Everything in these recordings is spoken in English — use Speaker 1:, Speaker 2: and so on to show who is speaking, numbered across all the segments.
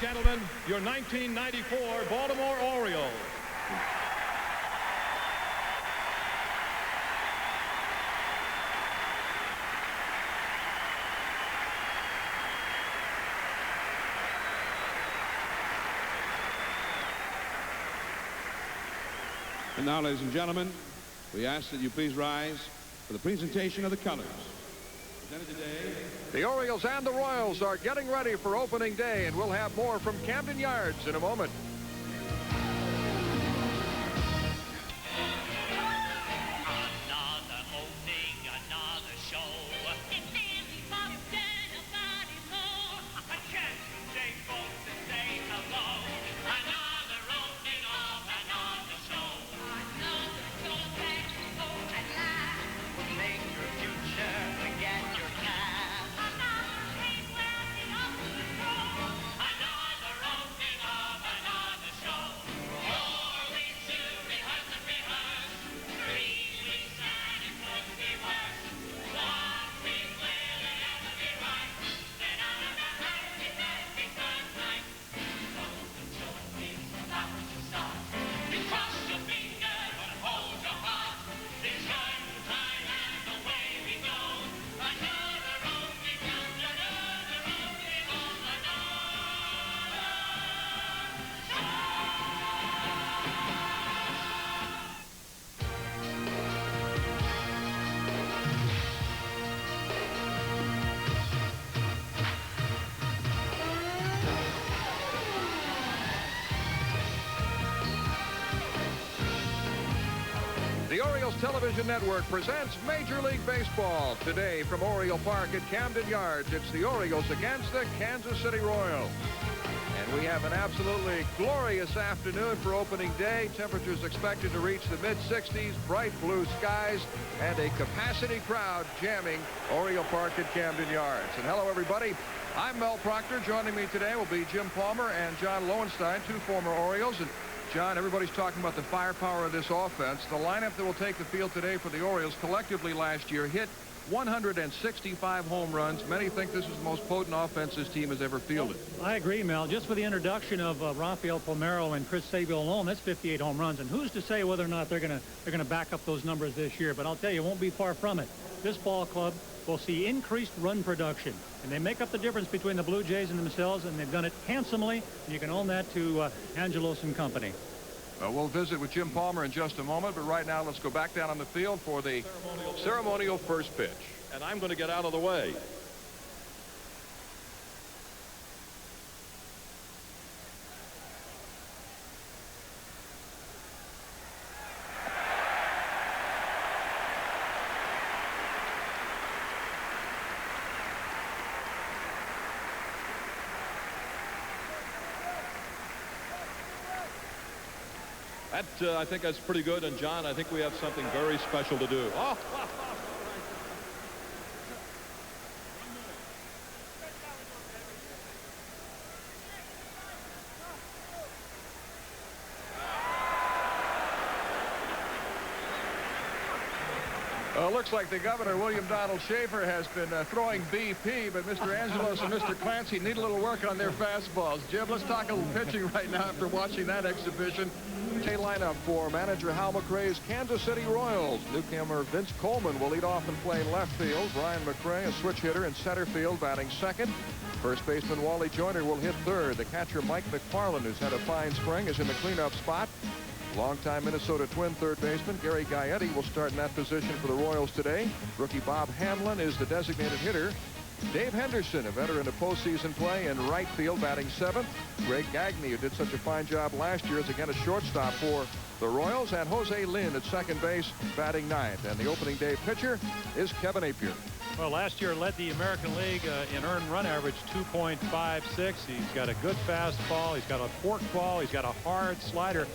Speaker 1: gentlemen, your 1994 Baltimore Orioles.
Speaker 2: And now, ladies and gentlemen, we ask that you please rise for the presentation of the colors. Presented today,
Speaker 3: the Orioles and the Royals are getting ready for opening day, and we'll have more from Camden Yards in a moment. The Orioles Television Network presents Major League Baseball. Today from Oriole Park at Camden Yards, it's the Orioles against the Kansas City Royals. And we have an absolutely glorious afternoon for opening day. Temperatures expected to reach the mid-60s, bright blue skies, and a capacity crowd jamming Oriole Park at Camden Yards. And hello, everybody. I'm Mel Proctor. Joining me today will be Jim Palmer and John Lowenstein, two former Orioles. And John, everybody's talking about the firepower of this offense. The lineup that will take the field today for the Orioles collectively last year hit 165 home runs. Many think this is the most potent offense this team has ever fielded.
Speaker 4: I agree, Mel. Just with the introduction of Rafael Palmeiro and Chris Sabio alone, that's 58 home runs. And who's to say whether or not they're going to back up those numbers this year? But I'll tell you, it won't be far from it. This ball club will see increased run production, and they make up the difference between the Blue Jays and themselves, and they've done it handsomely. And you can own that to Angelos and company.
Speaker 3: We'll visit with Jim Palmer in just a moment, but right now let's go back down on the field for the ceremonial first pitch.
Speaker 1: And I'm going to get out of the way. I think that's pretty good. And John, I think we have something very special to do. Oh.
Speaker 3: Looks like the governor, William Donald Schaefer, has been throwing BP, but Mr. Angelos and Mr. Clancy need a little work on their fastballs. Jim, let's talk a little pitching right now after watching that exhibition. A lineup for manager Hal McRae's Kansas City Royals. Newcomer Vince Coleman will lead off and play in left field. Brian McRae, a switch hitter in center field, batting second. First baseman Wally Joyner will hit third. The catcher Mike Macfarlane, who's had a fine spring, is in the cleanup spot. Longtime Minnesota Twin third baseman Gary Gaetti will start in that position for the Royals today. Rookie Bob Hamlin is the designated hitter. Dave Henderson, a veteran of postseason play, in right field, batting seventh. Greg Gagne, who did such a fine job last year, is again a shortstop for the Royals. And Jose Lynn at second base, batting ninth. And the opening day pitcher is Kevin Appier.
Speaker 4: Well, last year led the American League in earned run average 2.56. He's got a good fastball. He's got a forked ball. He's got a hard slider.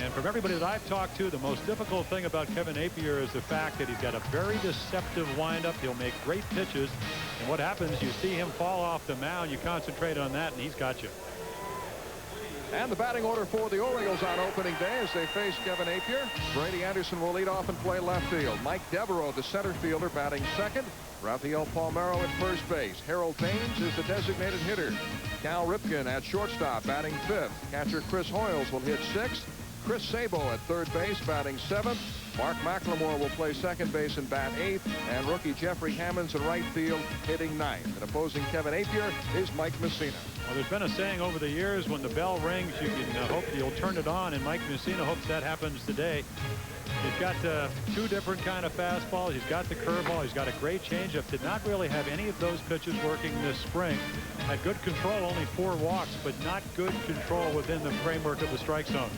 Speaker 4: And from everybody that I've talked to, the most difficult thing about Kevin Appier is the fact that he's got a very deceptive windup. He'll make great pitches. And what happens, you see him fall off the mound, you concentrate on that, and he's got you.
Speaker 3: And the batting order for the Orioles on opening day as they face Kevin Appier. Brady Anderson will lead off and play left field. Mike Devereaux, the center fielder, batting second. Rafael Palmeiro at first base. Harold Baines is the designated hitter. Cal Ripken at shortstop, batting 5th. Catcher Chris Hoyles will hit 6th. Chris Sabo at 3rd base, batting 7th. Mark McLemore will play 2nd base and bat 8th. And rookie Jeffrey Hammonds in right field, hitting 9th. And opposing Kevin Appier is Mike Mussina.
Speaker 4: Well, there's been a saying over the years, when the bell rings, you can hope you'll turn it on, and Mike Mussina hopes that happens today. He's got 2 different kind of fastballs. He's got the curveball. He's got a great changeup. Did not really have any of those pitches working this spring. Had good control, only 4 walks, but not good control within the framework of the strike zone.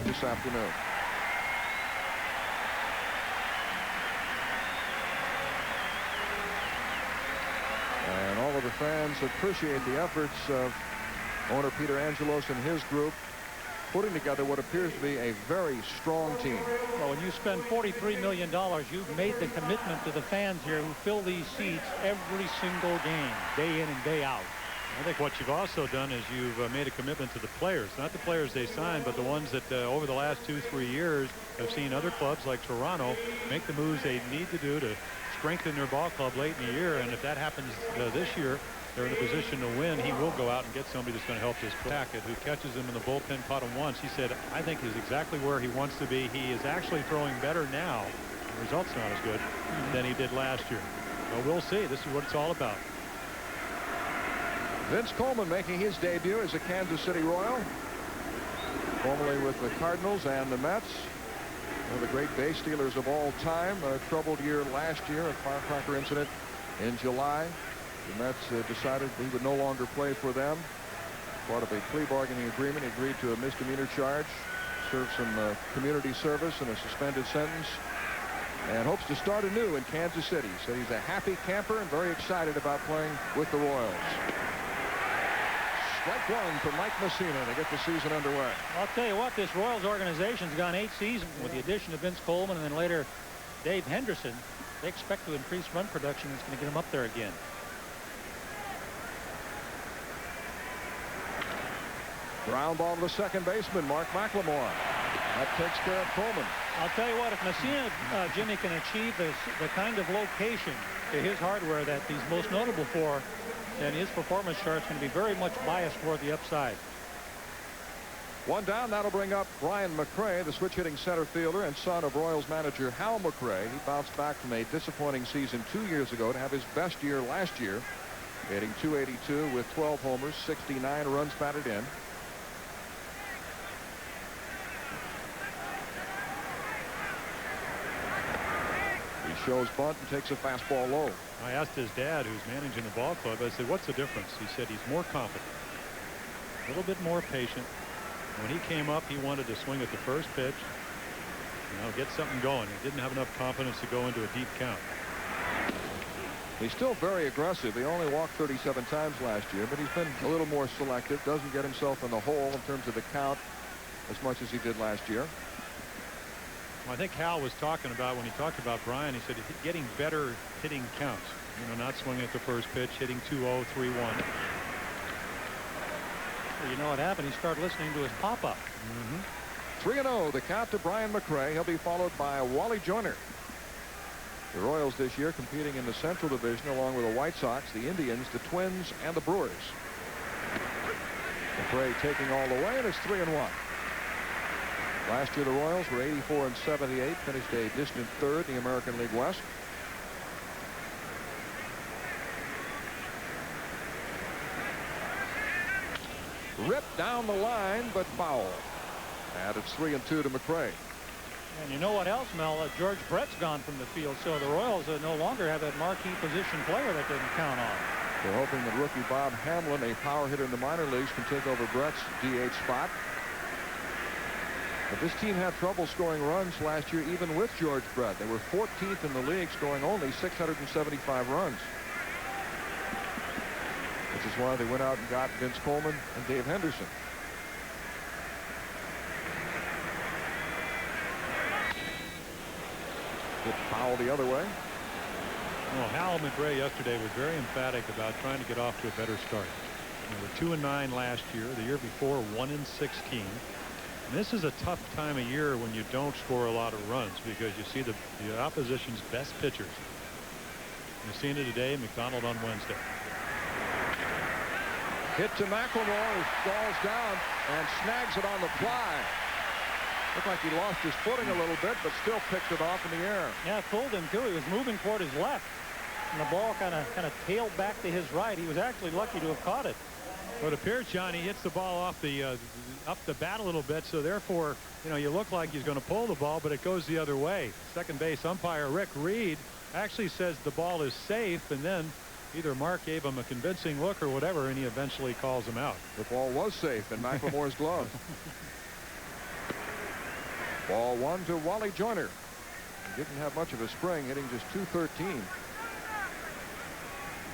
Speaker 3: This afternoon. And all of the fans appreciate the efforts of owner Peter Angelos and his group, putting together what appears to be a very strong team.
Speaker 5: Well, when you spend $43 million, you've made the commitment to the fans here who fill these seats every single game, day in and day out.
Speaker 4: I think what you've also done is you've made a commitment to the players, not the players they signed, but the ones that over the last 2-3 years have seen other clubs like Toronto make the moves they need to do to strengthen their ball club late in the year. And if that happens this year, they're in a position to win. He will go out and get somebody that's going to help this packet, who catches him in the bullpen, caught him once. He said, I think is exactly where he wants to be. He is actually throwing better now. The results not as good than he did last year. Well, we'll see. This is what it's all about.
Speaker 3: Vince Coleman making his debut as a Kansas City Royal, formerly with the Cardinals and the Mets. One of the great base stealers of all time. A troubled year last year, a firecracker incident in July. The Mets decided he would no longer play for them. Part of a plea bargaining agreement, he agreed to a misdemeanor charge, served some community service and a suspended sentence, and hopes to start anew in Kansas City. So he's a happy camper and very excited about playing with the Royals. Strike 1 for Mike Mussina to get the season underway.
Speaker 5: I'll tell you what, this Royals organization's gone 8 seasons with the addition of Vince Coleman and then later Dave Henderson. They expect to increase run production. It's going to get them up there again.
Speaker 3: Ground ball to the second baseman, Mark McLemore. That takes care of Coleman.
Speaker 5: I'll tell you what, if Mussina, Jimmy, can achieve the kind of location to his hardware that he's most notable for, then his performance chart's going to be very much biased toward the upside.
Speaker 3: 1 down. That'll bring up Brian McRae, the switch-hitting center fielder and son of Royals manager Hal McRae. He bounced back from a disappointing season 2 years ago to have his best year last year, hitting .282 with 12 homers, 69 runs batted in. He shows bunt and takes a fastball low.
Speaker 4: I asked his dad, who's managing the ball club, I said, what's the difference? He said he's more confident, a little bit more patient. When he came up, he wanted to swing at the first pitch, get something going. He didn't have enough confidence to go into a deep count.
Speaker 3: He's still very aggressive. He only walked 37 times last year, but he's been a little more selective. Doesn't get himself in the hole in terms of the count as much as he did last year.
Speaker 4: I think Hal was talking about, when he talked about Brian, he said getting better hitting counts. Not swinging at the first pitch, hitting 2-0, 3-1.
Speaker 5: Well, you know what happened? He started listening to his pop-up.
Speaker 3: 3-0, the count to Brian McRae. He'll be followed by Wally Joyner. The Royals this year competing in the Central Division along with the White Sox, the Indians, the Twins, and the Brewers. McRae taking all the way, and it's 3-1. Last year the Royals were 84-78, finished a distant 3rd in the American League West. Ripped down the line, but foul. And it's 3-2 to McRae.
Speaker 5: And you know what else, Mel? George Brett's gone from the field, so the Royals no longer have that marquee position player that they can count on.
Speaker 3: They're hoping that rookie Bob Hamlin, a power hitter in the minor leagues, can take over Brett's DH spot. But this team had trouble scoring runs last year, even with George Brett. They were 14th in the league, scoring only 675 runs. Which is why they went out and got Vince Coleman and Dave Henderson. Good foul the other way.
Speaker 4: Well, Hal McRae yesterday was very emphatic about trying to get off to a better start. They were 2-9 last year. The year before, 1-16. And this is a tough time of year when you don't score a lot of runs, because you see the opposition's best pitchers. You've seen it today, McDonald on Wednesday.
Speaker 3: Hit to Macklemore, who falls down and snags it on the fly. Looked like he lost his footing a little bit, but still picked it off in the air.
Speaker 5: Yeah, it fooled him too. He was moving toward his left, and the ball kind of tailed back to his right. He was actually lucky to have caught it.
Speaker 4: Well, it appears, Johnny, hits the ball off the up the bat a little bit, so therefore, you know, you look like he's going to pull the ball, but it goes the other way. Second base umpire Rick Reed actually says the ball is safe, and then either Mark gave him a convincing look or whatever, and he eventually calls him out.
Speaker 3: The ball was safe in McLemore's glove. Ball 1 to Wally Joyner. He didn't have much of a spring, hitting just .213.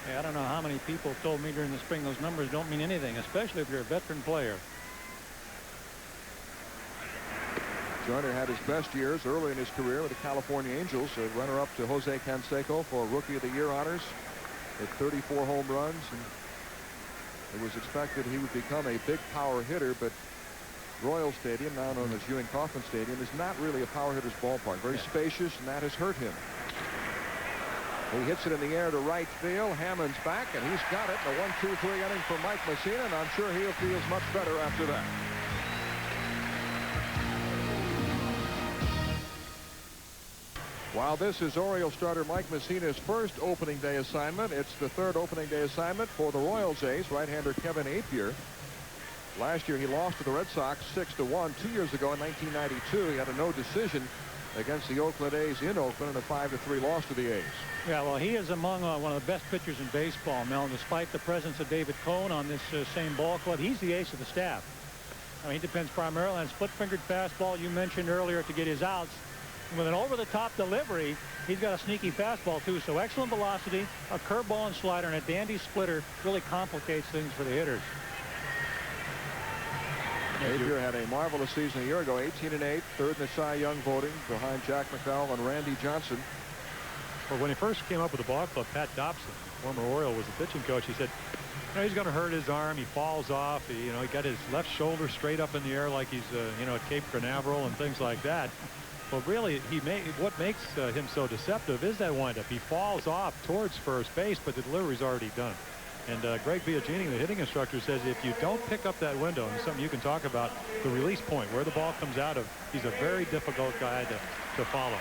Speaker 5: Yeah, I don't know how many people told me during the spring those numbers don't mean anything, especially if you're a veteran player.
Speaker 3: Joyner had his best years early in his career with the California Angels, a runner-up to Jose Canseco for Rookie of the Year honors. Hit 34 home runs, and it was expected he would become a big power hitter, but Royal Stadium, now known as Ewing Kauffman Stadium, is not really a power hitter's ballpark. Very spacious, and that has hurt him. He hits it in the air to right field. Hammond's back, and he's got it. A 1-2-3 inning for Mike Mussina, and I'm sure he'll feel much better after that. While this is Oriole starter Mike Mussina's first opening day assignment, it's the third opening day assignment for the Royals ace, right-hander Kevin Appier. Last year he lost to the Red Sox 6-1. 2 years ago in 1992 he had a no decision against the Oakland A's in Oakland and a 5-3 loss to the A's.
Speaker 5: Yeah, well, he is among one of the best pitchers in baseball, Mel. Despite the presence of David Cone on this same ball club, he's the ace of the staff. I mean, he depends primarily on split-fingered fastball you mentioned earlier to get his outs. And with an over-the-top delivery, he's got a sneaky fastball too. So excellent velocity, a curveball and slider, and a dandy splitter really complicates things for the hitters.
Speaker 3: Appier had a marvelous season a year ago, 18-8, third in the Cy Young voting behind Jack McDowell and Randy Johnson.
Speaker 4: Well, when he first came up with the ball club, Pat Dobson, former Oriole, was the pitching coach. He said, you know, he's going to hurt his arm. He falls off. He got his left shoulder straight up in the air like he's, at Cape Canaveral and things like that. But really, what makes him so deceptive is that windup. He falls off towards first base, but the delivery's already done. And Greg Biagini, the hitting instructor, says if you don't pick up that window, and something you can talk about, the release point, where the ball comes out of, he's a very difficult guy to follow.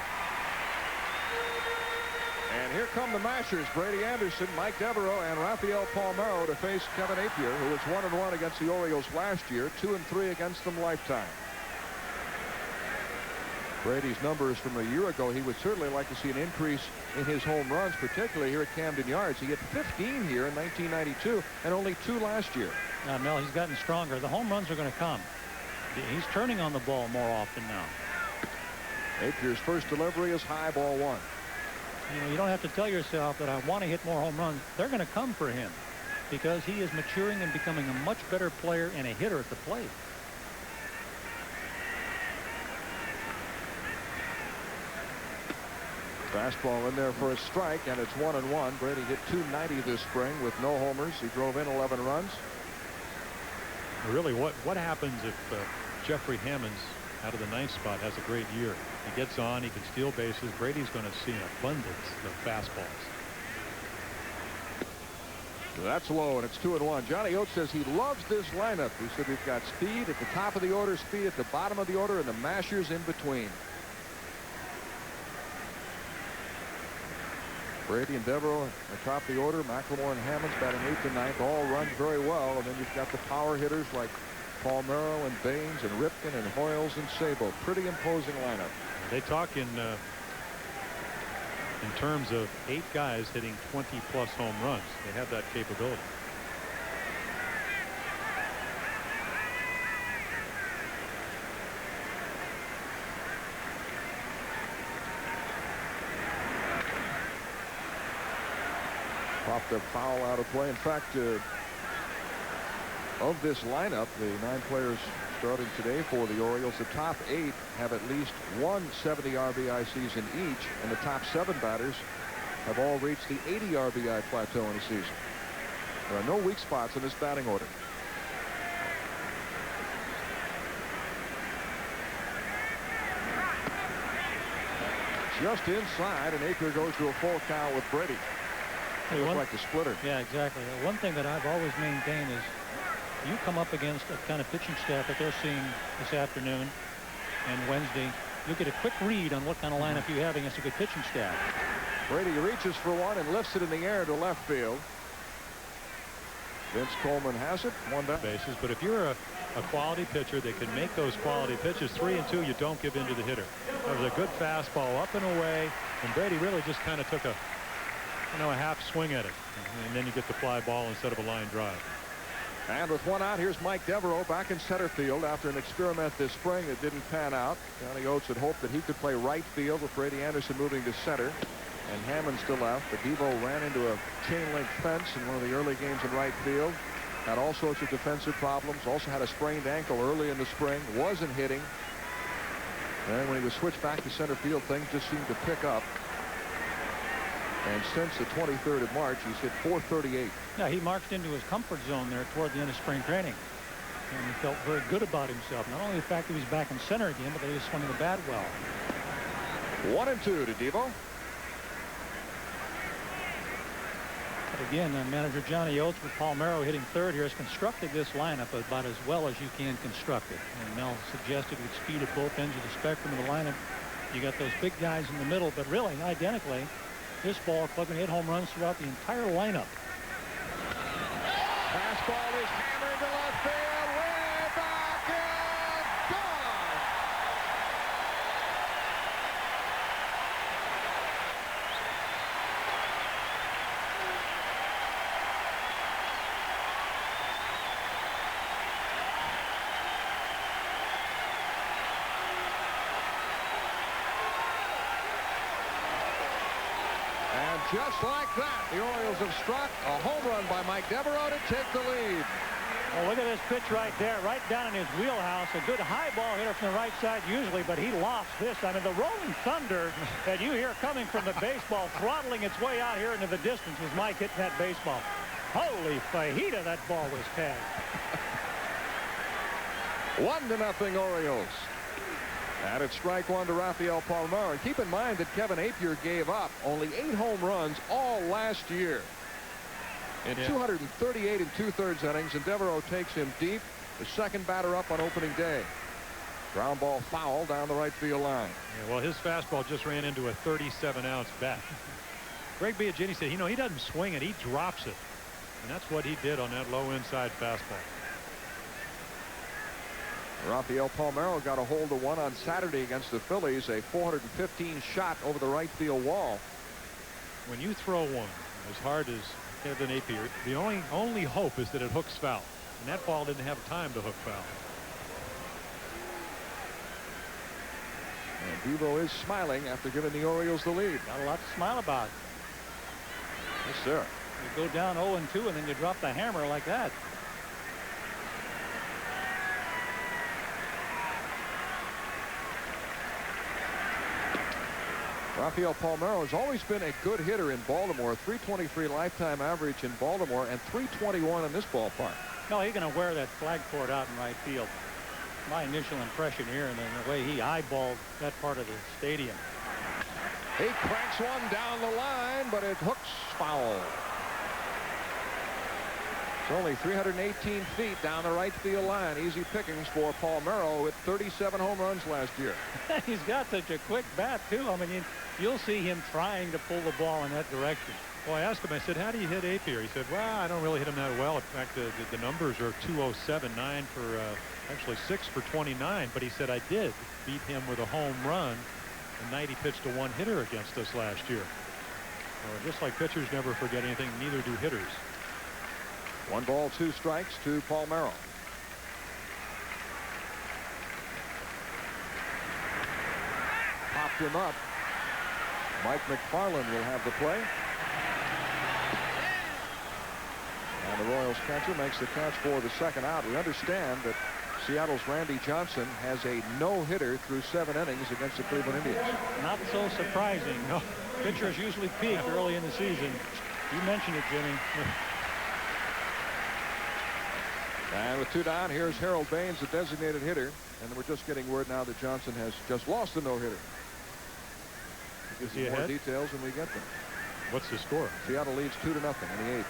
Speaker 3: And here come the mashers, Brady Anderson, Mike Devereaux, and Rafael Palmeiro to face Kevin Appier, who was 1-1 against the Orioles last year, 2-3 against them lifetime. Brady's numbers from a year ago, he would certainly like to see an increase in his home runs, particularly here at Camden Yards. He hit 15 here in 1992 and only 2 last year.
Speaker 5: Mel, he's gotten stronger. The home runs are going to come. He's turning on the ball more often now.
Speaker 3: Apier's first delivery is high, ball 1.
Speaker 5: You don't have to tell yourself that I want to hit more home runs. They're going to come for him because he is maturing and becoming a much better player and a hitter at the plate.
Speaker 3: Fastball in there for a strike, and it's 1-1. Brady hit .290 this spring with no homers. He drove in 11 runs.
Speaker 4: Really, what happens if Jeffrey Hammonds out of the 9th spot has a great year? He gets on, he can steal bases. Brady's going to see an abundance of fastballs.
Speaker 3: That's low, and it's 2-1. Johnny Oates says he loves this lineup. He said we've got speed at the top of the order, speed at the bottom of the order, and the mashers in between. Brady and Devereaux atop the order. McLemore and Hammonds batting 8th and 9th. All run very well. And then you've got the power hitters like Palmeiro and Baines and Ripken and Hoyles and Sabo. Pretty imposing lineup.
Speaker 4: They talk in terms of 8 guys hitting 20-plus home runs. They have that capability.
Speaker 3: Popped a foul out of play. In fact, of this lineup, the 9 players starting today for the Orioles, the top 8 have at least one 70 RBI season each, and the top 7 batters have all reached the 80 RBI plateau in a season. There are no weak spots in this batting order. Just inside, and Appier goes to a full count with Brady. It looks like the splitter.
Speaker 5: Yeah, exactly. One thing that I've always maintained is you come up against a kind of pitching staff that they're seeing this afternoon and Wednesday, you get a quick read on what kind of lineup you have against a good pitching staff.
Speaker 3: Brady reaches for one and lifts it in the air to left field. Vince Coleman has it, one down.
Speaker 4: Bases, but if you're a quality pitcher that can make those quality pitches, 3-2, you don't give in to the hitter. That was a good fastball up and away, and Brady really just kind of took a half swing at it, and then you get the fly ball instead of a line drive.
Speaker 3: And with one out, here's Mike Devereaux back in center field after an experiment this spring that didn't pan out. Johnny Oates had hoped that he could play right field with Brady Anderson moving to center, and Hammond's to left. But Devereaux ran into a chain link fence in one of the early games in right field. Had all sorts of defensive problems. Also had a sprained ankle early in the spring. Wasn't hitting. And when he was switched back to center field, things just seemed to pick up. And since the 23rd of March, he's hit .438.
Speaker 5: Yeah, he marched into his comfort zone there toward the end of spring training. And he felt very good about himself. Not only the fact that he was back in center again, but that he was swinging the bat well.
Speaker 3: 1-2 to Devereaux.
Speaker 5: But again, manager Johnny Oates with Palmeiro hitting third here has constructed this lineup about as well as you can construct it. And Mel suggested with speed at both ends of the spectrum of the lineup, you got those big guys in the middle, but really identically, this ball club can hit home runs throughout the entire lineup.
Speaker 3: Fastball is hammered to left field, way back and gone. And just like that, the Orioles have struck a home run by Mike Devereaux to take the lead.
Speaker 5: Well, look at this pitch right there, right down in his wheelhouse. A good high ball hitter from the right side usually, but he lost this. I mean, the rolling thunder that you hear coming from the baseball, throttling its way out here into the distance was Mike hitting that baseball. Holy fajita, that ball was tagged.
Speaker 3: 1-0 Orioles. And it's strike one to Rafael Palmeiro. And keep in mind that Kevin Appier gave up only 8 home runs all last year. In 238 2/3 innings, and Devereaux takes him deep, the second batter up on opening day. Ground ball foul down the right field line.
Speaker 4: Yeah, well, his fastball just ran into a 37-ounce bat. Greg Biagini said, he doesn't swing it, he drops it. And that's what he did on that low inside fastball.
Speaker 3: Rafael Palmeiro got a hold of one on Saturday against the Phillies, a 415 shot over the right field wall.
Speaker 4: When you throw one as hard as Kevin Appier, the only hope is that it hooks foul. And that ball didn't have time to hook foul.
Speaker 3: And Devereaux is smiling after giving the Orioles the lead.
Speaker 5: Got a lot to smile about.
Speaker 3: Yes, sir.
Speaker 5: You go down 0-2 and then you drop the hammer like that.
Speaker 3: Rafael Palmeiro has always been a good hitter in Baltimore. 323 lifetime average in Baltimore and 321 in this ballpark.
Speaker 5: No, he's going to wear that flag court out in right field. My initial impression here and then the way he eyeballed that part of the stadium.
Speaker 3: He cranks one down the line, but it hooks foul. It's only 318 feet down the right field line. Easy pickings for Palmeiro with 37 home runs last year.
Speaker 5: He's got such a quick bat, too. I mean, you'll see him trying to pull the ball in that direction.
Speaker 4: Well, I asked him, I said, how do you hit Appier? He said, well, I don't really hit him that well. In fact, the numbers are 207, 9 for actually 6 for 29. But he said, I did beat him with a home run the night he pitched a one-hitter against us last year. So just like pitchers never forget anything, neither do hitters.
Speaker 3: 1 ball, 2 strikes to Palmeiro. Popped him up. Mike Macfarlane will have the play. And the Royals catcher makes the catch for the second out. We understand that Seattle's Randy Johnson has a no-hitter through 7 innings against the Cleveland Indians.
Speaker 5: Not so surprising. No, pitchers usually peak early in the season. You mentioned it, Jimmy.
Speaker 3: And with 2 down, here's Harold Baines, the designated hitter. And we're just getting word now that Johnson has just lost a no-hitter.
Speaker 4: Is he
Speaker 3: more
Speaker 4: ahead?
Speaker 3: details when we get them.
Speaker 4: What's the score?
Speaker 3: Seattle leads 2-0 in the 8th.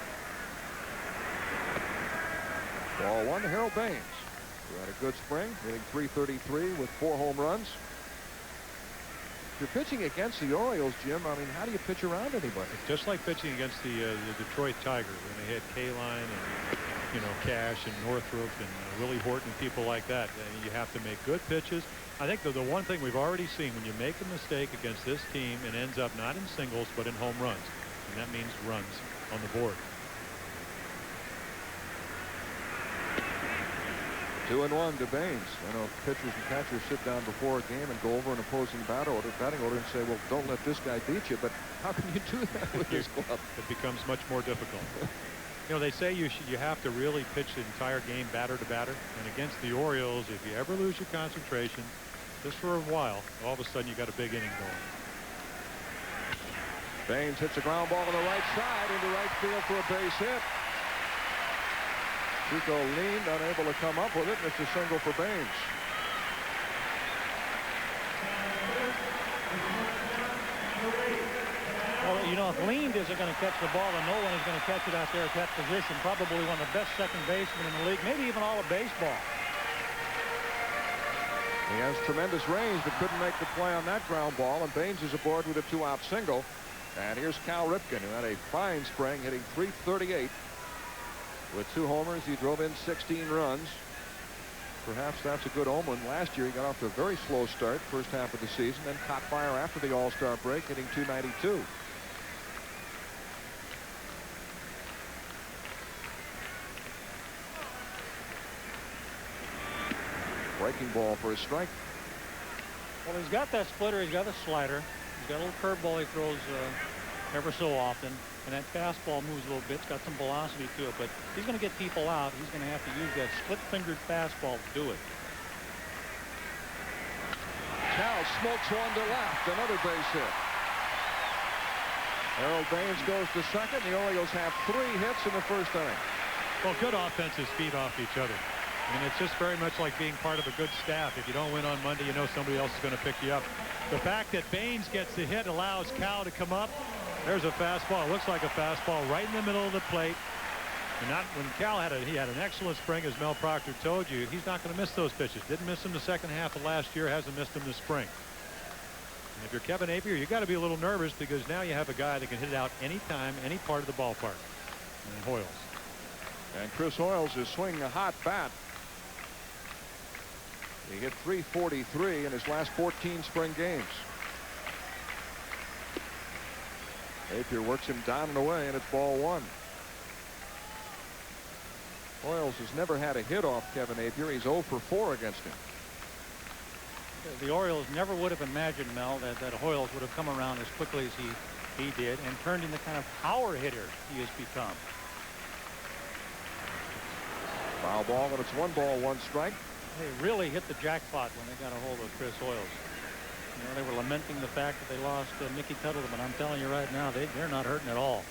Speaker 3: Ball 1 to Harold Baines, who had a good spring, hitting .333 with 4 home runs. If you're pitching against the Orioles, Jim, I mean, how do you pitch around anybody?
Speaker 4: It's just like pitching against the Detroit Tigers when they had Kaline and, you know, Cash and Northrup and Willie Horton, people like that. You have to make good pitches. I think the one thing we've already seen, when you make a mistake against this team, it ends up not in singles but in home runs, and that means runs on the board.
Speaker 3: 2-1 to Baines. I know pitchers and catchers sit down before a game and go over an opposing batting order and say, well, don't let this guy beat you. But how can you do that with this club?
Speaker 4: It becomes much more difficult. You know, they say you have to really pitch the entire game batter to batter. And against the Orioles, if you ever lose your concentration, just for a while, all of a sudden you got a big inning going.
Speaker 3: Baines hits a ground ball on the right side into right field for a base hit. Chico leaned, unable to come up with it, and it's a single for Baines.
Speaker 5: Well, you know, if Leaned isn't going to catch the ball, then no one is going to catch it out there at that position. Probably one of the best second basemen in the league, maybe even all of baseball.
Speaker 3: He has tremendous range, but couldn't make the play on that ground ball, and Baines is aboard with a 2-out single. And here's Cal Ripken, who had a fine spring, hitting .338. With 2 homers, he drove in 16 runs. Perhaps that's a good omen. Last year, he got off to a very slow start, first half of the season, then caught fire after the All-Star break, hitting .292. Breaking ball for a strike.
Speaker 5: Well, he's got that splitter. He's got a slider. He's got a little curveball he throws ever so often. And that fastball moves a little bit. It's got some velocity to it. But if he's going to get people out, he's going to have to use that split-fingered fastball to do it.
Speaker 3: Cal smokes one to left. Another base hit. Harold Baines goes to second. The Orioles have 3 hits in the first inning.
Speaker 4: Well, good offenses feed off each other. I mean, it's just very much like being part of a good staff. If you don't win on Monday, you know somebody else is going to pick you up. The fact that Baines gets the hit allows Cal to come up. There's a fastball. It looks like a fastball right in the middle of the plate. And not when Cal had he had an excellent spring, as Mel Proctor told you. He's not going to miss those pitches. Didn't miss them the second half of last year. Hasn't missed them this spring. And if you're Kevin Appier, you got to be a little nervous because now you have a guy that can hit it out anytime, any part of the ballpark. And Hoyles.
Speaker 3: And Chris Hoyles is swinging a hot bat. He hit .343 in his last 14 spring games. Appier works him down and away, and it's ball 1. Hoyles has never had a hit off Kevin Appier. He's 0 for 4 against him.
Speaker 5: The Orioles never would have imagined, Mel, that Hoyles would have come around as quickly as he did and turned into the kind of power hitter he has become.
Speaker 3: Foul ball, and it's 1 ball, 1 strike.
Speaker 5: They really hit the jackpot when they got a hold of Chris Hoyles. You know, they were lamenting the fact that they lost Mickey Tuttle, but I'm telling you right now, they're not hurting at all.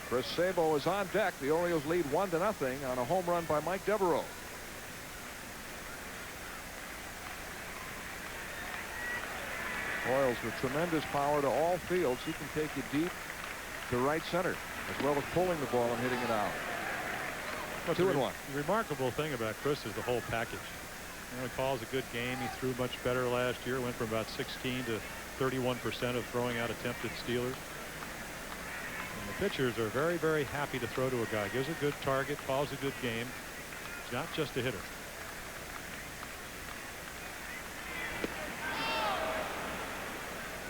Speaker 3: Chris Sabo is on deck. The Orioles lead 1-0 on a home run by Mike Devereaux. Hoyles with tremendous power to all fields. He can take you deep to right center, as well as pulling the ball and hitting it out. 2-1.
Speaker 4: The remarkable thing about Chris is the whole package. You know, he calls a good game. He threw much better last year. Went from about 16 to 31% of throwing out attempted stealers. And the pitchers are very, very happy to throw to a guy. Gives a good target, calls a good game. He's not just a hitter.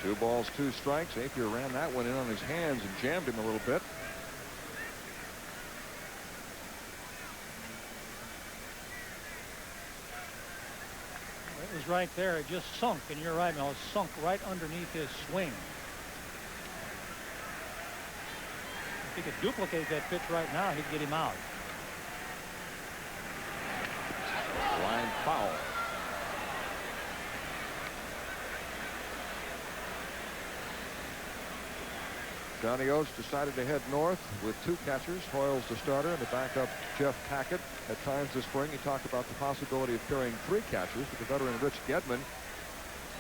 Speaker 3: Two balls, 2 strikes. Appier ran that one in on his hands and jammed him a little bit.
Speaker 5: It was right there. It just sunk, and you're right, Mel. It sunk right underneath his swing. If he could duplicate that pitch right now, he'd get him out.
Speaker 3: Line foul. Johnny Oates decided to head north with 2 catchers. Hoyles the starter and the backup Jeff Packett. At times this spring he talked about the possibility of carrying 3 catchers, but the veteran Rich Gedman,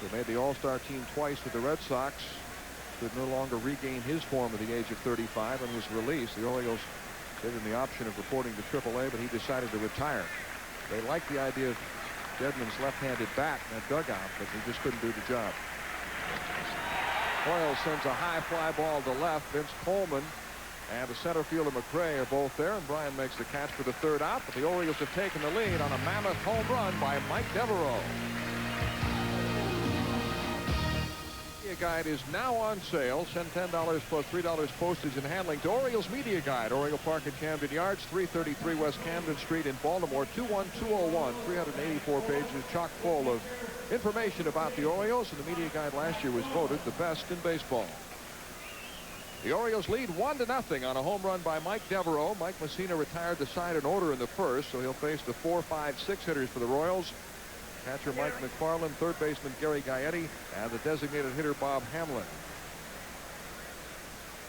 Speaker 3: who made the All-Star team twice with the Red Sox, could no longer regain his form at the age of 35 and was released. The Orioles given the option of reporting to AAA, but he decided to retire. They liked the idea of Dedman's left-handed bat in that dugout, but he just couldn't do the job. Hoyle sends a high fly ball to left. Vince Coleman and the center fielder McRae are both there, and Bryan makes the catch for the third out, but the Orioles have taken the lead on a mammoth home run by Mike Devereaux. Media Guide is now on sale. Send $10 plus $3 postage and handling to Orioles Media Guide, Oriole Park at Camden Yards, 333 West Camden Street in Baltimore, 21201. 384 pages chock full of information about the Orioles, and the Media Guide last year was voted the best in baseball. The Orioles lead 1-0 on a home run by Mike Devereaux. Mike Mussina retired the side in order in the first, so he'll face the 4, 5, 6 hitters for the Royals. Catcher Mike Macfarlane, third baseman Gary Gaetti, and the designated hitter Bob Hamlin.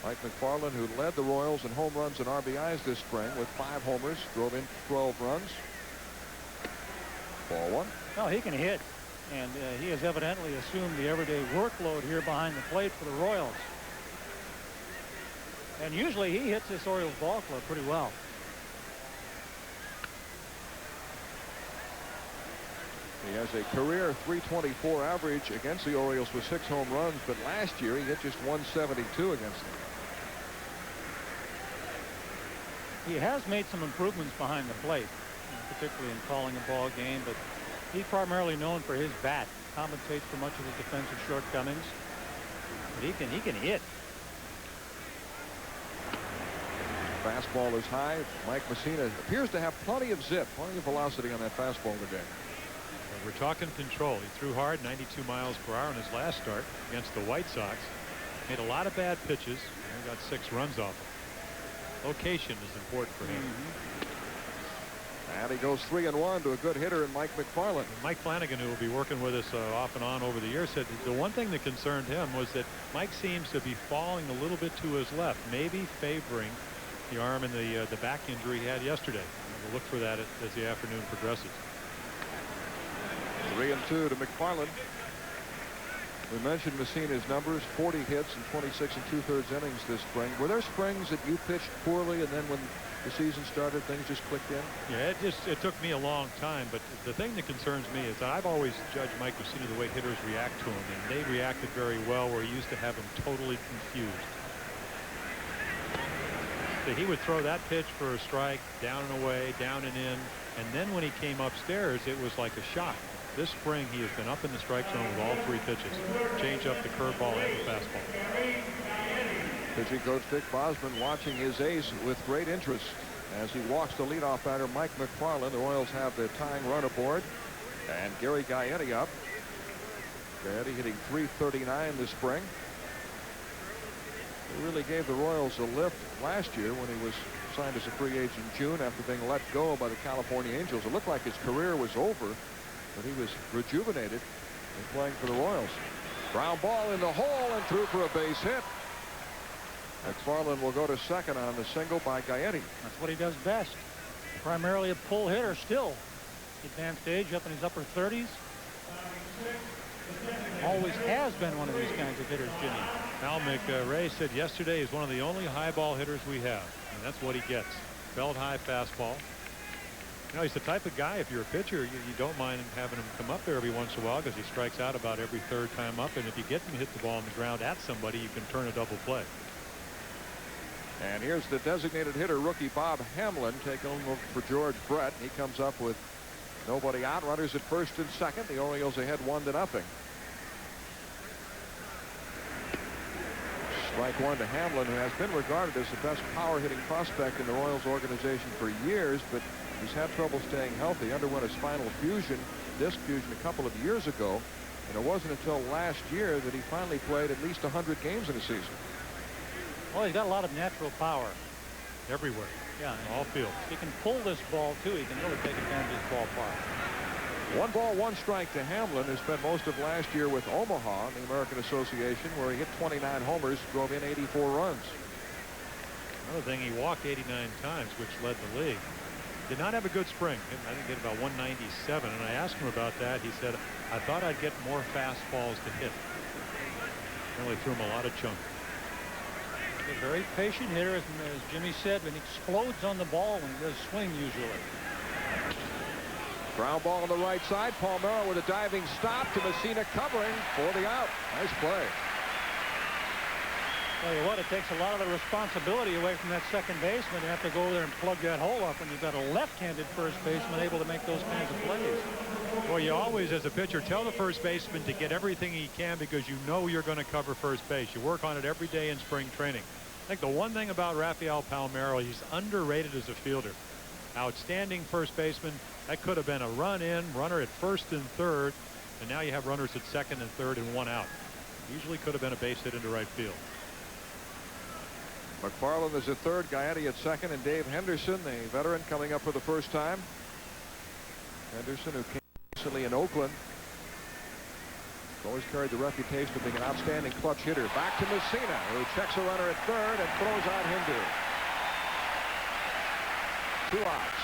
Speaker 3: Mike Macfarlane, who led the Royals in home runs and RBIs this spring with 5 homers, drove in 12 runs. Ball one.
Speaker 5: Oh, he can hit, and he has evidently assumed the everyday workload here behind the plate for the Royals. And usually he hits this Orioles ball club pretty well.
Speaker 3: He has a career .324 average against the Orioles with 6 home runs, but last year he hit just .172 against them.
Speaker 5: He has made some improvements behind the plate, particularly in calling a ball game, but he's primarily known for his bat. Compensates for much of his defensive shortcomings, but he can hit.
Speaker 3: Fastball is high. Mike Mussina appears to have plenty of zip, plenty of velocity on that fastball today.
Speaker 4: We're talking control. He threw hard, 92 miles per hour in his last start against the White Sox. Made a lot of bad pitches. And got 6 runs off him. Location is important for him.
Speaker 3: And he goes 3-1 to a good hitter in Mike Macfarlane.
Speaker 4: Mike Flanagan, who will be working with us off and on over the years, said the one thing that concerned him was that Mike seems to be falling a little bit to his left, maybe favoring the arm and the back injury he had yesterday. We'll look for that as the afternoon progresses.
Speaker 3: 3-2 to Macfarlane. We mentioned Mussina's numbers, 40 hits and 26 2/3 innings this spring. Were there springs that you pitched poorly, and then when the season started, things just clicked in?
Speaker 4: Yeah, it took me a long time, but the thing that concerns me is that I've always judged Mike Mussina the way hitters react to him, and they reacted very well where he used to have him totally confused. So he would throw that pitch for a strike, down and away, down and in, and then when he came upstairs, it was like a shot. This spring, he has been up in the strike zone with all 3 pitches. Change up, the curveball, and the fastball.
Speaker 3: Pitching coach Dick Bosman watching his ace with great interest as he walks the leadoff batter Mike Macfarlane. The Royals have the tying run aboard, and Gary Gaetti up. Gaetti hitting .339 this spring. He really gave the Royals a lift last year when he was signed as a free agent in June after being let go by the California Angels. It looked like his career was over, but he was rejuvenated in playing for the Royals. Ground ball in the hole and through for a base hit. Macfarlane will go to second on the single by Gaetti.
Speaker 5: That's what he does best. Primarily a pull hitter still. Advanced age up in his upper 30s. Always has been one of these kinds of hitters, Jimmy.
Speaker 4: Mel Macfarlane said yesterday he's one of the only high ball hitters we have, and that's what he gets. Belt high fastball. You know, he's the type of guy, if you're a pitcher, you don't mind having him come up there every once in a while because he strikes out about every 3rd time up, and if you get him to hit the ball on the ground at somebody, you can turn a double play.
Speaker 3: And here's the designated hitter, rookie Bob Hamlin, taking over for George Brett. He comes up with nobody out, runners at first and second. The Orioles ahead 1-0. Strike one to Hamlin, who has been regarded as the best power hitting prospect in the Royals organization for years, but he's had trouble staying healthy. Underwent a spinal fusion, disc fusion, a couple of years ago, and it wasn't until last year that he finally played at least 100 games in a season.
Speaker 5: Well, he's got a lot of natural power
Speaker 4: everywhere.
Speaker 5: Yeah,
Speaker 4: all fields.
Speaker 5: He can pull this ball too. He can really take advantage of this ballpark.
Speaker 3: 1 ball, 1 strike to Hamlin, who spent most of last year with Omaha in the American Association, where he hit 29 homers, drove in 84 runs.
Speaker 4: Another thing, he walked 89 times, which led the league. Did not have a good spring. I think he hit about 197, and I asked him about that. He said, I thought I'd get more fastballs to hit. Really threw him a lot of chunk.
Speaker 5: He's a very patient hitter, as Jimmy said, and explodes on the ball when he does swing usually.
Speaker 3: Ground ball on the right side. Palmer with a diving stop to Mussina covering for the out. Nice play.
Speaker 5: Tell you what, it takes a lot of the responsibility away from that second baseman. You have to go over there and plug that hole up when you've got a left-handed first baseman able to make those kinds of plays.
Speaker 4: Well, you always, as a pitcher, tell the first baseman to get everything he can because you know you're going to cover first base. You work on it every day in spring training. I think the one thing about Rafael Palmeiro, he's underrated as a fielder. Outstanding first baseman. That could have been a run in, runner at first and third, and now you have runners at second and third and one out. Usually could have been a base hit into right field.
Speaker 3: Macfarlane is at third, Gaiati at second, and Dave Henderson, the veteran, coming up for the first time. Henderson, who came recently in Oakland, always carried the reputation of being an outstanding clutch hitter. Back to Mussina, who checks a runner at third and throws out Hindu. 2 outs.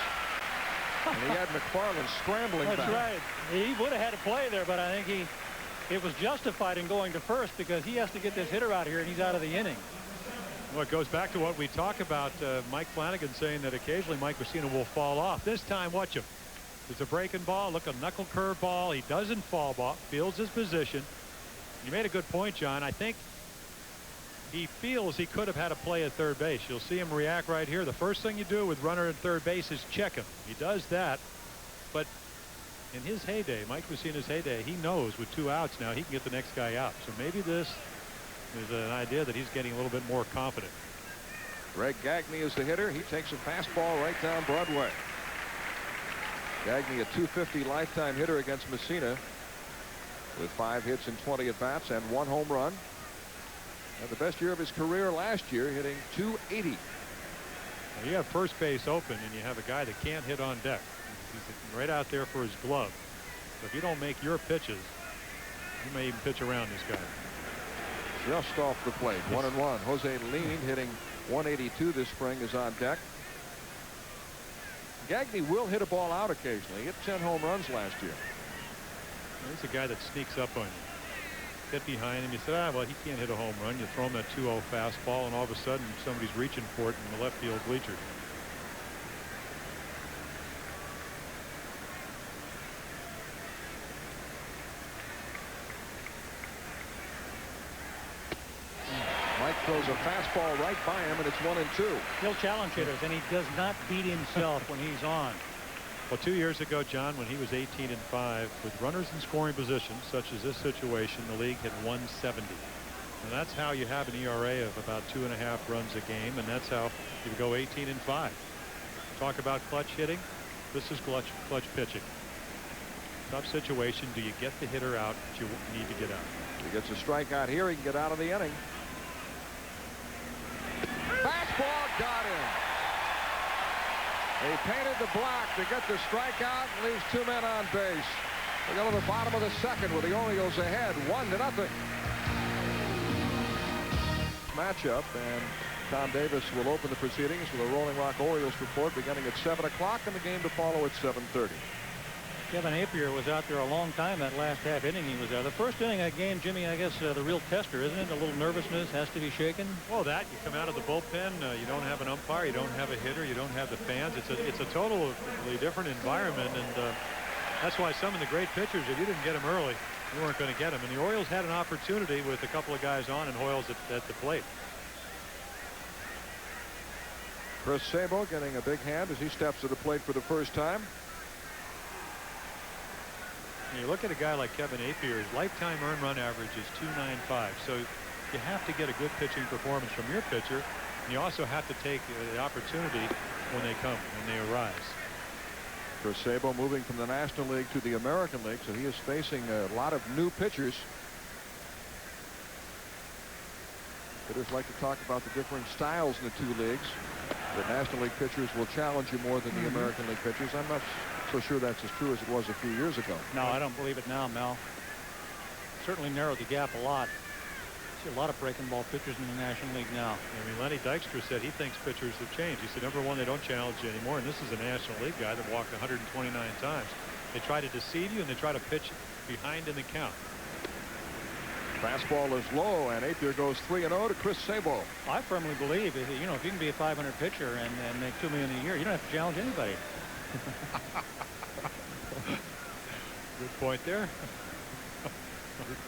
Speaker 3: And he had Macfarlane scrambling back.
Speaker 5: That's right. He would have had to play there, but I think it was justified in going to first because he has to get this hitter out here, and he's out of the inning.
Speaker 4: Well, it goes back to what we talk about, Mike Flanagan saying that occasionally Mike Mussina will fall off. This time, watch him. It's a breaking ball. Look, a knuckle curve ball. He doesn't fall off, fields his position. You made a good point, John. I think he feels he could have had a play at third base. You'll see him react right here. The first thing you do with runner at third base is check him. He does that. But in his heyday, Mike Mussina's heyday, he knows with 2 outs now he can get the next guy out. So maybe this is an idea that he's getting a little bit more confident.
Speaker 3: Greg Gagne is the hitter. He takes a fastball right down Broadway. Gagne, a .250 lifetime hitter against Mussina, with 5 hits and 20 at-bats and 1 home run. And the best year of his career last year, hitting .280.
Speaker 4: Now you have first base open, and you have a guy that can't hit on deck. He's right out there for his glove. So if you don't make your pitches, you may even pitch around this guy.
Speaker 3: Just off the plate. 1-1. Jose Lean, hitting .182 this spring, is on deck. Gagne will hit a ball out occasionally. He hit 10 home runs last year.
Speaker 4: He's a guy that sneaks up on you. Get behind him. You say, well, he can't hit a home run. You throw him that 2-0 fastball, and all of a sudden somebody's reaching for it in the left field bleachers.
Speaker 3: Mike throws a fastball right by him, and it's 1-2.
Speaker 5: He'll challenge hitters, and he does not beat himself when he's on.
Speaker 4: Well, 2 years ago, John, when he was 18-5, with runners in scoring positions, such as this situation, the league hit 170. And that's how you have an ERA of about 2.5 runs a game, and that's how you go 18-5. Talk about clutch hitting. This is clutch pitching. Tough situation. Do you get the hitter out that you need to get out?
Speaker 3: He gets a strikeout here. He can get out of the inning. Fastball got him. He painted the block to get the strikeout and leaves 2 men on base. We go to the bottom of the second with the Orioles ahead 1-0. Matchup, and Tom Davis will open the proceedings with a Rolling Rock Orioles report beginning at 7 o'clock and the game to follow at 7:30.
Speaker 5: Kevin Appier was out there a long time. That last half inning he was there. The first inning of that game, Jimmy, I guess the real tester, isn't it? A little nervousness has to be shaken.
Speaker 4: Well, you come out of the bullpen. You don't have an umpire. You don't have a hitter. You don't have the fans. It's a totally different environment, and that's why some of the great pitchers, if you didn't get them early, you weren't going to get them. And the Orioles had an opportunity with a couple of guys on and Hoyles at the plate.
Speaker 3: Chris Sabo getting a big hand as he steps to the plate for the first time.
Speaker 4: You look at a guy like Kevin Appier, his lifetime earned run average is .295. So you have to get a good pitching performance from your pitcher, and you also have to take the opportunity when they come, when they arise.
Speaker 3: Chris Sabo moving from the National League to the American League, so he is facing a lot of new pitchers. Hitters like to talk about the different styles in the 2 leagues. The National League pitchers will challenge you more than the American League pitchers. I'm not so sure that's as true as it was a few years ago.
Speaker 5: No, I don't believe it now, Mel. Certainly narrowed the gap a lot. I see a lot of breaking ball pitchers in the National League now.
Speaker 4: I mean, Lenny Dykstra said he thinks pitchers have changed. He said, number one, they don't challenge you anymore, and this is a National League guy that walked 129 times. They try to deceive you, and they try to pitch behind in the count.
Speaker 3: Fastball is low, and Appier goes 3-0 to Chris Sabo.
Speaker 5: I firmly believe, if you you can be a 500 pitcher and make $2 million a year, you don't have to challenge anybody.
Speaker 4: Good point there.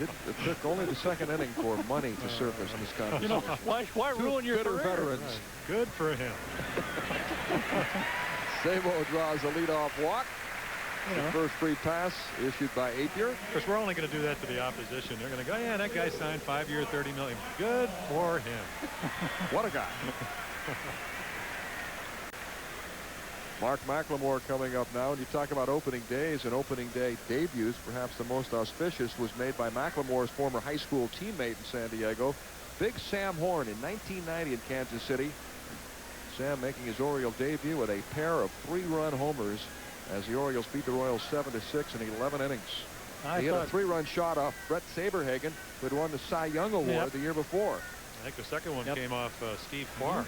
Speaker 3: It took only the second inning for money to surface in this conversation.
Speaker 5: Why ruin your
Speaker 3: bitter
Speaker 5: career?
Speaker 3: veterans.
Speaker 4: Right. Good for him.
Speaker 3: Sabo draws a leadoff walk. The first free pass issued by Appier.
Speaker 4: Because we're only going to do that to the opposition. They're going to go, yeah, that guy signed 5-year, $30 million. Good for him.
Speaker 3: What a guy. Mark McLemore coming up now. And you talk about opening days and opening day debuts. Perhaps the most auspicious was made by McLemore's former high school teammate in San Diego, Big Sam Horn, in 1990 in Kansas City. Sam making his Oriole debut with a pair of 3-run homers as the Orioles beat the Royals 7-6 in 11 innings. He hit a 3-run shot off Brett Saberhagen, who had won the Cy Young Award the year before.
Speaker 4: I think the second one came off Steve Farr.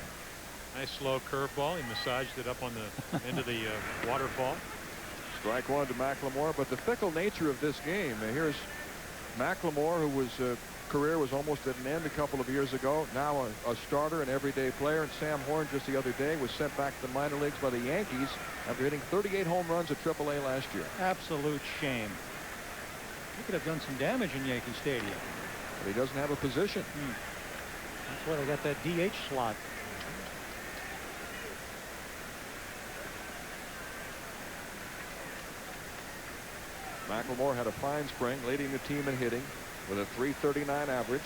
Speaker 4: Nice slow curveball. He massaged it up on the end of the waterfall.
Speaker 3: Strike one to McLemore, but the fickle nature of this game. Here's McLemore, who was career was almost at an end a couple of years ago. Now a starter, an everyday player. And Sam Horn just the other day was sent back to the minor leagues by the Yankees after hitting 38 home runs at AAA last year.
Speaker 5: Absolute shame. He could have done some damage in Yankee Stadium.
Speaker 3: But he doesn't have a position.
Speaker 5: That's why they got that DH slot.
Speaker 3: McLemore had a fine spring, leading the team in hitting with a .339 average.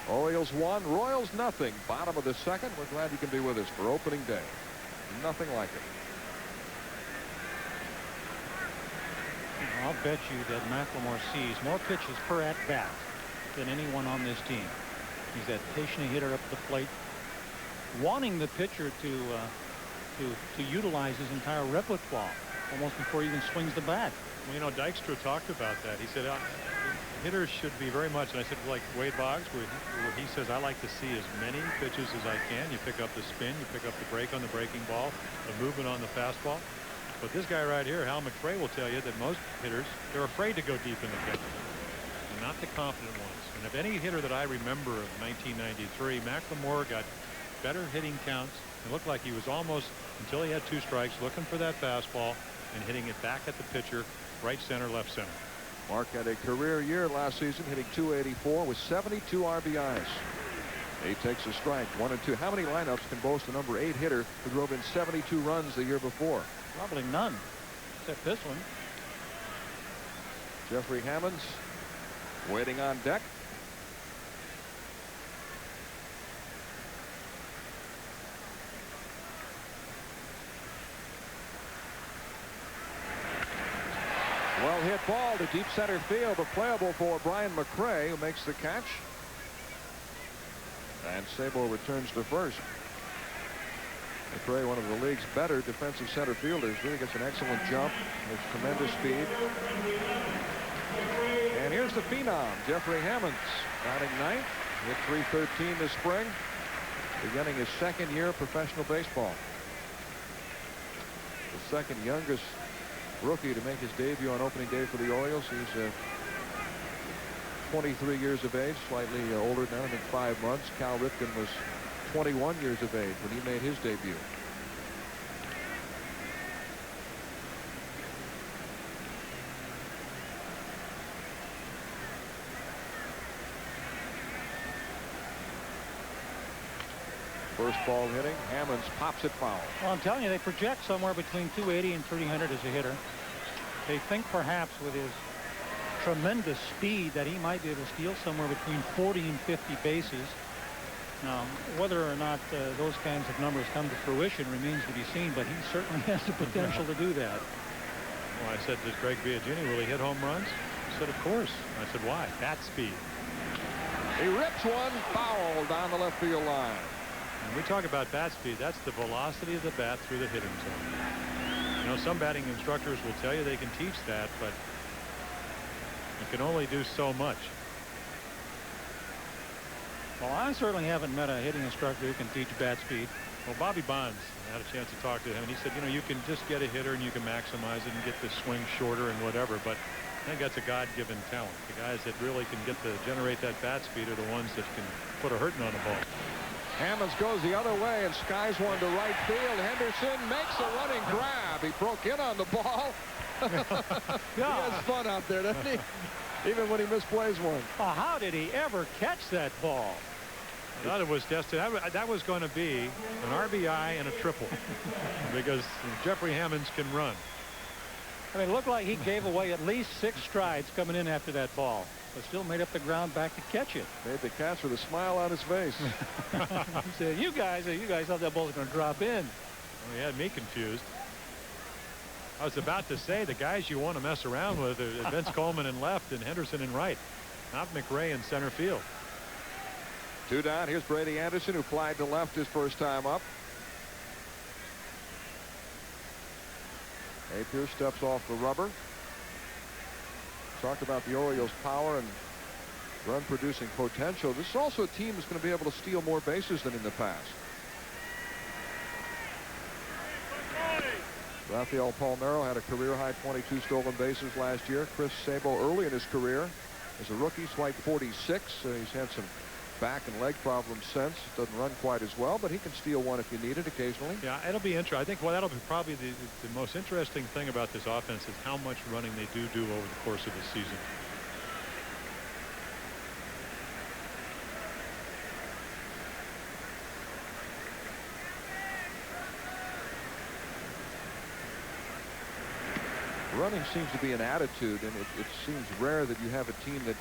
Speaker 3: Orioles 1, Royals nothing. Bottom of the second. We're glad you can be with us for opening day. Nothing like it.
Speaker 5: I'll bet you that McLemore sees more pitches per at-bat than anyone on this team. He's that patient hitter up the plate, wanting the pitcher to utilize his entire repertoire almost before he even swings the bat.
Speaker 4: Well, you know, Dykstra talked about that. He said hitters should be very much, and I said, like Wade Boggs, where he says, I like to see as many pitches as I can. You pick up the spin, you pick up the break on the breaking ball, the movement on the fastball. But this guy right here, Hal McRae, will tell you that most hitters, they're afraid to go deep in the pitch. And not the confident ones. And if any hitter that I remember of 1993, McLemore got better hitting counts. It looked like he was almost, until he had 2 strikes, looking for that fastball and hitting it back at the pitcher, right center, left center.
Speaker 3: Mark had a career year last season, hitting .284 with 72 RBIs. He takes a strike, 1 and 2. How many lineups can boast a number 8 hitter who drove in 72 runs the year before?
Speaker 5: Probably none, except this one.
Speaker 3: Jeffrey Hammonds waiting on deck. Well hit ball to deep center field, but playable for Brian McRae, who makes the catch. And Sabo returns to first. McRae, one of the league's better defensive center fielders, really gets an excellent jump, has tremendous speed. And here's the phenom, Jeffrey Hammonds, batting 9th, hit .313 this spring, beginning his 2nd year of professional baseball. The 2nd youngest rookie to make his debut on opening day for the Orioles. He's 23 years of age, slightly older than him in 5 months. Cal Ripken was 21 years of age when he made his debut. First ball hitting, Hammonds pops it foul.
Speaker 5: Well, I'm telling you, they project somewhere between 280 and 300 as a hitter. They think perhaps with his tremendous speed that he might be able to steal somewhere between 40 and 50 bases. Now, whether or not those kinds of numbers come to fruition remains to be seen, but he certainly has the potential to do that.
Speaker 4: Well, I said, does Greg Biagini, will he hit home runs? He said, of course. I said, why? Bat speed.
Speaker 3: He rips one foul down the left field line.
Speaker 4: When we talk about bat speed, that's the velocity of the bat through the hitting zone. You know, some batting instructors will tell you they can teach that, but you can only do so much.
Speaker 5: Well, I certainly haven't met a hitting instructor who can teach bat speed.
Speaker 4: Well, Bobby Bonds, I had a chance to talk to him, and he said, you know, you can just get a hitter and you can maximize it and get the swing shorter and whatever, but I think that's a God-given talent. The guys that really can generate that bat speed are the ones that can put a hurting on the ball.
Speaker 3: Hammonds goes the other way and skies one to right field. Henderson makes a running grab. He broke in on the ball. He has fun out there, doesn't he? Even when he misplays one.
Speaker 5: Oh, how did he ever catch that ball?
Speaker 4: I thought it was destined. That was going to be an RBI and a triple because Jeffrey Hammonds can run.
Speaker 5: I mean, it looked like he gave away at least 6 strides coming in after that ball, but still made up the ground back to catch it.
Speaker 3: Made the catch with a smile on his face.
Speaker 5: He said, you guys thought that ball was going to drop in.
Speaker 4: Well, he had me confused. I was about to say the guys you want to mess around with are Vince Coleman in left and Henderson in right, not McRae in center field.
Speaker 3: 2 down. Here's Brady Anderson, who flied to left his first time up. Appier steps off the rubber. Talked about the Orioles' power and run producing potential. This is also a team that's going to be able to steal more bases than in the past. Rafael Palmeiro had a career high 22 stolen bases last year. Chris Sabo early in his career as a rookie swiped 46. He's had some back and leg problems since. Doesn't run quite as well, but he can steal one if you need it occasionally.
Speaker 4: Yeah, it'll be interesting. I think that'll be probably the most interesting thing about this offense is how much running they do over the course of the season.
Speaker 3: Running seems to be an attitude, and it seems rare that you have a team that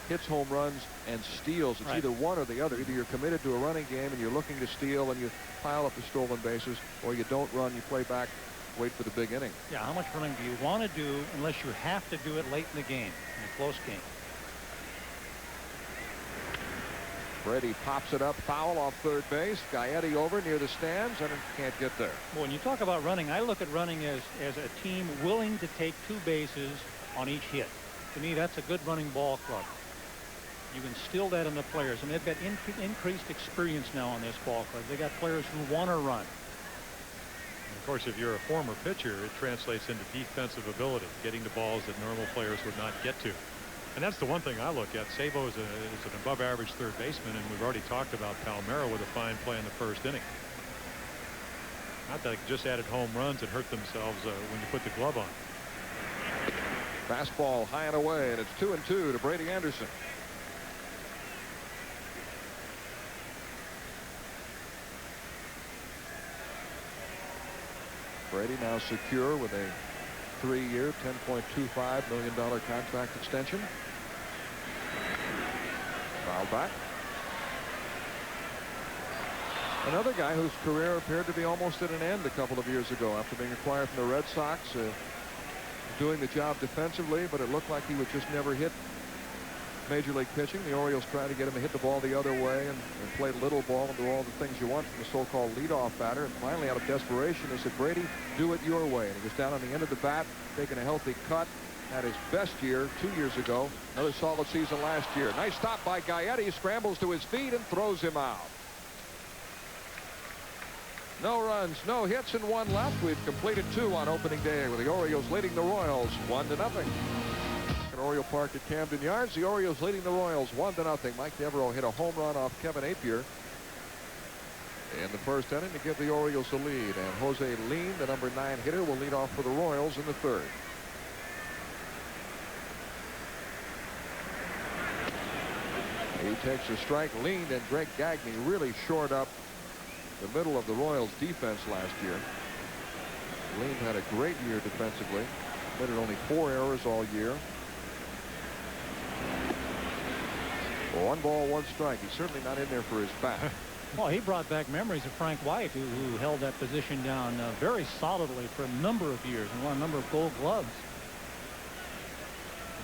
Speaker 3: hits home runs and steals. It's either one or the other. Either you're committed to a running game and you're looking to steal and you pile up the stolen bases, or you don't run, you play back, wait for the big inning.
Speaker 5: Yeah, how much running do you want to do unless you have to do it late in the game, in a close game?
Speaker 3: Brady pops it up, foul off third base. Gaetti over near the stands and can't get there.
Speaker 5: Well, when you talk about running, I look at running as a team willing to take 2 bases on each hit. To me, that's a good running ball club. You instill that in the players, and they've got increased experience now on this ball club. They got players who want to run.
Speaker 4: And of course, if you're a former pitcher, it translates into defensive ability, getting the balls that normal players would not get to. And that's the one thing I look at. Sabo is an above-average third baseman, and we've already talked about Palmeiro with a fine play in the first inning. Not that they just added home runs and hurt themselves when you put the glove on.
Speaker 3: Fastball high and away, and it's 2-2 to Brady Anderson. Brady now secure with a 3-year, $10.25 million contract extension. Foul back. Another guy whose career appeared to be almost at an end a couple of years ago after being acquired from the Red Sox, doing the job defensively, but it looked like he would just never hit Major League pitching. The Orioles tried to get him to hit the ball the other way and play little ball and do all the things you want from the so-called leadoff batter. And finally, out of desperation, they said, Brady, do it your way. And he was down on the end of the bat, taking a healthy cut. Had his best year 2 years ago. Another solid season last year. Nice stop by Gaetti. Scrambles to his feet and throws him out. No runs, no hits, and 1 left. We've completed 2 on opening day with the Orioles leading the Royals 1-0. At Oriole Park at Camden Yards, the Orioles leading the Royals 1-0. Mike Devereaux hit a home run off Kevin Appier in the first inning to give the Orioles a lead. And Jose Lean, the number 9 hitter, will lead off for the Royals in the third. He takes a strike. Lean and Greg Gagne really shored up the middle of the Royals defense last year. Lean had a great year defensively. Committed only 4 errors all year. 1 ball, 1 strike. He's certainly not in there for his bat.
Speaker 5: Well, he brought back memories of Frank White, who held that position down very solidly for a number of years and won a number of Gold Gloves.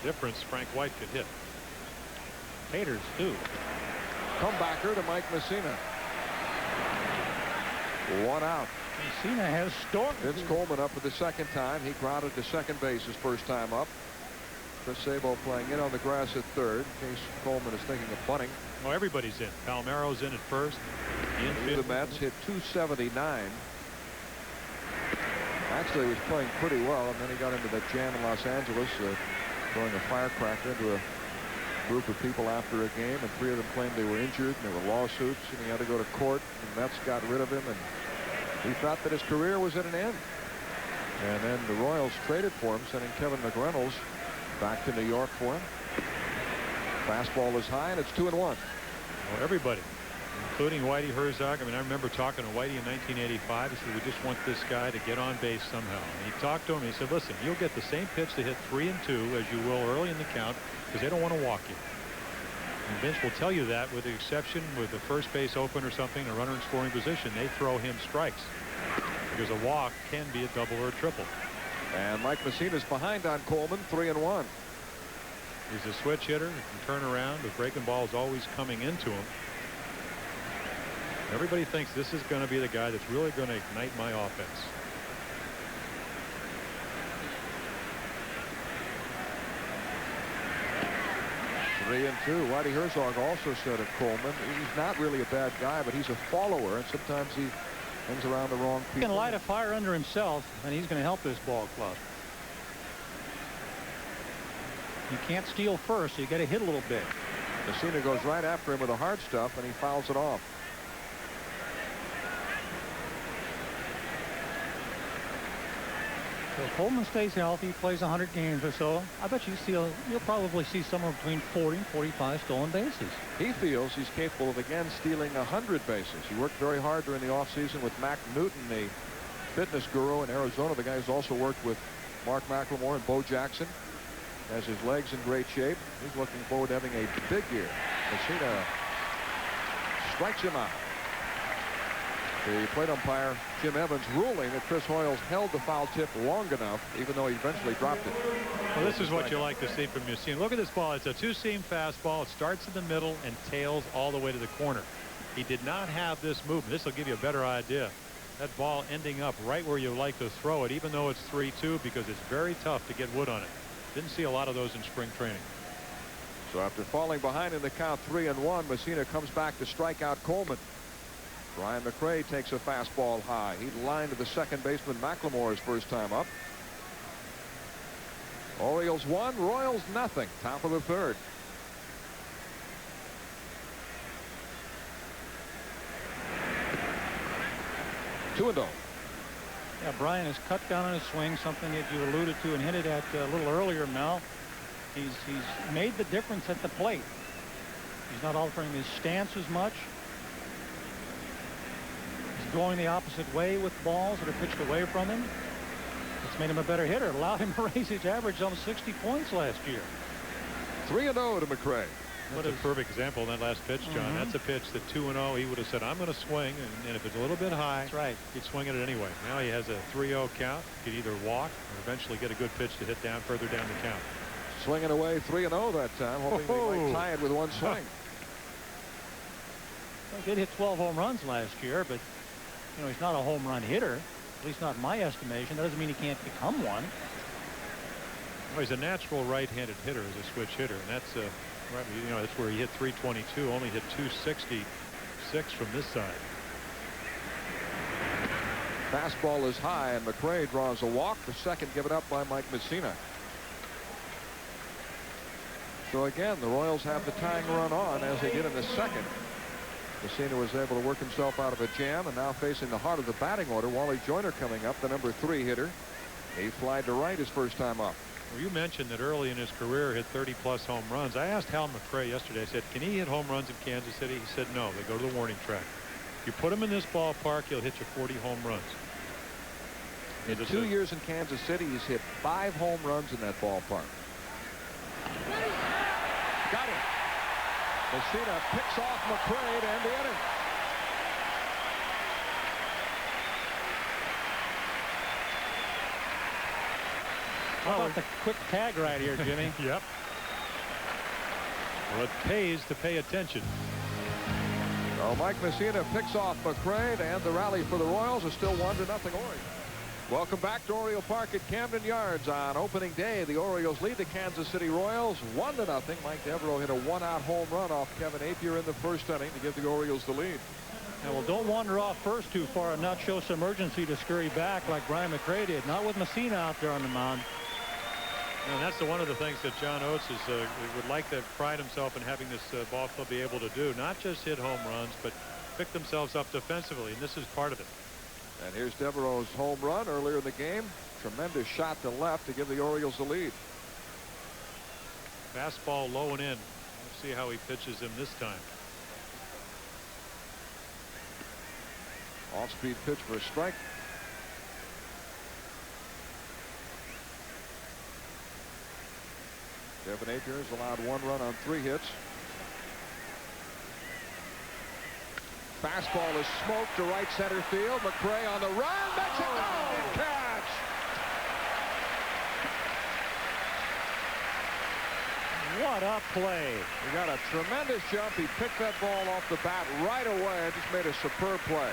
Speaker 4: The difference, Frank White could hit.
Speaker 5: Haters too.
Speaker 3: Comebacker to Mike Mussina. 1 out.
Speaker 5: Mussina has stormed.
Speaker 3: Vince Coleman up for the second time. He grounded to second base his first time up. Chris Sabo playing in on the grass at third in case Coleman is thinking of bunting.
Speaker 4: Well, everybody's in. Palmeiro's in at first.
Speaker 3: The Mets hit 279. Actually, he was playing pretty well, and then he got into that jam in Los Angeles, throwing a firecracker into a group of people after a game, and 3 of them claimed they were injured, and there were lawsuits, and he had to go to court, and the Mets got rid of him, and he thought that his career was at an end. And then the Royals traded for him, sending Kevin McReynolds back to New York for him. Fastball is high, and it's 2-1.
Speaker 4: Well, everybody, including Whitey Herzog. I mean, I remember talking to Whitey in 1985. He said, we just want this guy to get on base somehow. And he talked to him. He said, listen, you'll get the same pitch to hit 3 and 2 as you will early in the count because they don't want to walk you. And Vince will tell you that, with the exception with the first base open or something, a runner in scoring position, they throw him strikes because a walk can be a double or a triple.
Speaker 3: And Mike Mussina's behind on Coleman, 3-1.
Speaker 4: He's a switch hitter. He can turn around. The breaking ball is always coming into him. Everybody thinks this is going to be the guy that's really going to ignite my offense.
Speaker 3: Three and 2. Whitey Herzog also said of Coleman, he's not really a bad guy, but he's a follower, and sometimes he hangs around the wrong people.
Speaker 5: He can light a fire under himself, and he's going to help this ball club. You can't steal first, so you got to hit a little bit.
Speaker 3: Mussina goes right after him with the hard stuff, and he fouls it off.
Speaker 5: So if Coleman stays healthy, plays 100 games or so, I bet you'll probably see somewhere between 40 and 45 stolen bases.
Speaker 3: He feels he's capable of again stealing 100 bases. He worked very hard during the offseason with Mac Newton, the fitness guru in Arizona. The guy who's also worked with Mark McLemore and Bo Jackson. Has his legs in great shape. He's looking forward to having a big year. Mussina strikes him out. The plate umpire, Jim Evans, ruling that Chris Hoyles held the foul tip long enough, even though he eventually dropped it.
Speaker 4: Well, this is what you like to see from Mussina. Look at this ball. It's a two-seam fastball. It starts in the middle and tails all the way to the corner. He did not have this movement. This will give you a better idea. That ball ending up right where you like to throw it, even though it's 3-2, because it's very tough to get wood on it. Didn't see a lot of those in spring training.
Speaker 3: So after falling behind in the count 3-1, Mussina comes back to strike out Coleman. Brian McRae takes a fastball high. He lined to the second baseman McLemore his first time up. Orioles 1, Royals nothing. Top of the third. Two and 0.
Speaker 5: Yeah, Brian has cut down on his swing, something that you alluded to and hinted at a little earlier, Mel. He's made the difference at the plate. He's not altering his stance as much. He's going the opposite way with balls that are pitched away from him. It's made him a better hitter. It allowed him to raise his average almost 60 points last year.
Speaker 3: 3-0 to McRae.
Speaker 4: That's a perfect example of that last pitch, John. That's a pitch that 2-0 he would have said, I'm going to swing, and if it's a little bit high,
Speaker 5: that's right,
Speaker 4: he'd swing at it anyway. Now he has a 3-0 count. He could either walk or eventually get a good pitch to hit down further down the count.
Speaker 3: Swinging away 3-0 that time, hoping they might tie it with one swing.
Speaker 5: Well, he did hit 12 home runs last year, but you know, he's not a home run hitter, at least not in my estimation. That doesn't mean he can't become one.
Speaker 4: Well, he's a natural right-handed hitter as a switch hitter, and that's right, you know, that's where he hit 322, only hit 266 from this side.
Speaker 3: Fastball is high, and McRae draws a walk. The second given up by Mike Mussina. So again, the Royals have the tying run on as they did in the second. Mussina was able to work himself out of a jam, and now facing the heart of the batting order, Wally Joyner coming up, the number 3 hitter. He flied to right his first time up.
Speaker 4: Well, you mentioned that early in his career hit 30-plus home runs. I asked Hal McRae yesterday. I said, can he hit home runs in Kansas City? He said no. They go to the warning track. If you put him in this ballpark, he'll hit you 40 home runs.
Speaker 3: In 2 years in Kansas City, he's hit 5 home runs in that ballpark. Got him. Mussina picks off McRae to end the inning.
Speaker 5: How about the quick tag right here, Jimmy?
Speaker 4: Yep. Well, it pays to pay attention.
Speaker 3: So Mike Mussina picks off McRae to end the rally for the Royals. It's still 1-0 Orioles. Welcome back to Oriole Park at Camden Yards on opening day. The Orioles lead the Kansas City Royals 1-0. Mike Devereaux hit a 1-out home run off Kevin Appier in the first inning to give the Orioles the lead.
Speaker 5: Now, well, don't wander off first too far and not show some urgency to scurry back like Brian McRae did. Not with Mussina out there on the mound.
Speaker 4: And that's one of the things that John Oates would like to pride himself in having this ball club be able to do. Not just hit home runs, but pick themselves up defensively, and this is part of it.
Speaker 3: And here's Devereaux' home run earlier in the game. Tremendous shot to left to give the Orioles the lead.
Speaker 4: Fastball low and in. Let's see how he pitches him this time.
Speaker 3: Off-speed pitch for a strike. Kevin Appier has allowed 1 run on 3 hits. Fastball is smoked to right center field. McRae on the run. Makes it. Oh, catch.
Speaker 5: What a play.
Speaker 3: He got a tremendous jump. He picked that ball off the bat right away and just made a superb play.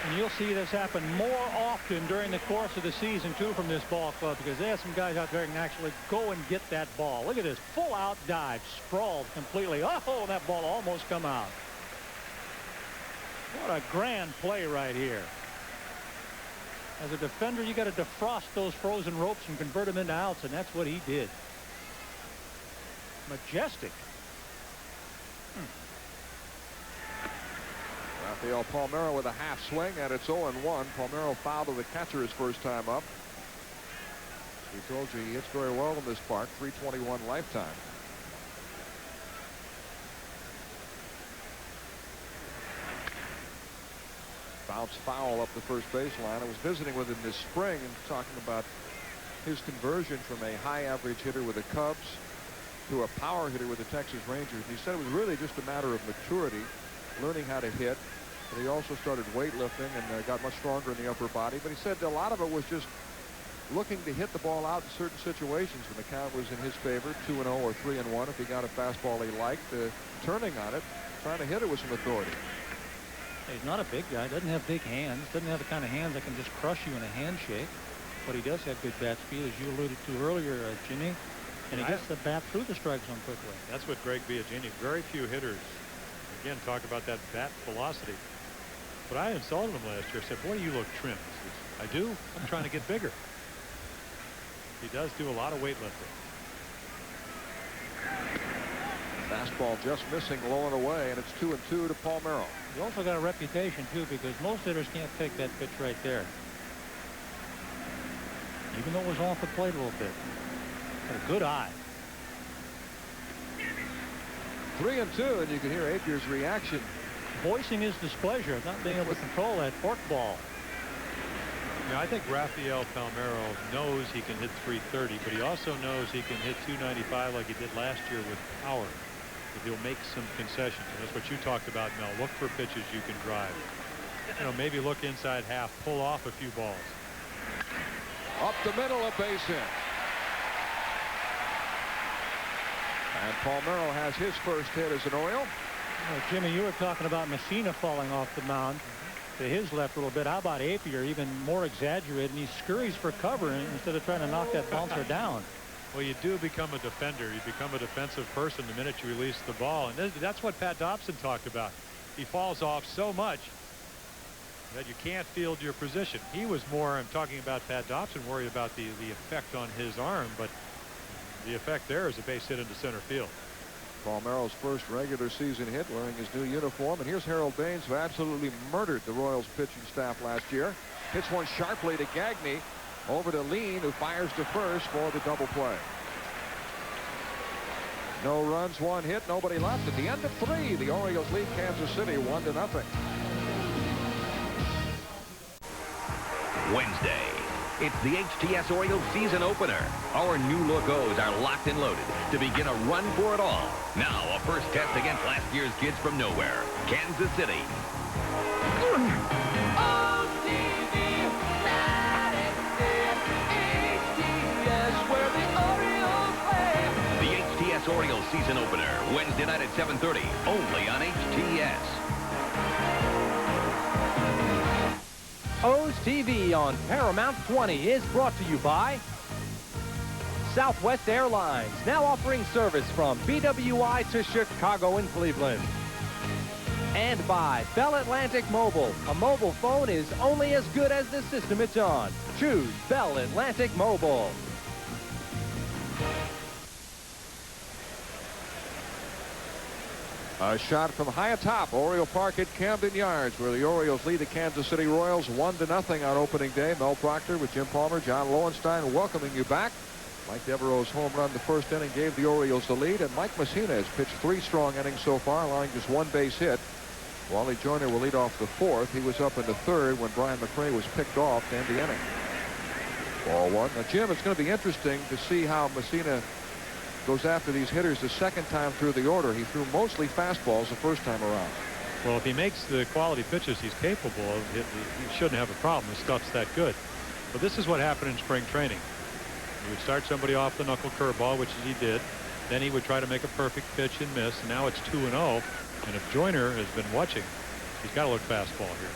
Speaker 5: And you'll see this happen more often during the course of the season, too, from this ball club, because they have some guys out there who can actually go and get that ball. Look at this full out dive, sprawled completely. Oh, that ball almost come out. What a grand play right here. As a defender, you got to defrost those frozen ropes and convert them into outs, and that's what he did. Majestic.
Speaker 3: Rafael Palmeiro with a half swing, and it's 0-1. Palmeiro fouled to the catcher his first time up. We told you he hits very well in this park. .321 lifetime. Bounce foul up the first baseline. I was visiting with him this spring and talking about his conversion from a high average hitter with the Cubs to a power hitter with the Texas Rangers. He said it was really just a matter of maturity, learning how to hit. But he also started weightlifting and got much stronger in the upper body. But he said a lot of it was just looking to hit the ball out in certain situations when the count was in his favor, 2-0 or 3-1. If he got a fastball he liked, turning on it, trying to hit it with some authority.
Speaker 5: He's not a big guy, doesn't have big hands, doesn't have the kind of hands that can just crush you in a handshake. But he does have good bat speed, as you alluded to earlier, Jimmy. And he gets the bat through the strike zone quickly.
Speaker 4: That's what Greg Biagini, very few hitters, again, talk about that bat velocity. But I insulted him last year. I said, boy, you look trim. He says, I do. I'm trying to get bigger. He does do a lot of weightlifting.
Speaker 3: Fastball just missing, low and away, and it's 2-2 to Palmeiro.
Speaker 5: He also got a reputation, too, because most hitters can't take that pitch right there. Even though it was off the plate a little bit. Got a good eye.
Speaker 3: 3-2, and you can hear Apier's reaction.
Speaker 5: Voicing his displeasure of not being able to control that forkball.
Speaker 4: Yeah, I think Rafael Palmeiro knows he can hit .330, but he also knows he can hit .295 like he did last year with power. But he'll make some concessions. And that's what you talked about, Mel. Look for pitches you can drive. You know, maybe look inside half, pull off a few balls.
Speaker 3: Up the middle, a base hit. And Palmeiro has his first hit as an Oriole.
Speaker 5: Well, Jimmy, you were talking about Mussina falling off the mound to his left a little bit. How about Appier, even more exaggerated, and he scurries for cover instead of trying to knock that bouncer down.
Speaker 4: Well, you do become a defender. You become a defensive person the minute you release the ball. And that's what Pat Dobson talked about. He falls off so much that you can't field your position. He was more, I'm talking about Pat Dobson, worried about the effect on his arm, but the effect there is a base hit into center field.
Speaker 3: Palmeiro's first regular season hit wearing his new uniform. And here's Harold Baines, who absolutely murdered the Royals pitching staff last year. Hits one sharply to Gagne. Over to Lean, who fires to first for the double play. No runs, one hit, nobody left. At the end of 3, the Orioles lead Kansas City 1-0.
Speaker 6: Wednesday, it's the HTS Orioles season opener. Our new look O's are locked and loaded to begin a run for it all. Now, a first test against last year's kids from nowhere, Kansas City. Orioles season opener, Wednesday night at 7:30, only on HTS.
Speaker 7: O's TV on Paramount 20 is brought to you by Southwest Airlines, now offering service from BWI to Chicago and Cleveland. And by Bell Atlantic Mobile. A mobile phone is only as good as the system it's on. Choose Bell Atlantic Mobile.
Speaker 3: A shot from high atop Oriole Park at Camden Yards, where the Orioles lead the Kansas City Royals 1-0 on opening day. Mel Proctor with Jim Palmer, John Lowenstein welcoming you back. Mike Devereaux's home run the first inning gave the Orioles the lead, and Mike Mussina has pitched 3 strong innings so far, allowing just 1 base hit. Wally Joyner will lead off the 4th. He was up in the 3rd when Brian McRae was picked off to end the inning. Ball 1. Now, Jim, it's going to be interesting to see how Mussina goes after these hitters the second time through the order. He threw mostly fastballs the first time around.
Speaker 4: Well, if he makes the quality pitches he's capable of, he shouldn't have a problem. The stuff's that good. But this is what happened in spring training. He would start somebody off the knuckle curveball, which he did. Then he would try to make a perfect pitch and miss. And now it's 2-0. And if Joyner has been watching, he's got to look fastball here.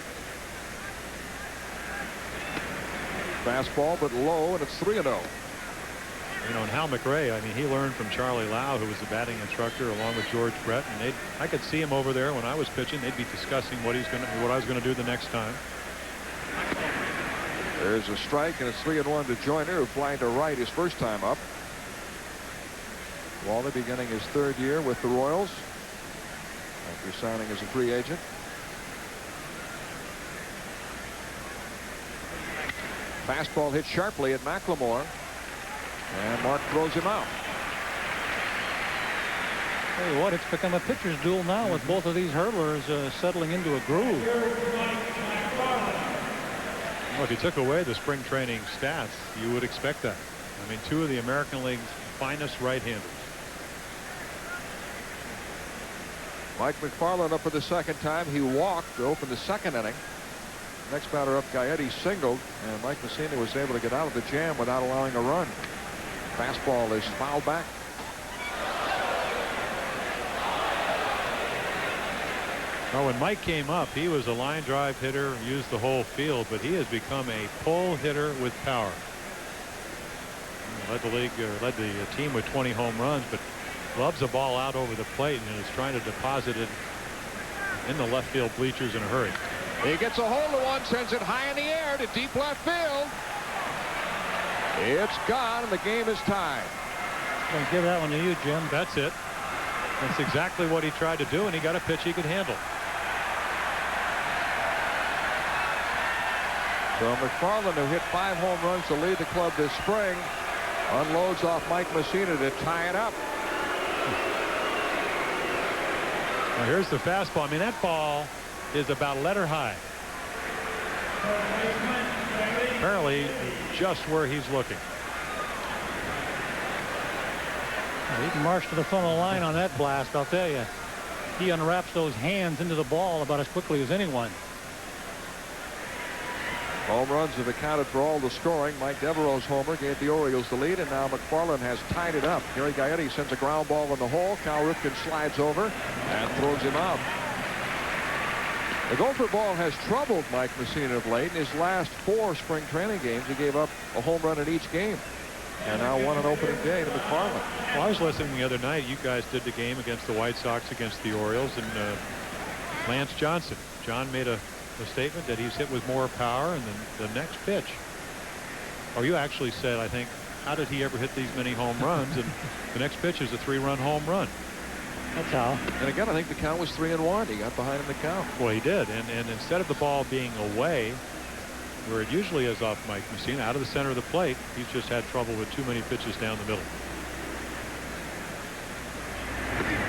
Speaker 3: Fastball, but low, and it's 3-0.
Speaker 4: You know, and Hal McRae, I mean, he learned from Charlie Lau, who was the batting instructor, along with George Brett. And I could see him over there when I was pitching. They'd be discussing what I was going to do the next time.
Speaker 3: There's a strike, and it's 3-1 to Joyner, who flying to right his first time up. Wally beginning his 3rd year with the Royals after signing as a free agent. Fastball hit sharply at McLemore, and Mark throws him out.
Speaker 5: Tell you what, it's become a pitcher's duel now with both of these hurdlers settling into a groove.
Speaker 4: Well, if you took away the spring training stats, you would expect that. I mean, 2 of the American League's finest right-handers.
Speaker 3: Mike Macfarlane up for the second time. He walked to open the 2nd inning. Next batter up, Gaetti singled, and Mike Mussina was able to get out of the jam without allowing a run. Fastball is fouled back.
Speaker 4: Well, when Mike came up, he was a line drive hitter, used the whole field, but he has become a pull hitter with power. Led the league, led the team with 20 home runs, but loves a ball out over the plate and is trying to deposit it in the left field bleachers in a hurry.
Speaker 3: He gets a hold of one, sends it high in the air to deep left field. It's gone, and the game is tied.
Speaker 5: I'll give that one to you, Jim.
Speaker 4: That's it. That's exactly what he tried to do, and he got a pitch he could handle.
Speaker 3: So Macfarlane, who hit 5 home runs to lead the club this spring, unloads off Mike Mussina to tie it up.
Speaker 4: Now here's the fastball. I mean, that ball is about letter high. Apparently just where he's looking.
Speaker 5: He can march to the front of the line on that blast, I'll tell you. He unwraps those hands into the ball about as quickly as anyone.
Speaker 3: Home runs have accounted for all the scoring. Mike Devereaux's homer gave the Orioles the lead, and now Macfarlane has tied it up. Gary Gaetti sends a ground ball in the hole. Cal Ripken slides over and throws him out. The gopher ball has troubled Mike Mussina of late. In his last 4 spring training games, he gave up a home run in each game. And now won an opening day to Macfarlane.
Speaker 4: Well, I was listening the other night. You guys did the game against the White Sox against the Orioles, and Lance Johnson. John made a statement that he's hit with more power, and then the next pitch. Or you actually said, I think, how did he ever hit these many home runs? And the next pitch is a 3-run home run.
Speaker 5: That's how.
Speaker 3: And again, I think the count was 3-1. He got behind in the count.
Speaker 4: Well, he did. And instead of the ball being away, where it usually is off Mike Mussina, out of the center of the plate, he's just had trouble with too many pitches down the middle.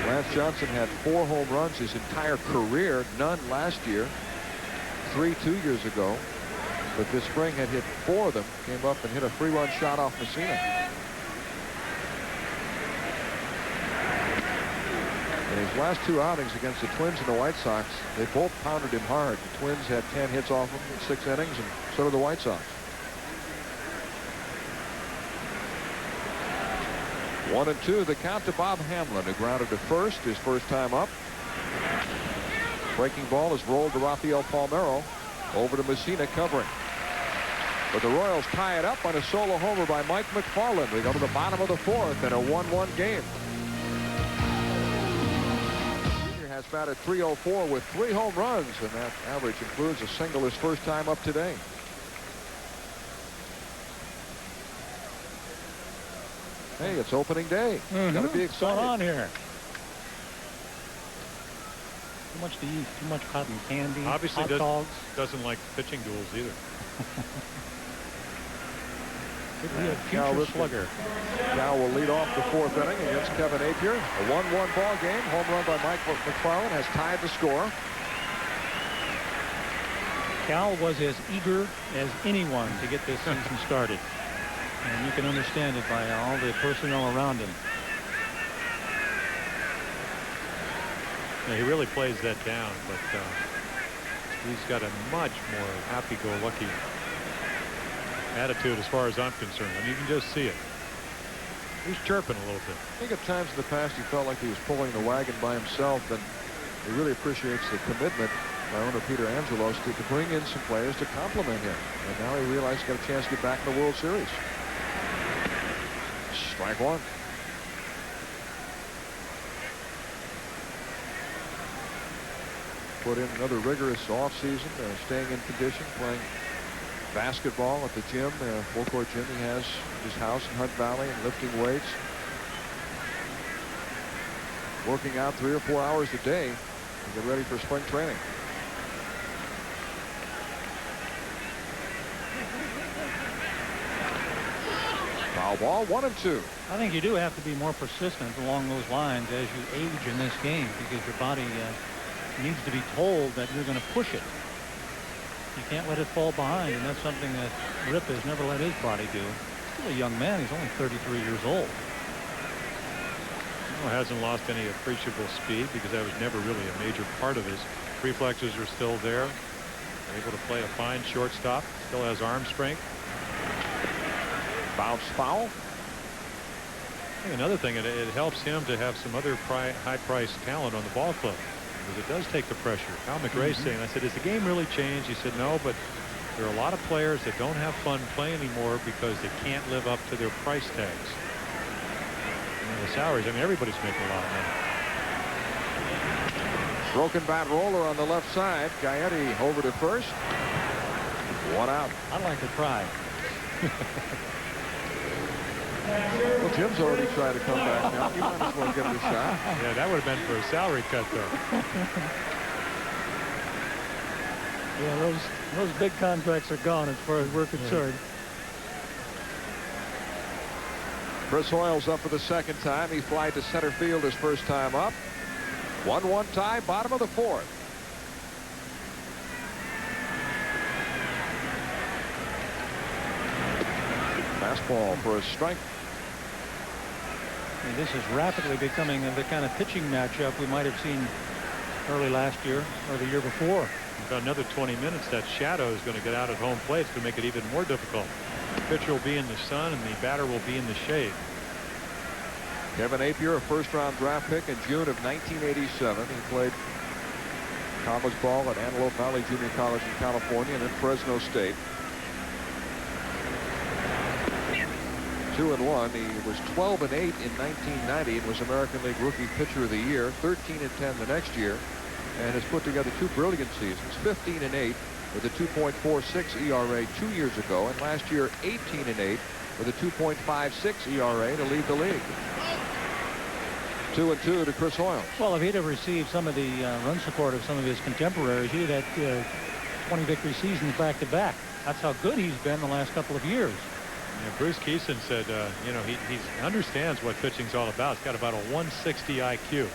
Speaker 3: Lance Johnson had 4 home runs his entire career, none last year, 3 2 years ago. But this spring had hit 4 of them, came up and hit a 3-run shot off Mussina. In his last 2 outings against the Twins and the White Sox, they both pounded him hard. The Twins had 10 hits off him in 6 innings, and so did the White Sox. 1-2, the count to Bob Hamlin, who grounded to first his first time up. Breaking ball is rolled to Rafael Palmeiro. Over to Mussina covering. But the Royals tie it up on a solo homer by Mike Macfarlane. We go to the bottom of the 4th in a 1-1 game. Junior has Last batted 304 with 3 home runs, and that average includes a single his first time up today. Hey, it's opening day. Got to be excited.
Speaker 5: What's going on here? Too much to eat. Too much cotton candy.
Speaker 4: Obviously
Speaker 5: hot dogs.
Speaker 4: doesn't like pitching duels either.
Speaker 5: Could be a future slugger.
Speaker 3: Cal will lead off the 4th inning against Kevin Appier. A 1-1 ball game. Home run by Mike Macfarlane has tied the score.
Speaker 5: Cal was as eager as anyone to get this season started. And you can understand it by all the personnel around him.
Speaker 4: Yeah, he really plays that down, but he's got a much more happy-go-lucky attitude as far as I'm concerned. I mean, you can just see it. He's chirping a little bit.
Speaker 3: I think at times in the past he felt like he was pulling the wagon by himself, and he really appreciates the commitment by owner Peter Angelos to bring in some players to complement him. And now he realized he's got a chance to get back in the World Series. Strike one. Put in another rigorous offseason, staying in condition, playing basketball at the gym, full court gym he has at his house in Hunt Valley, and lifting weights. Working out 3 or 4 hours a day to get ready for spring training. Foul ball, 1-2.
Speaker 5: I think you do have to be more persistent along those lines as you age in this game, because your body needs to be told that you're going to push it. You can't let it fall behind, and that's something that Rip has never let his body do. He's still a young man. He's only 33 years old.
Speaker 4: Well, hasn't lost any appreciable speed because that was never really a major part of his. Reflexes are still there. Able to play a fine shortstop. Still has arm strength.
Speaker 3: Bounce foul.
Speaker 4: I think another thing, it helps him to have some other high-priced talent on the ball club, because it does take the pressure. Cal McRae's saying, I said, has the game really changed? He said, no, but there are a lot of players that don't have fun playing anymore because they can't live up to their price tags. And the salaries, I mean, everybody's making a lot of money.
Speaker 3: Broken bat roller on the left side. Gaetti over to first. 1 out.
Speaker 5: I'd like to try.
Speaker 3: Well, Jim's already tried to come back now. You might as well give it a shot.
Speaker 4: Yeah, that would have been for a salary cut, though.
Speaker 5: Yeah, those big contracts are gone as far as we're concerned.
Speaker 3: Chris Hoyle's up for the 2nd time. He flied to center field his first time up. 1-1 tie, bottom of the 4th. Fastball for a strike.
Speaker 5: I mean, this is rapidly becoming the kind of pitching matchup we might have seen early last year or the year before.
Speaker 4: In about another 20 minutes, that shadow is going to get out at home plate. It's going to make it even more difficult. The pitcher will be in the sun and the batter will be in the shade.
Speaker 3: Kevin Appier, a 1st-round draft pick in June of 1987. He played college ball at Antelope Valley Junior College in California and then Fresno State. 2-1. He was 12-8 in 1990 and was American League Rookie Pitcher of the Year. 13-10 the next year, and has put together 2 brilliant seasons. 15-8 with a 2.46 ERA 2 years ago, and last year 18-8 with a 2.56 ERA to lead the league. 2-2 to Chris Hoyle.
Speaker 5: Well, if he'd have received some of the run support of some of his contemporaries, he'd had 20 victory seasons back to back. That's how good he's been the last couple of years.
Speaker 4: Yeah, Bruce Keeson said, you know, he understands what pitching's all about. He's got about a 160 IQ.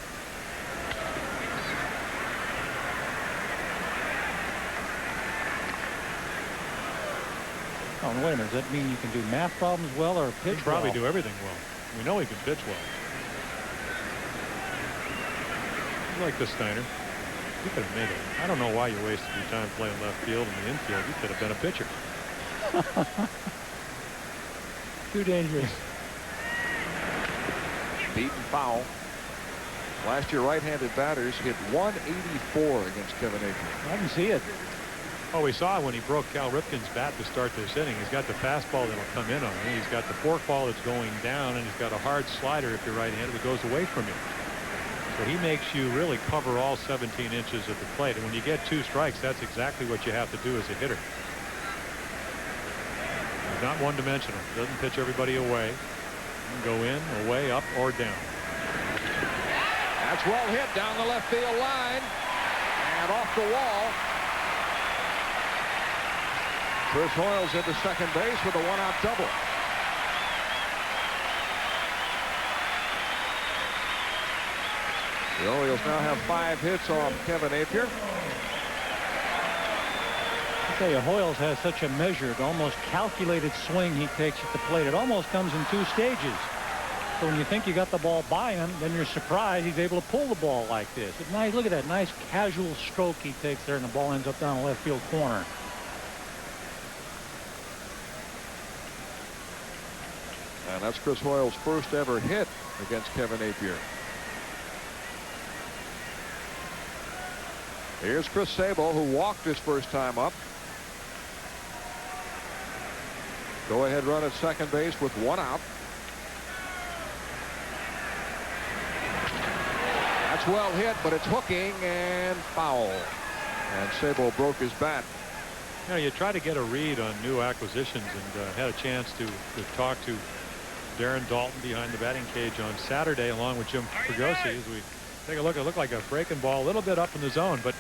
Speaker 5: Oh, wait a minute. Does that mean you can do math problems well or pitch
Speaker 4: He can probably
Speaker 5: well?
Speaker 4: do everything well. We know he can pitch well. You like this, Steiner. You could have made it. I don't know why you wasted your time playing left field and the infield. You could have been a pitcher.
Speaker 5: Too dangerous.
Speaker 3: Beaten foul. Last year, right-handed batters hit 184 against Kevin Appier.
Speaker 5: I can see it.
Speaker 4: Oh, we saw when he broke Cal Ripken's bat to start this inning. He's got the fastball that'll come in on him. He's got the forkball that's going down, and he's got a hard slider if you're right-handed that goes away from him. but he makes you really cover all 17 inches of the plate. And when you get 2 strikes, that's exactly what you have to do as a hitter. He's not one-dimensional. Doesn't pitch everybody away. He can go in, away, up, or down.
Speaker 3: That's well hit down the left field line and off the wall. Chris Hoyles into second base with a 1-out double. The Orioles now have 5 hits off Kevin Appier.
Speaker 5: I tell you, Hoyles has such a measured, almost calculated swing he takes at the plate. It almost comes in 2 stages. So when you think you got the ball by him, then you're surprised he's able to pull the ball like this. It's nice. Look at that nice casual stroke he takes there, and the ball ends up down the left field corner.
Speaker 3: And that's Chris Hoyles' first ever hit against Kevin Appier. Here's Chris Sable, who walked his first time up. Go-ahead run at second base with 1 out. That's well hit, but it's hooking and foul. And Sable broke his bat.
Speaker 4: You know, you try to get a read on new acquisitions, and had a chance to talk to Darren Dalton behind the batting cage on Saturday, along with Jim Poole, as we take a look. It looked like a breaking ball, a little bit up in the zone, but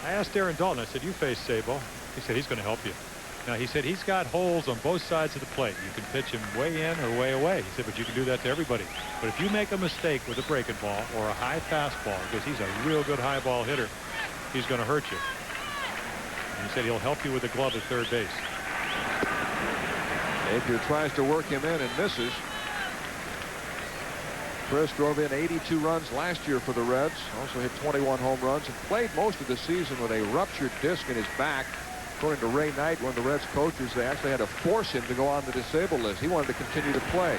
Speaker 4: I asked Darren Dalton, I said, you face Sable. He said he's going to help you. Now, he said he's got holes on both sides of the plate. You can pitch him way in or way away. He said, but you can do that to everybody. But if you make a mistake with a breaking ball or a high fastball, because he's a real good high ball hitter, he's going to hurt you. And he said he'll help you with the glove at third base.
Speaker 3: Appier tries to work him in and misses. Chris drove in 82 runs last year for the Reds. Also hit 21 home runs and played most of the season with a ruptured disc in his back. According to Ray Knight, one of the Reds coaches, they actually had to force him to go on the disabled list. He wanted to continue to play.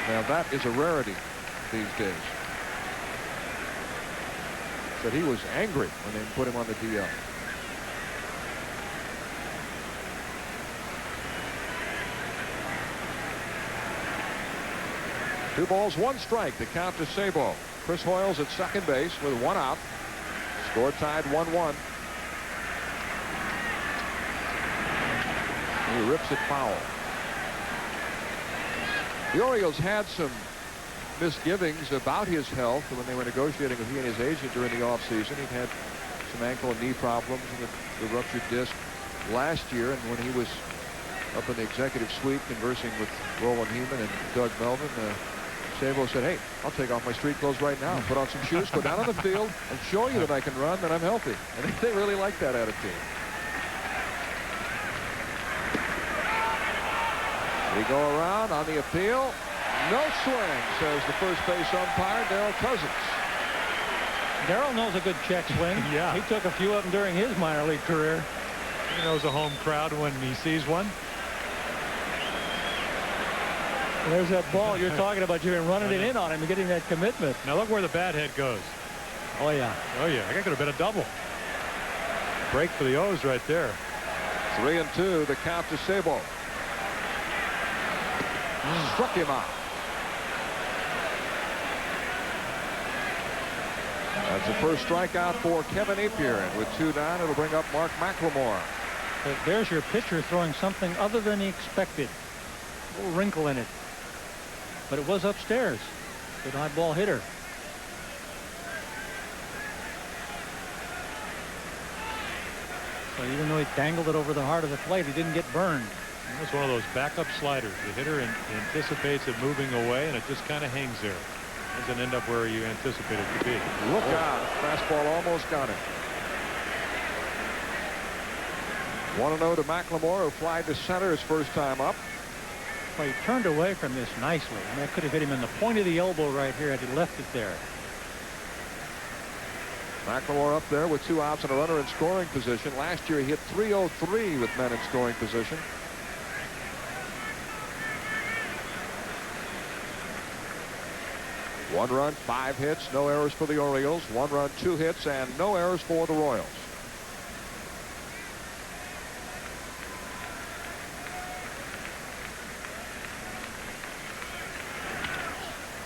Speaker 3: Now that is a rarity these days. But he was angry when they put him on the DL. Two balls, 1 strike. The count to Sabo. Chris Hoyles at second base with 1 out. Score tied 1-1. He rips it foul. The Orioles had some misgivings about his health when they were negotiating with he and his agent during the offseason. He'd had some ankle and knee problems and the ruptured disc last year, and when he was up in the executive suite conversing with Roland Heeman and Doug Melvin, Sabo said, hey, I'll take off my street clothes right now, put on some shoes, go down on the field, and show you that I can run, that I'm healthy. And they really like that attitude. We go around on the appeal. No swing, says the first base umpire, Darrell Cousins.
Speaker 5: Darrell knows a good check swing.
Speaker 4: Yeah.
Speaker 5: He took a few of them during his minor league career.
Speaker 4: He knows a home crowd when he sees one.
Speaker 5: There's that ball you're talking about. You've been running it in on him and getting that commitment.
Speaker 4: Now look where the bat head goes.
Speaker 5: Oh, yeah.
Speaker 4: Oh, yeah. I think it could have been a double. Break for the O's right there.
Speaker 3: 3-2, the count to Sabo. Struck him out. That's the first strikeout for Kevin Appier, and with 2 down, it'll bring up Mark McLemore.
Speaker 5: But there's your pitcher throwing something other than he expected. A little wrinkle in it. But it was upstairs. Good high ball hitter. So even though he dangled it over the heart of the plate, he didn't get burned.
Speaker 4: It was one of those backup sliders. The hitter anticipates it moving away, and it just kind of hangs there. It doesn't end up where you anticipate it to be.
Speaker 3: Look out. Fastball almost got him. 1-0 to McLemore, who flied to center his first time up.
Speaker 5: Well, he turned away from this nicely. I mean, I could have hit him in the point of the elbow right here had he left it there.
Speaker 3: McLemore up there with 2 outs and a runner in scoring position. Last year he hit .303 with men in scoring position. One run, 5 hits, no errors for the Orioles. 1 run, 2 hits, and no errors for the Royals.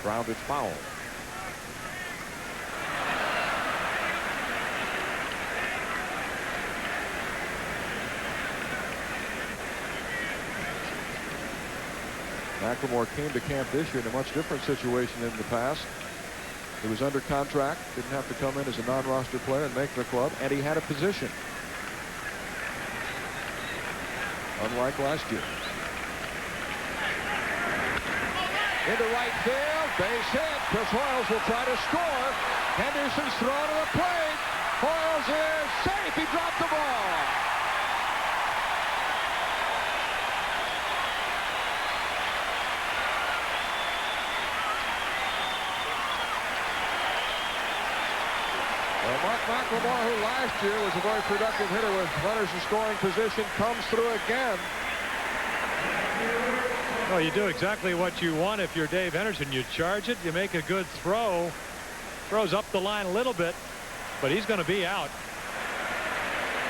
Speaker 3: Grounded foul. McLemore came to camp this year in a much different situation than in the past. He was under contract, didn't have to come in as a non-roster player and make the club, and he had a position. Unlike last year. Into right field, base hit. Chris Hoyles will try to score. Henderson's thrown to the plate. Hoyles is safe. He dropped the ball. Well, Mark McLemore, who last year was a very productive hitter with runners in scoring position, comes through again.
Speaker 4: Well, you do exactly what you want if you're Dave Henderson. You charge it, you make a good throw, throws up the line a little bit, but he's going to be out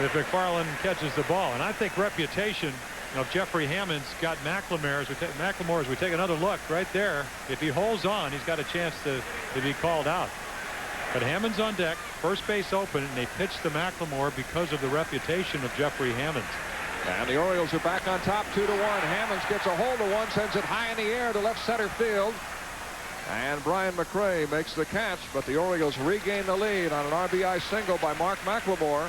Speaker 4: if Macfarlane catches the ball. And I think reputation of Jeffrey Hammond's got McLemore as we take another look right there. If he holds on, he's got a chance to be called out. But Hammond's on deck, first base open, and they pitch to McLemore because of the reputation of Jeffrey Hammond.
Speaker 3: And the Orioles are back on top 2-1. Hammonds gets a hold of one, sends it high in the air to left center field. And Brian McRae makes the catch, but the Orioles regain the lead on an RBI single by Mark McLemore.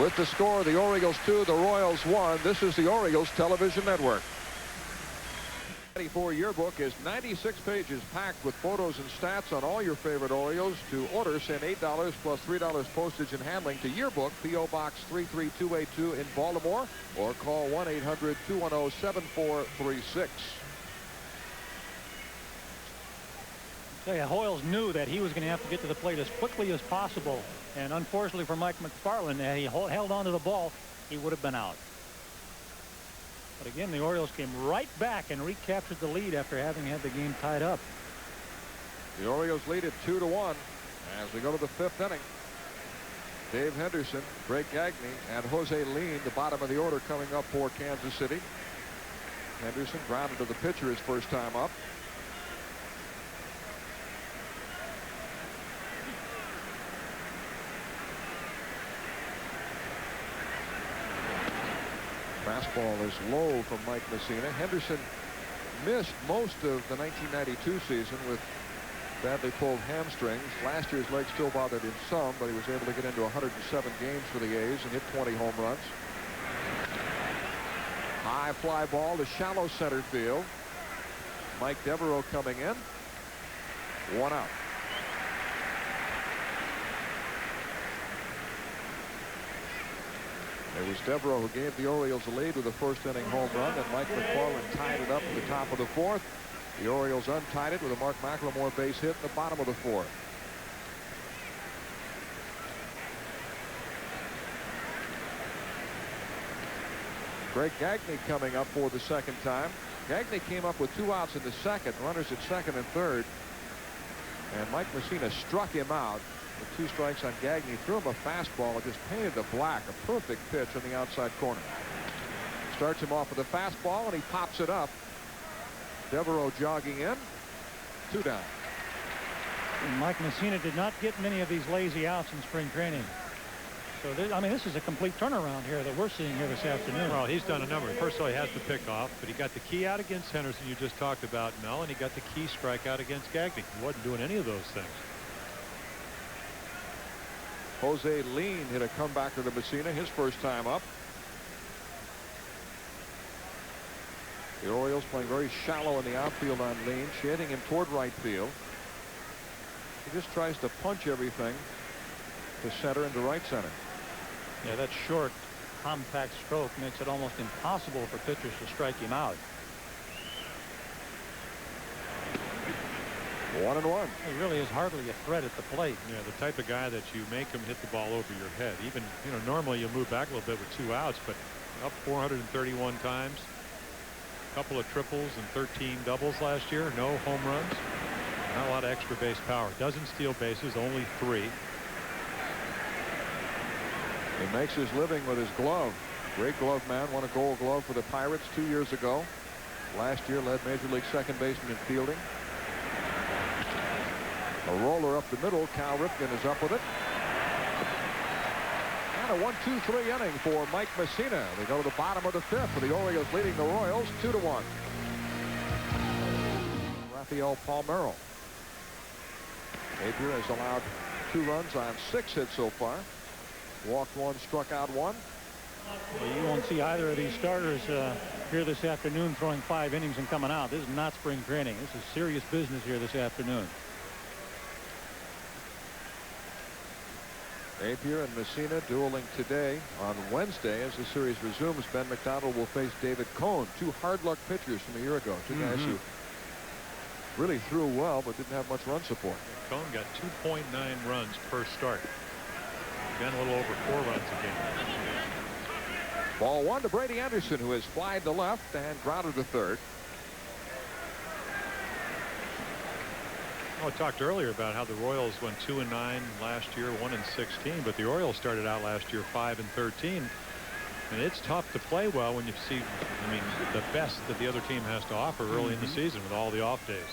Speaker 3: With the score, the Orioles 2, the Royals 1. This is the Orioles Television Network. 94 yearbook is 96 pages packed with photos and stats on all your favorite Orioles. To order, send $8 plus $3 postage and handling to Yearbook, P.O. Box 33282 in Baltimore, or call 1-800-210-7436.
Speaker 5: So yeah, Hoyles knew that he was going to have to get to the plate as quickly as possible, and unfortunately for Mike Macfarlane, had he held on to the ball, he would have been out. But again, the Orioles came right back and recaptured the lead after having had the game tied up.
Speaker 3: The Orioles lead it 2-1 as we go to the 5th inning. Dave Henderson, Greg Gagne, and Jose Lean, the bottom of the order, coming up for Kansas City. Henderson grounded to the pitcher his first time up. Fastball is low from Mike Mussina. Henderson missed most of the 1992 season with badly pulled hamstrings. Last year's leg still bothered him some, but he was able to get into 107 games for the A's and hit 20 home runs. High fly ball to shallow center field. Mike Devereaux coming in. 1 out. It was Devereaux who gave the Orioles the lead with a first inning home run, and Mike Macfarlane tied it up at the top of the 4th. The Orioles untied it with a Mark McLemore base hit in the bottom of the 4th. Greg Gagne coming up for the second time. Gagne came up with 2 outs in the second, runners at second and third, and Mike Mussina struck him out. With 2 strikes on Gagne, threw him a fastball and just painted the black. A perfect pitch on the outside corner. Starts him off with a fastball and he pops it up. Devereaux jogging in. 2 down.
Speaker 5: And Mike Mussina did not get many of these lazy outs in spring training. So I mean, this is a complete turnaround here that we're seeing here this afternoon.
Speaker 4: Well, he's done a number. First of all, he has to pick off, but he got the key out against Henderson you just talked about, Mel, and he got the key strikeout against Gagne. He wasn't doing any of those things.
Speaker 3: Jose Lean hit a comebacker to Mussina his first time up. The Orioles playing very shallow in the outfield on Lean, shading him toward right field. He just tries to punch everything to center and to right center.
Speaker 5: Yeah, that short, compact stroke makes it almost impossible for pitchers to strike him out.
Speaker 3: 1-1.
Speaker 5: He really is hardly a threat at the plate.
Speaker 4: Yeah, the type of guy that you make him hit the ball over your head. Even, you know, normally you'll move back a little bit with 2 outs, but up 431 times, a couple of triples and 13 doubles last year. No home runs. Not a lot of extra base power. Doesn't steal bases, only 3.
Speaker 3: He makes his living with his glove. Great glove man. Won a Gold Glove for the Pirates 2 years ago. Last year led Major League second baseman in fielding. A roller up the middle. Cal Ripken is up with it. And a 1-2-3 inning for Mike Mussina. They go to the bottom of the 5th with the Orioles leading the Royals 2-1. Rafael Palmeiro. Appier has allowed 2 runs on 6 hits so far. Walked 1, struck out 1.
Speaker 5: Well, you won't see either of these starters here this afternoon throwing 5 innings and coming out. This is not spring training. This is serious business here this afternoon.
Speaker 3: Appier and Mussina dueling today. On Wednesday, as the series resumes, Ben McDonald will face David Cone, 2 hard luck pitchers from a year ago. 2 guys who really threw well but didn't have much run support.
Speaker 4: Cone got 2.9 runs per start. Again, a little over 4 runs a game.
Speaker 3: Ball 1 to Brady Anderson, who has flied to left and grounded to third.
Speaker 4: I talked earlier about how the Royals went 2-9 last year, 1-16, but the Orioles started out last year 5-13, and it's tough to play well when you see, I mean, the best that the other team has to offer early in the season with all the off days.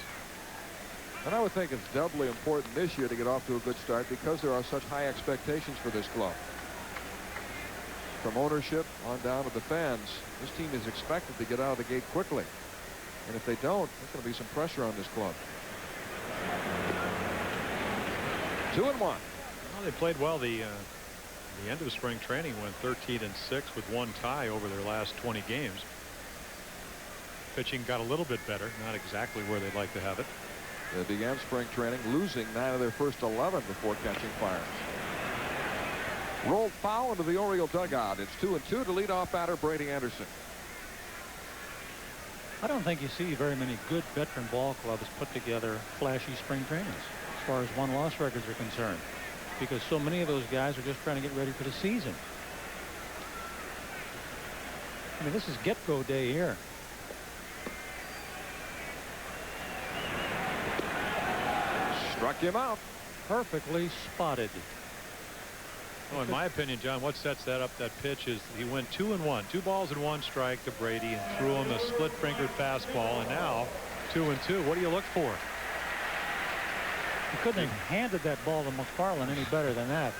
Speaker 3: And I would think it's doubly important this year to get off to a good start because there are such high expectations for this club. From ownership on down to the fans, this team is expected to get out of the gate quickly. And if they don't, there's going to be some pressure on this club. 2-1.
Speaker 4: Well, they played well. The end of spring training went 13-6 with 1 tie over their last 20 games. Pitching got a little bit better, not exactly where they'd like to have it.
Speaker 3: They began spring training losing 9 of their first 11 before catching fire. Rolled foul into the Oriole dugout. It's 2-2 to lead off batter Brady Anderson.
Speaker 5: I don't think you see very many good veteran ball clubs put together flashy spring trainings as far as won-loss records are concerned, because so many of those guys are just trying to get ready for the season. I mean, this is get-go day here.
Speaker 3: Struck him out.
Speaker 5: Perfectly spotted.
Speaker 4: Well, in my opinion, John, what sets that up, that pitch, is he went 2-1, 2 balls and 1 strike to Brady and threw him a split-fingered fastball, and now 2-2. What do you look for?
Speaker 5: He couldn't have handed that ball to Macfarlane any better than that.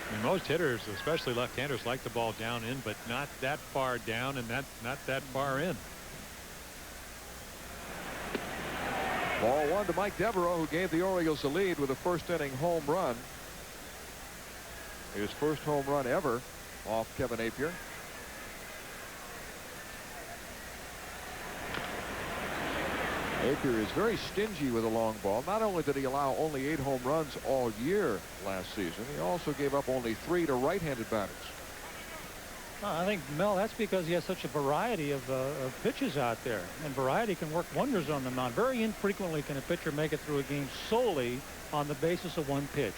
Speaker 4: I mean, most hitters, especially left-handers, like the ball down in, but not that far down and not that far in.
Speaker 3: Ball 1 to Mike Devereaux, who gave the Orioles the lead with a first-inning home run. His first home run ever off Kevin Appier. Appier is very stingy with a long ball. Not only did he allow only 8 home runs all year last season, he also gave up only 3 to right-handed batters.
Speaker 5: I think, Mel, that's because he has such a variety of pitches out there, and variety can work wonders on the mound. Very infrequently can a pitcher make it through a game solely on the basis of 1 pitch.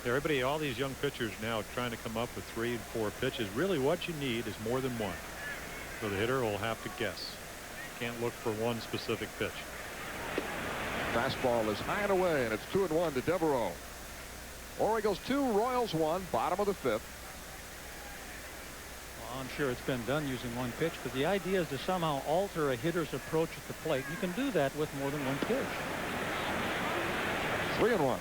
Speaker 4: Everybody, all these young pitchers now trying to come up with 3 and 4 pitches. Really what you need is more than 1. So the hitter will have to guess. Can't look for 1 specific pitch.
Speaker 3: Fastball is high and away, and it's 2-1 to Devereaux. Orioles 2, Royals 1, bottom of the 5th.
Speaker 5: Well, I'm sure it's been done using 1 pitch, but the idea is to somehow alter a hitter's approach at the plate. You can do that with more than 1 pitch.
Speaker 3: 3-1.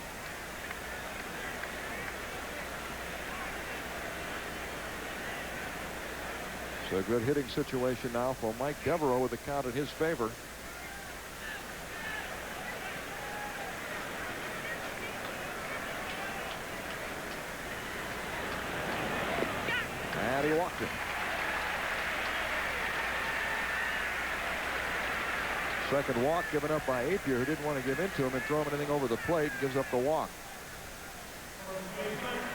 Speaker 3: So a good hitting situation now for Mike Devereaux with the count in his favor. And he walked it. Second walk given up by Appier, who didn't want to give in to him and throw him anything over the plate, and gives up the walk.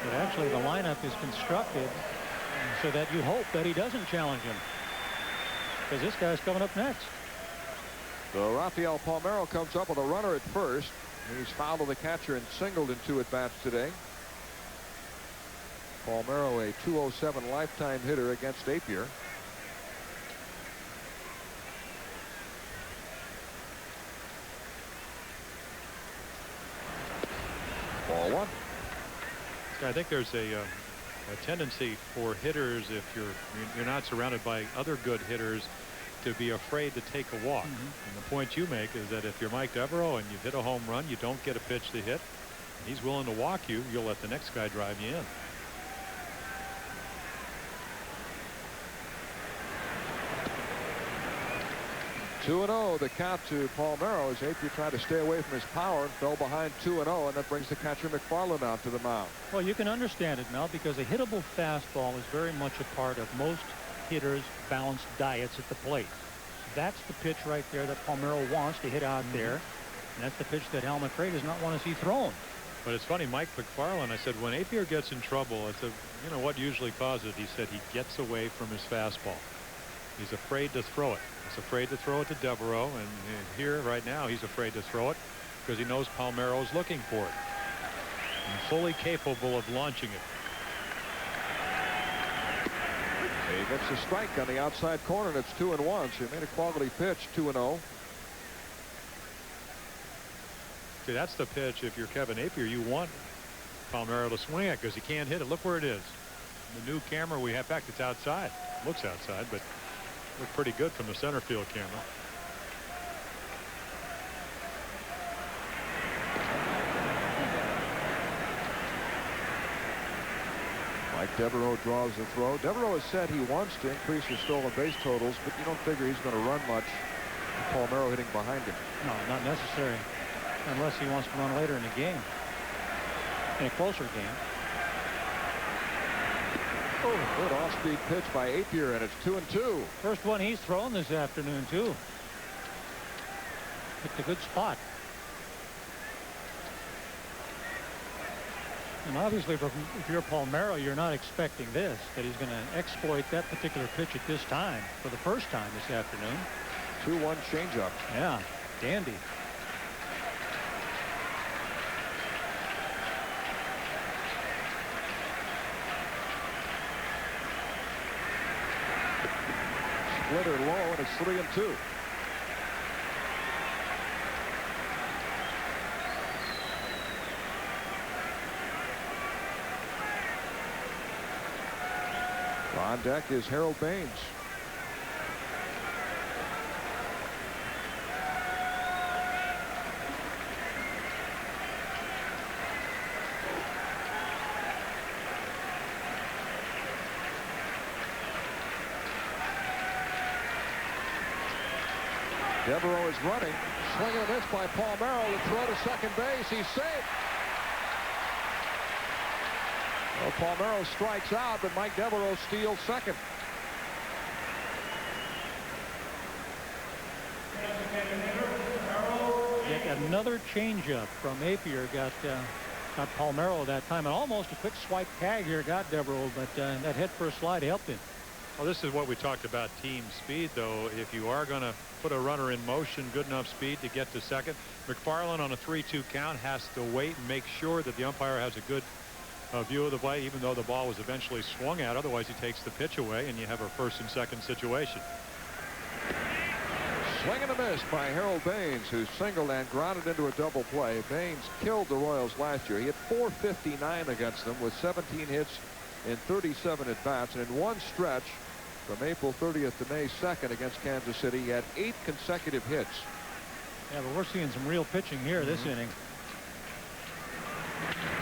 Speaker 5: But actually the lineup is constructed so that you hope that he doesn't challenge him, because this guy's coming up next.
Speaker 3: So Rafael Palmeiro comes up with a runner at first. He's fouled to the catcher and singled in 2 at-bats today. Palmeiro, a .207 lifetime hitter against Appier. Ball 1.
Speaker 4: I think there's a tendency for hitters, if you're not surrounded by other good hitters, to be afraid to take a walk. And the point you make is that if you're Mike Devereaux and you hit a home run, you don't get a pitch to hit, and he's willing to walk you, you'll let the next guy drive you in.
Speaker 3: 2-0 the count to Palmeiro as Appier tried to stay away from his power and fell behind 2-0, and that brings the catcher Macfarlane out to the mound.
Speaker 5: Well, you can understand it, Mel, because a hittable fastball is very much a part of most hitters' balanced diets at the plate. That's the pitch right there that Palmeiro wants to hit out there, and that's the pitch that Hal McRae does not want to see thrown.
Speaker 4: But it's funny, Mike Macfarlane, I said, when Appier gets in trouble, I said, you know, what usually causes it? He said he gets away from his fastball. He's afraid to throw it. He's afraid to throw it to Devereaux, and here right now he's afraid to throw it because he knows Palmeiro's looking for it. And fully capable of launching it.
Speaker 3: He gets a strike on the outside corner, and it's 2-1. So he made a quality pitch, 2-0.
Speaker 4: See, that's the pitch. If you're Kevin Appier, you want Palmeiro to swing it because he can't hit it. Look where it is. The new camera we have, in fact, it's outside. Looks outside, but looked pretty good from the center field camera.
Speaker 3: Mike Devereaux draws the throw. Devereaux has said he wants to increase his stolen base totals, but you don't figure he's going to run much with Palmeiro hitting behind him.
Speaker 5: No, not necessary, unless he wants to run later in the game, in a closer game.
Speaker 3: Oh, good off-speed pitch by Appier, and it's 2-2.
Speaker 5: First one he's thrown this afternoon, too. Picked a good spot. And obviously, if you're Palmeiro, you're not expecting this, that he's going to exploit that particular pitch at this time for the first time this afternoon.
Speaker 3: 2-1 changeup.
Speaker 5: Yeah, dandy.
Speaker 3: Splitter low, and it's 3-2. On deck is Harold Baines. Devereaux is running. Swing and a miss by Palmeiro. The throw to second base. He's safe. Well, Palmeiro strikes out, but Mike Devereaux steals second.
Speaker 5: Yet another changeup from Appier got Palmeiro that time, and almost a quick swipe tag here got Devereaux, but that head first slide helped him.
Speaker 4: Well, this is what we talked about, team speed, though. If you are going to put a runner in motion, good enough speed to get to second, Macfarlane on a 3-2 count has to wait and make sure that the umpire has a good view of the play, even though the ball was eventually swung at. Otherwise, he takes the pitch away, and you have a first and second situation.
Speaker 3: Swing and a miss by Harold Baines, who singled and grounded into a double play. Baines killed the Royals last year. He had .459 against them with 17 hits in 37 at-bats, and in one stretch from April 30th to May 2nd against Kansas City, he had 8 consecutive hits.
Speaker 5: Yeah, but we're seeing some real pitching here this inning.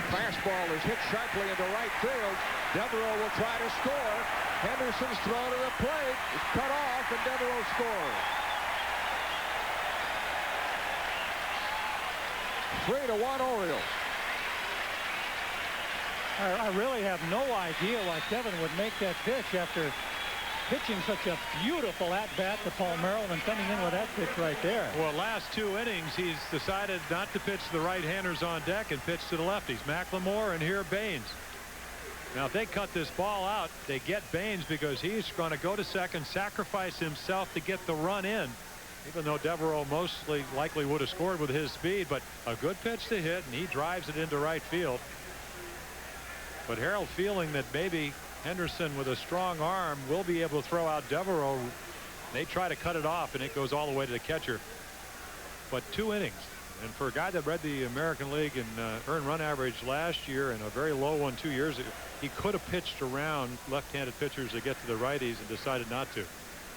Speaker 3: Fastball is hit sharply into right field. Devereaux will try to score. Henderson's throw to the plate is cut off, and Devereaux scores. 3-1 Orioles.
Speaker 5: I really have no idea why Kevin would make that pitch after pitching such a beautiful at-bat to Palmeiro and coming in with that pitch right there.
Speaker 4: Well, last 2 innings, he's decided not to pitch the right-handers on deck and pitch to the lefties. McLemore and here Baines. Now, if they cut this ball out, they get Baines because he's going to go to second, sacrifice himself to get the run in, even though Devereaux mostly likely would have scored with his speed. But a good pitch to hit, and he drives it into right field. But Harold feeling that maybe Henderson with a strong arm will be able to throw out Devereaux. They try to cut it off, and it goes all the way to the catcher. But 2 innings. And for a guy that led the American League in earned run average last year and a very low one 2 years ago, he could have pitched around left-handed pitchers to get to the righties and decided not to.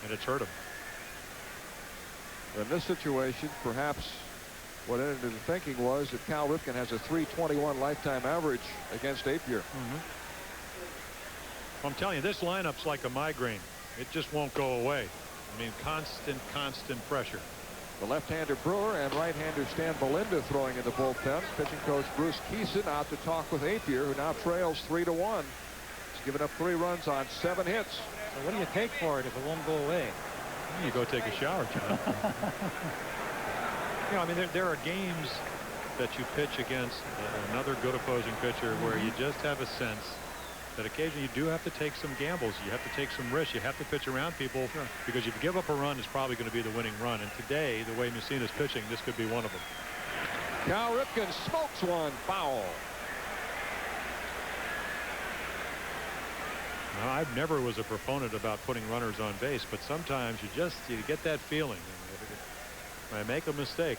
Speaker 4: And it's hurt him.
Speaker 3: In this situation, perhaps what ended the thinking was that Cal Ripken has a .321 lifetime average against Appier.
Speaker 4: I'm telling you, this lineup's like a migraine. It just won't go away. I mean, constant pressure.
Speaker 3: The left-hander Brewer and right-hander Stan Belinda throwing in the bullpen. Pitching coach Bruce Keeson out to talk with Appier, who now trails 3-1. He's given up 3 runs on 7 hits.
Speaker 5: So what do you take for it if it won't go away?
Speaker 4: You go take a shower, John. You know, I mean, there are games that you pitch against another good opposing pitcher where you just have a sense that occasionally you do have to take some gambles. You have to take some risks. You have to pitch around people because if you give up a run, it's probably going to be the winning run. And today, the way Mussina's pitching, this could be one of them.
Speaker 3: Cal Ripken smokes one foul.
Speaker 4: Now, I never was a proponent about putting runners on base, but sometimes you get that feeling. When I make a mistake,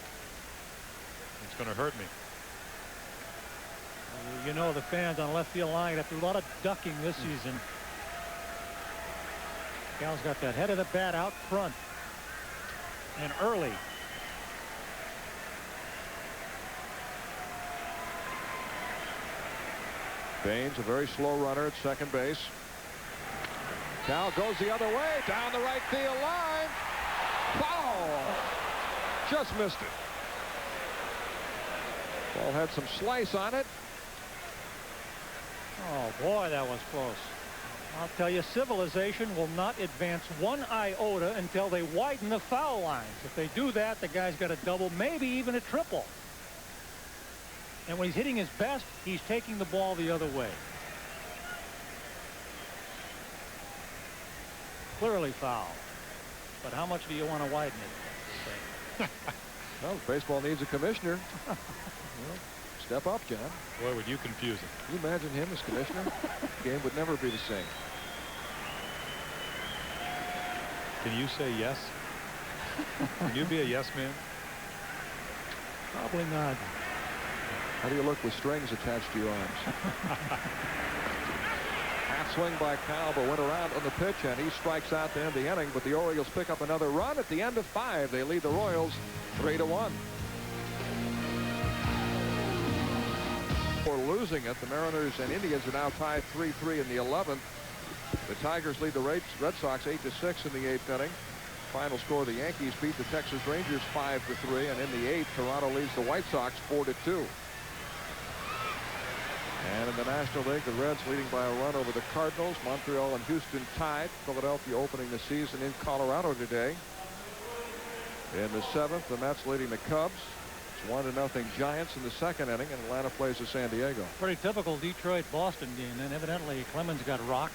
Speaker 4: it's going to hurt me.
Speaker 5: You know, the fans on the left field line have to do a lot of ducking this season. Cal's got that head of the bat out front and early.
Speaker 3: Baines, a very slow runner at second base. Cal goes the other way down the right field line. Foul. Just missed it. Ball had some slice on it.
Speaker 5: Oh boy, that was close. I'll tell you, civilization will not advance 1 iota until they widen the foul lines. If they do that, the guy's got a double, maybe even a triple. And when he's hitting his best, he's taking the ball the other way. Clearly foul. But how much do you want to widen it?
Speaker 3: Well, baseball needs a commissioner. Well, step up, John.
Speaker 4: Boy, would you confuse him.
Speaker 3: Can you imagine him as commissioner? The game would never be the same.
Speaker 4: Can you say yes? Can you be a yes man?
Speaker 5: Probably not.
Speaker 3: How do you look with strings attached to your arms? Half swing by Cal, but went around on the pitch, and he strikes out to end the inning. But the Orioles pick up another run at the end of 5. They lead the Royals 3-1. For losing it, the Mariners and Indians are now tied 3-3 in the 11th. The Tigers lead the Red Sox 8-6 in the 8th inning. Final score: the Yankees beat the Texas Rangers 5-3, and in the 8th, Toronto leads the White Sox 4-2. And in the National League, the Reds leading by a run over the Cardinals. Montreal and Houston tied. Philadelphia opening the season in Colorado today. In the 7th, the Mets leading the Cubs. It's 1-0 Giants in the 2nd inning, and Atlanta plays to San Diego.
Speaker 5: Pretty typical Detroit-Boston game. Then evidently Clemens got rocked.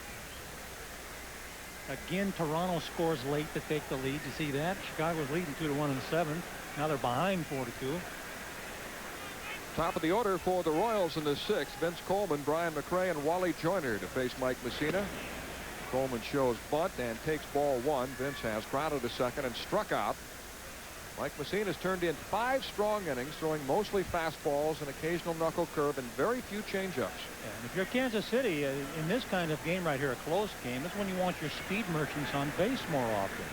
Speaker 5: Again, Toronto scores late to take the lead. You see that? Chicago's leading 2-1 in the 7th. Now they're behind 4-2.
Speaker 3: Top of the order for the Royals in the 6th. Vince Coleman, Brian McRae, and Wally Joyner to face Mike Mussina. Coleman shows bunt and takes ball 1. Vince has grounded to second and struck out. Mike Mussina's turned in 5 strong innings, throwing mostly fastballs, an occasional knuckle curve, and very few changeups.
Speaker 5: Yeah, and if you're Kansas City, in this kind of game right here, a close game, that's when you want your speed merchants on base more often.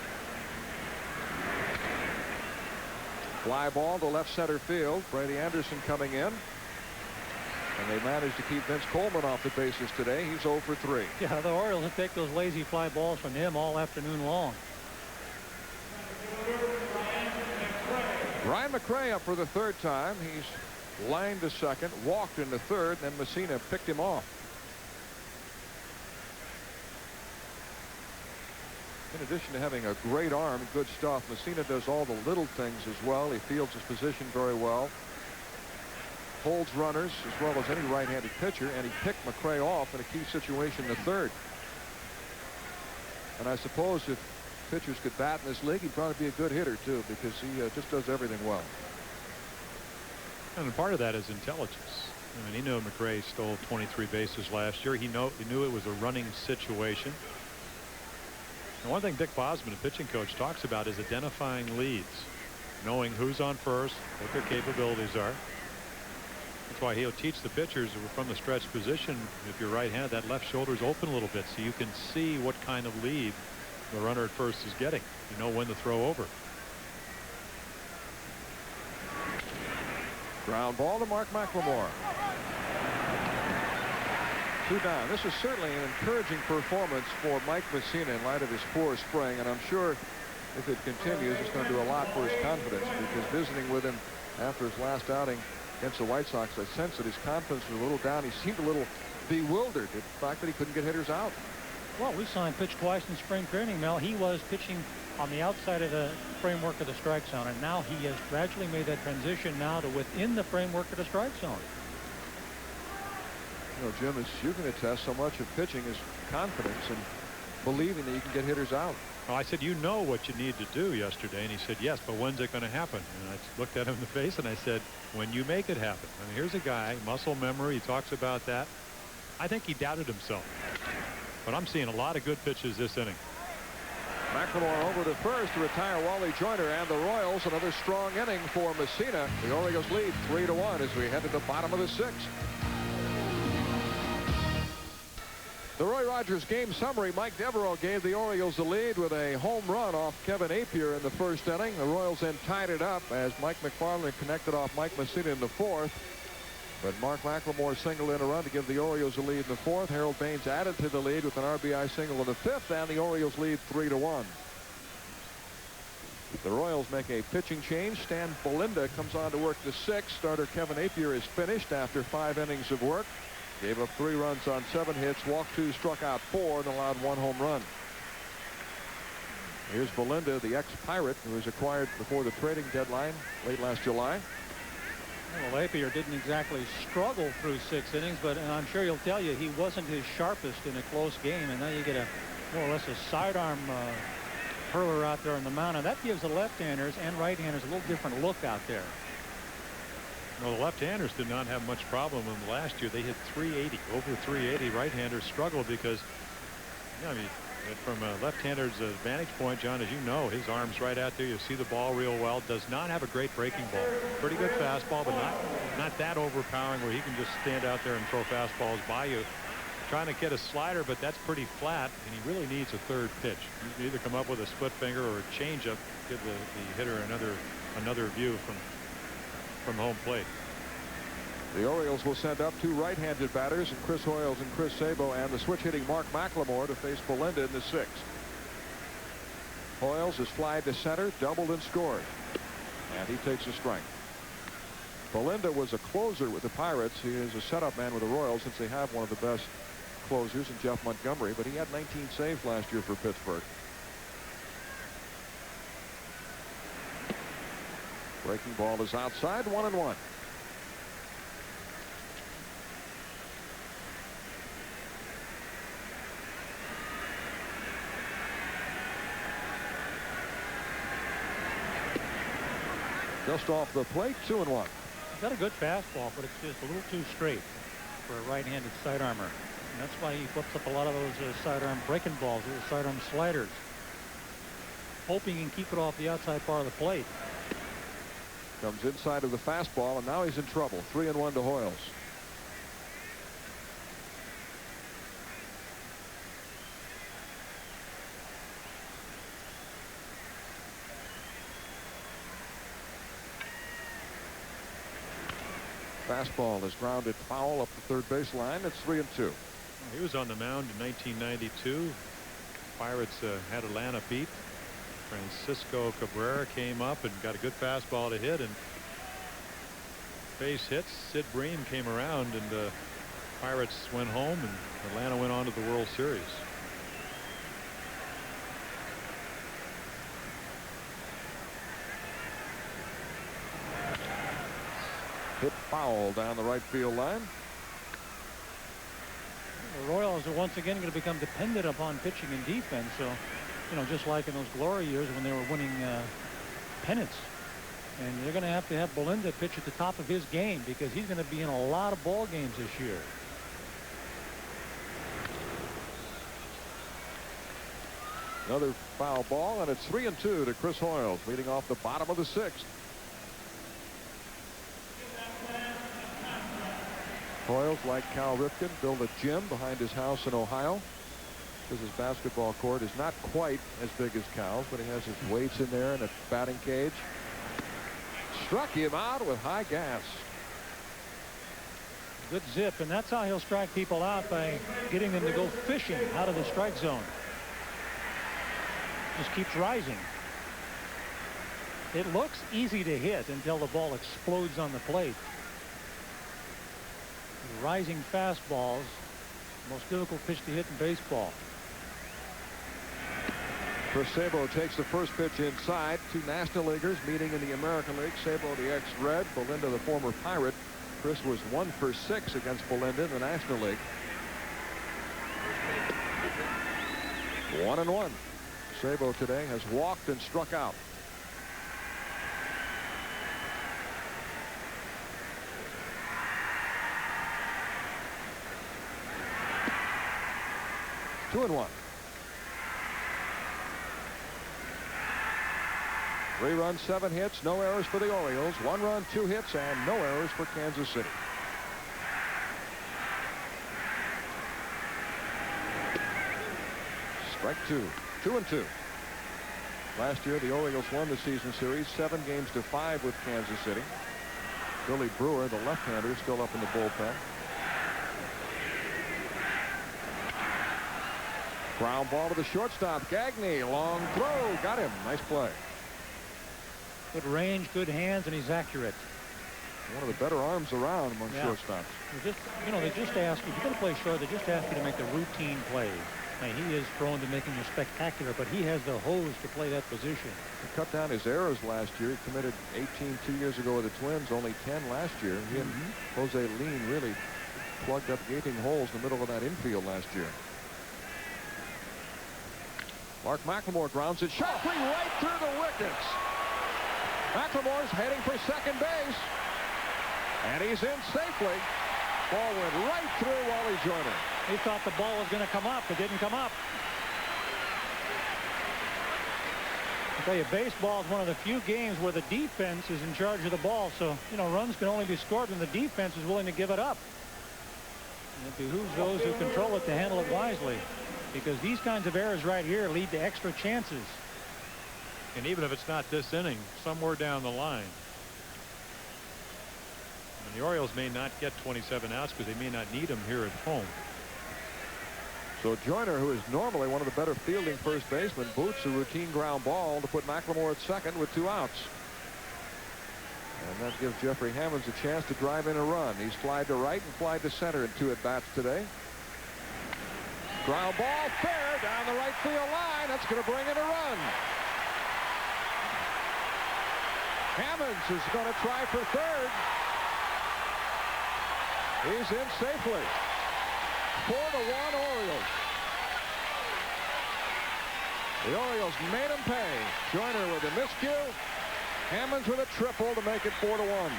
Speaker 3: Fly ball to left center field. Brady Anderson coming in. And they managed to keep Vince Coleman off the bases today. He's 0 for 3.
Speaker 5: Yeah, the Orioles will take those lazy fly balls from him all afternoon long.
Speaker 3: Brian McRae up for the 3rd time. He's lined to second, walked in the 3rd, and then Mussina picked him off. In addition to having a great arm, good stuff, Mussina does all the little things as well. He fields his position very well. Holds runners as well as any right-handed pitcher, and he picked McRae off in a key situation in the 3rd. And I suppose if pitchers could bat in this league, he'd probably be a good hitter too, because he just does everything well.
Speaker 4: And part of that is intelligence. I mean, he knew McRae stole 23 bases last year. He knew it was a running situation. And one thing Dick Bosman, the pitching coach, talks about is identifying leads, knowing who's on first, what their capabilities are. That's why he'll teach the pitchers from the stretch position, if you're right-handed, that left shoulder's open a little bit so you can see what kind of lead the runner at first is getting. You know when to throw over.
Speaker 3: Ground ball to Mark McLemore. 2 down. This is certainly an encouraging performance for Mike Mussina in light of his poor spring, and I'm sure if it continues, it's going to do a lot for his confidence, because visiting with him after his last outing against the White Sox, I sensed that his confidence was a little down. He seemed a little bewildered at the fact that he couldn't get hitters out.
Speaker 5: Well, we saw him pitch twice in spring training, Mel. He was pitching on the outside of the framework of the strike zone, and now he has gradually made that transition now to within the framework of the strike zone.
Speaker 3: You know, Jim, as you can attest, so much of pitching is confidence and believing that you can get hitters out.
Speaker 4: Well, I said, you know what you need to do yesterday, and he said, yes, but when's it going to happen? And I looked at him in the face and I said, when you make it happen. I mean, here's a guy, muscle memory, he talks about that. I think he doubted himself, but I'm seeing a lot of good pitches this inning.
Speaker 3: McLemore over to first to retire Wally Joyner and the Royals. Another strong inning for Mussina. The Orioles lead 3-1 as we head to the bottom of the sixth. The Roy Rogers game summary. Mike Devereaux gave the Orioles the lead with a home run off Kevin Appier in the first inning. The Royals then tied it up as Mike Macfarlane connected off Mike Mussina in the fourth. But Mark McLemore singled in a run to give the Orioles the lead in the fourth. Harold Baines added to the lead with an RBI single in the fifth, and the Orioles lead 3-1. The Royals make a pitching change. Stan Belinda comes on to work the sixth. Starter Kevin Appier is finished after 5 innings of work. Gave up 3 runs on 7 hits, walked 2, struck out 4, and allowed 1 home run. Here's Belinda, the ex-Pirate, who was acquired before the trading deadline late last July.
Speaker 5: Well, Appier didn't exactly struggle through 6 innings, but I'm sure he'll tell you he wasn't his sharpest in a close game, and now you get a more or less a sidearm hurler out there on the mound, and that gives the left-handers and right-handers a little different look out there.
Speaker 4: Well, the left-handers did not have much problem with them last year. They hit 380, over 380. Right-handers struggled because, you know, I mean, from a left-hander's vantage point, John, as you know, his arm's right out there. You see the ball real well. Does not have a great breaking ball. Pretty good fastball, but not that overpowering where he can just stand out there and throw fastballs by you. Trying to get a slider, but that's pretty flat, and he really needs a third pitch. You can either come up with a split finger or a changeup, give the hitter another view from home plate.
Speaker 3: The Orioles will send up 2 right-handed batters, and Chris Hoyles and Chris Sabo, and the switch-hitting Mark McLemore to face Belinda in the sixth. Hoyles is flied to center, doubled and scored, and he takes a strike. Belinda was a closer with the Pirates. He is a setup man with the Royals, since they have one of the best closers in Jeff Montgomery, but he had 19 saves last year for Pittsburgh. Breaking ball is outside, 1-1. Just off the plate, 2-1.
Speaker 5: He's got a good fastball, but it's just a little too straight for a right-handed sidearmer. And that's why he flips up a lot of those sidearm breaking balls, those sidearm sliders, hoping he can keep it off the outside part of the plate.
Speaker 3: Comes inside of the fastball, and now he's in trouble. 3-1 to Hoyles. Fastball is grounded foul up the third base line. It's 3-2.
Speaker 4: He was on the mound in 1992. Pirates had Atlanta beat. Francisco Cabrera came up and got a good fastball to hit, and base hits. Sid Bream came around, and Pirates went home, and Atlanta went on to the World Series.
Speaker 3: Hit foul down the right field line.
Speaker 5: The Royals are once again going to become dependent upon pitching and defense. So, you know, just like in those glory years when they were winning pennants. And they're going to have Belinda pitch at the top of his game, because he's going to be in a lot of ball games this year.
Speaker 3: Another foul ball, and it's 3-2 to Chris Hoyles, leading off the bottom of the sixth. Hoyles, like Cal Ripken, built a gym behind his house in Ohio, because his basketball court is not quite as big as Cal's, but he has his weights in there and a batting cage. Struck him out with high gas.
Speaker 5: Good zip, and that's how he'll strike people out, by getting them to go fishing out of the strike zone. Just keeps rising. It looks easy to hit until the ball explodes on the plate. The rising fastballs, most difficult pitch to hit in baseball.
Speaker 3: Chris Sabo takes the first pitch inside. Two National Leaguers meeting in the American League. Sabo, the ex-Red, Belinda, the former Pirate. Chris was 1 for 6 against Belinda in the National League. 1-1. Sabo today has walked and struck out. Two and 1. 3 runs, 7 hits, no errors for the Orioles. 1 run, 2 hits, and no errors for Kansas City. Strike 2. 2-2. Last year, the Orioles won the season series 7-5 with Kansas City. Billy Brewer, the left-hander, is still up in the bullpen. Ground ball to the shortstop. Gagne, long throw. Got him. Nice play.
Speaker 5: Good range, good hands, and he's accurate.
Speaker 3: One of the better arms around among shortstops.
Speaker 5: They just ask you, if you're going to play short, they just ask you to make the routine plays. Now, he is prone to making them spectacular, but he has the hose to play that position.
Speaker 3: He cut down his errors last year. He committed 18 2 years ago with the Twins, only 10 last year. He and Jose Lean really plugged up gaping holes in the middle of that infield last year. Mark McLemore grounds it sharply right through the wickets. McLemore's heading for second base. And he's in safely. Ball went right through Wally Joyner.
Speaker 5: He thought the ball was going to come up. It didn't come up. I tell you, baseball is one of the few games where the defense is in charge of the ball. So, runs can only be scored when the defense is willing to give it up. And it behooves those who control it to handle it wisely, because these kinds of errors right here lead to extra chances.
Speaker 4: And even if it's not this inning, somewhere down the line. And the Orioles may not get 27 outs because they may not need them here at home.
Speaker 3: So Joyner, who is normally one of the better fielding first basemen, boots a routine ground ball to put McLemore at second with 2 outs. And that gives Jeffrey Hammonds a chance to drive in a run. He's flied to right and flied to center in 2 at-bats today. Ground ball fair down the right field line. That's going to bring in a run. Hammonds is going to try for third. He's in safely. 4-1 Orioles. The Orioles made him pay. Joyner with a miscue. Hammonds with a triple to make it 4-1.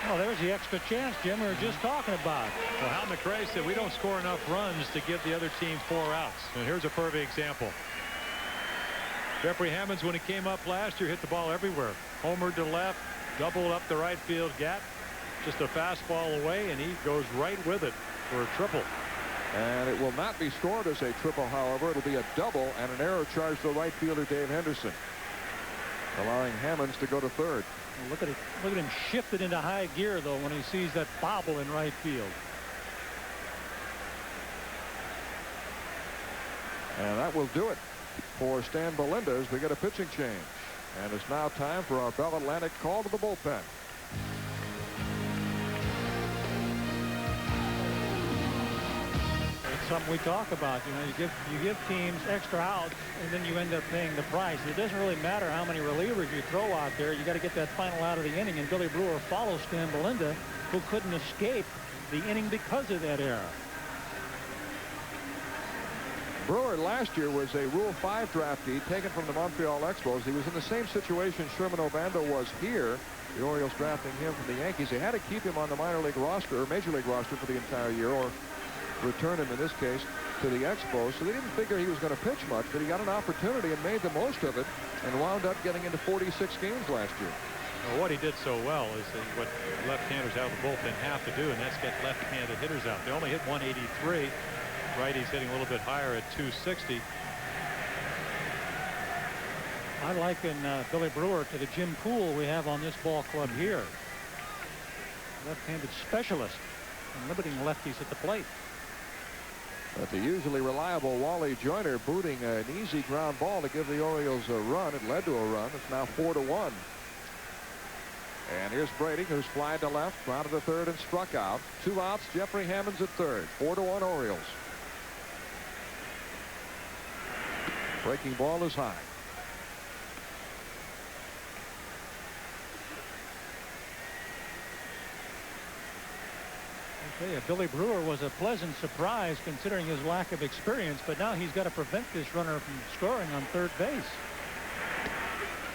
Speaker 5: Oh, there's the extra chance, Jim, we were just talking about.
Speaker 4: Well, Hal McRae said we don't score enough runs to give the other team 4 outs. And here's a perfect example. Jeffrey Hammonds, when he came up last year, hit the ball everywhere. Homered to left, doubled up the right field gap. Just a fastball away, and he goes right with it for a triple.
Speaker 3: And it will not be scored as a triple, however. It'll be a double and an error charge to right fielder Dave Henderson, allowing Hammonds to go to third.
Speaker 5: Well, look at it. Look at him shift it into high gear, though, when he sees that bobble in right field.
Speaker 3: And that will do it for Stan Belinda as we get a pitching change. And it's now time for our Bell Atlantic call to the bullpen.
Speaker 5: It's something we talk about. You give teams extra outs, and then you end up paying the price. It doesn't really matter how many relievers you throw out there. You got to get that final out of the inning. And Billy Brewer follows Stan Belinda, who couldn't escape the inning because of that error.
Speaker 3: Brewer last year was a Rule 5 draftee taken from the Montreal Expos. He was in the same situation Sherman Obando was here. The Orioles drafting him from the Yankees. They had to keep him on the minor league roster or major league roster for the entire year, or return him in this case to the Expos. So they didn't figure he was going to pitch much, but he got an opportunity and made the most of it and wound up getting into 46 games last year.
Speaker 4: Well, what he did so well is what left-handers out of the bullpen have to do, and that's get left-handed hitters out. They only hit 183. Righty's hitting a little bit higher at 260.
Speaker 5: I liken Billy Brewer to the Jim Poole we have on this ball club here. Left-handed specialist and limiting lefties at the plate.
Speaker 3: But the usually reliable Wally Joyner booting an easy ground ball to give the Orioles a run. It led to a run. It's now 4-1. And here's Brady, who's flied to left, grounded to third and struck out. 2 outs. Jeffrey Hammond's at third. 4-1 Orioles. Breaking ball is high.
Speaker 5: Billy Brewer was a pleasant surprise considering his lack of experience, but now he's got to prevent this runner from scoring on third base.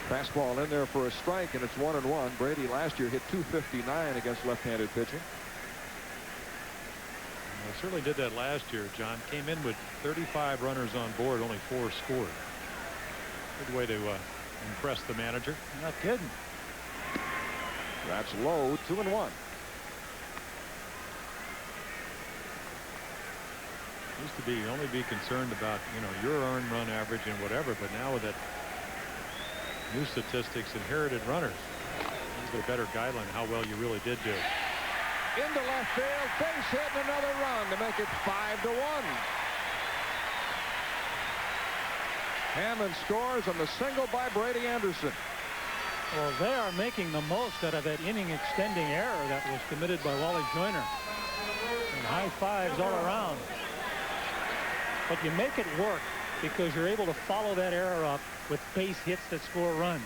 Speaker 3: Fastball in there for a strike, and it's 1-1. Brady last year hit .259 against left-handed pitching.
Speaker 4: Well, certainly did that last year, John. Came in with 35 runners on board, only 4 scored. Good way to impress the manager.
Speaker 5: Not kidding.
Speaker 3: That's low. 2-1.
Speaker 4: Used to be only be concerned about, your earned run average and whatever, but now with that new statistics, inherited runners, there's a better guideline how well you really did do.
Speaker 3: Into left field, base hit, and another run to make it 5-1. Hammond scores on the single by Brady Anderson.
Speaker 5: Well, they are making the most out of that inning extending error that was committed by Wally Joyner. And high fives all around. But you make it work because you're able to follow that error up with base hits that score runs.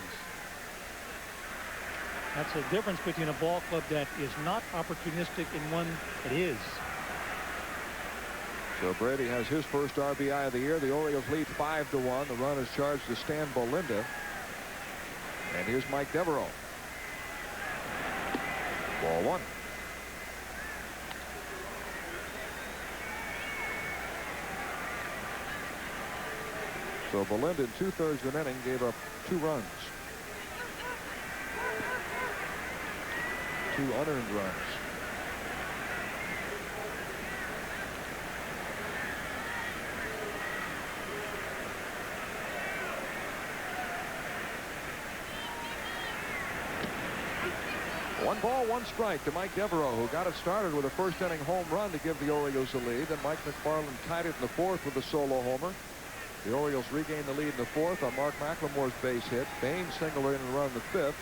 Speaker 5: That's the difference between a ball club that is not opportunistic and one that is.
Speaker 3: So Brady has his first RBI of the year. The Orioles lead 5-1. The run is charged to Stan Belinda. And here's Mike Devereaux. Ball 1. So Belinda in 2/3 of an inning gave up 2 runs. 2 unearned runs. One ball, 1 strike to Mike Devereaux, who got it started with a first inning home run to give the Orioles the lead. Then Mike Macfarlane tied it in the 4th with a solo homer. The Orioles regained the lead in the 4th on Mark McLemore's base hit. Bain singled in and run in the 5th.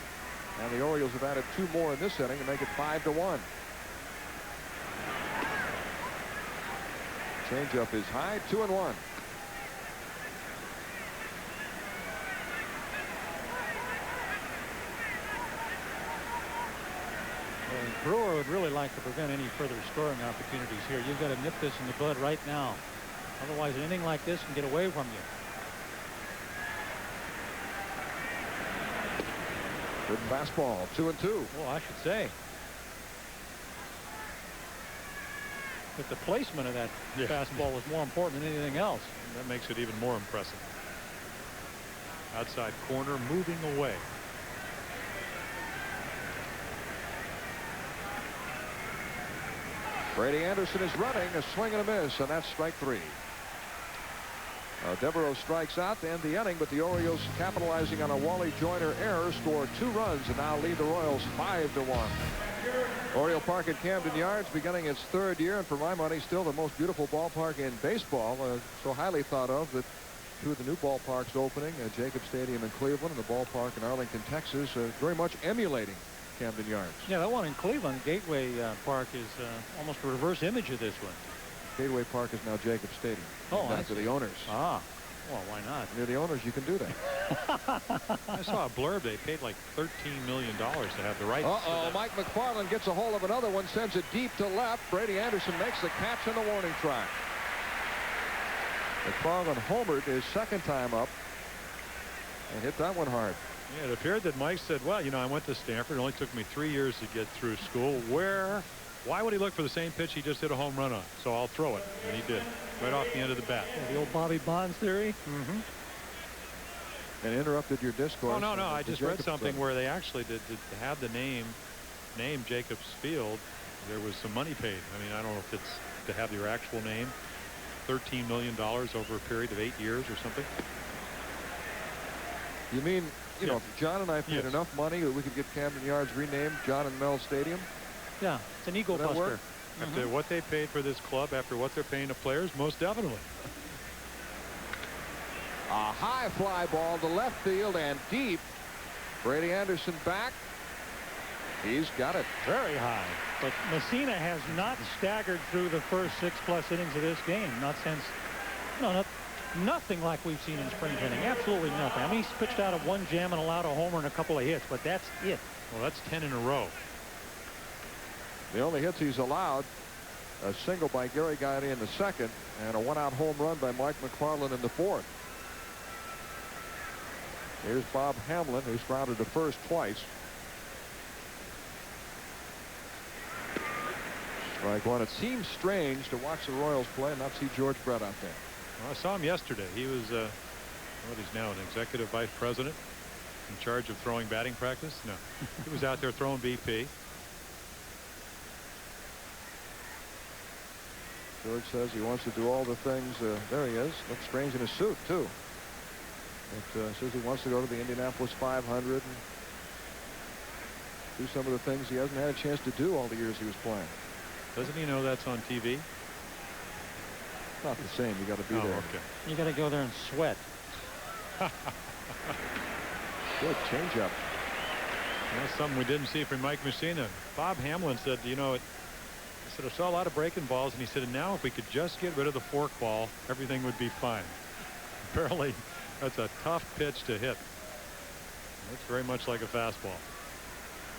Speaker 3: And the Orioles have added 2 more in this inning to make it 5-1. Changeup is high, 2-1.
Speaker 5: Brewer would really like to prevent any further scoring opportunities here. You've got to nip this in the bud right now. Otherwise, an inning like this can get away from you.
Speaker 3: Good fastball, 2-2.
Speaker 5: Well, I should say. But the placement of that fastball was more important than anything else.
Speaker 4: That makes it even more impressive. Outside corner, moving away.
Speaker 3: Brady Anderson is running, a swing and a miss, and that's strike 3. Devereaux strikes out to end the inning, but the Orioles, capitalizing on a Wally Joyner error, score 2 runs and now lead the Royals 5-1. Oriole Park at Camden Yards beginning its 3rd year, and for my money still the most beautiful ballpark in baseball. So highly thought of that 2 of the new ballparks opening, Jacobs Stadium in Cleveland and the ballpark in Arlington, Texas, very much emulating Camden Yards.
Speaker 5: Yeah, that one in Cleveland, Gateway Park, is almost a reverse image of this one.
Speaker 3: Gateway Park is now Jacobs Stadium.
Speaker 5: Oh,
Speaker 3: after the owners.
Speaker 5: Ah, well, why not?
Speaker 3: Near the owners, you can do that.
Speaker 4: I saw a blurb. They paid like $13 million to have the rights.
Speaker 3: Mike Macfarlane gets a hold of another one, sends it deep to left. Brady Anderson makes the catch in the warning track. Macfarlane homered his 2nd time up and hit that one hard.
Speaker 4: Yeah, it appeared that Mike said, well, I went to Stanford. It only took me 3 years to get through school. Why would he look for the same pitch he just hit a home run on? So I'll throw it. And he did. Right off the end of the bat.
Speaker 5: Yeah, the old Bobby Bonds theory.
Speaker 3: And interrupted your discourse.
Speaker 4: Oh, no. I just read something where they actually did to have the name Jacobs Field. There was some money paid. I mean, I don't know if it's to have your actual name. $13 million over a period of 8 years or something.
Speaker 3: You mean, if John and I paid enough money that we could get Camden Yards renamed John and Mel Stadium?
Speaker 5: Yeah, it's an ego buster.
Speaker 4: After what they paid for this club, after what they're paying the players, most definitely.
Speaker 3: A high fly ball to left field and deep. Brady Anderson back. He's got it
Speaker 5: Very high. But Mussina has not staggered through the first 6+ innings of this game. Not since, nothing like we've seen in spring training. Absolutely nothing. I mean, he's pitched out of 1 jam and allowed a homer and a couple of hits, but that's it.
Speaker 4: Well, that's 10 in a row.
Speaker 3: The only hits he's allowed, a single by Gary Gaetti in the 2nd and a 1-out home run by Mike Macfarlane in the 4th. Here's Bob Hamlin, who's grounded to first twice. Strike one. It seems strange to watch the Royals play and not see George Brett out there.
Speaker 4: Well, I saw him yesterday. He was he's now an executive vice president in charge of throwing batting practice. No, he was out there throwing BP.
Speaker 3: George says he wants to do all the things. There he is. Looks strange in his suit too. But says he wants to go to the Indianapolis 500 and do some of the things he hasn't had a chance to do all the years he was playing.
Speaker 4: Doesn't he know that's on TV?
Speaker 3: Not the same. You got to be there.
Speaker 4: Okay.
Speaker 5: You got to go there and sweat.
Speaker 3: Good changeup.
Speaker 4: That's something we didn't see from Mike Mussina. Bob Hamlin said, he said, I saw a lot of breaking balls, and he said, and now if we could just get rid of the fork ball, everything would be fine. Apparently, that's a tough pitch to hit. Looks very much like a fastball.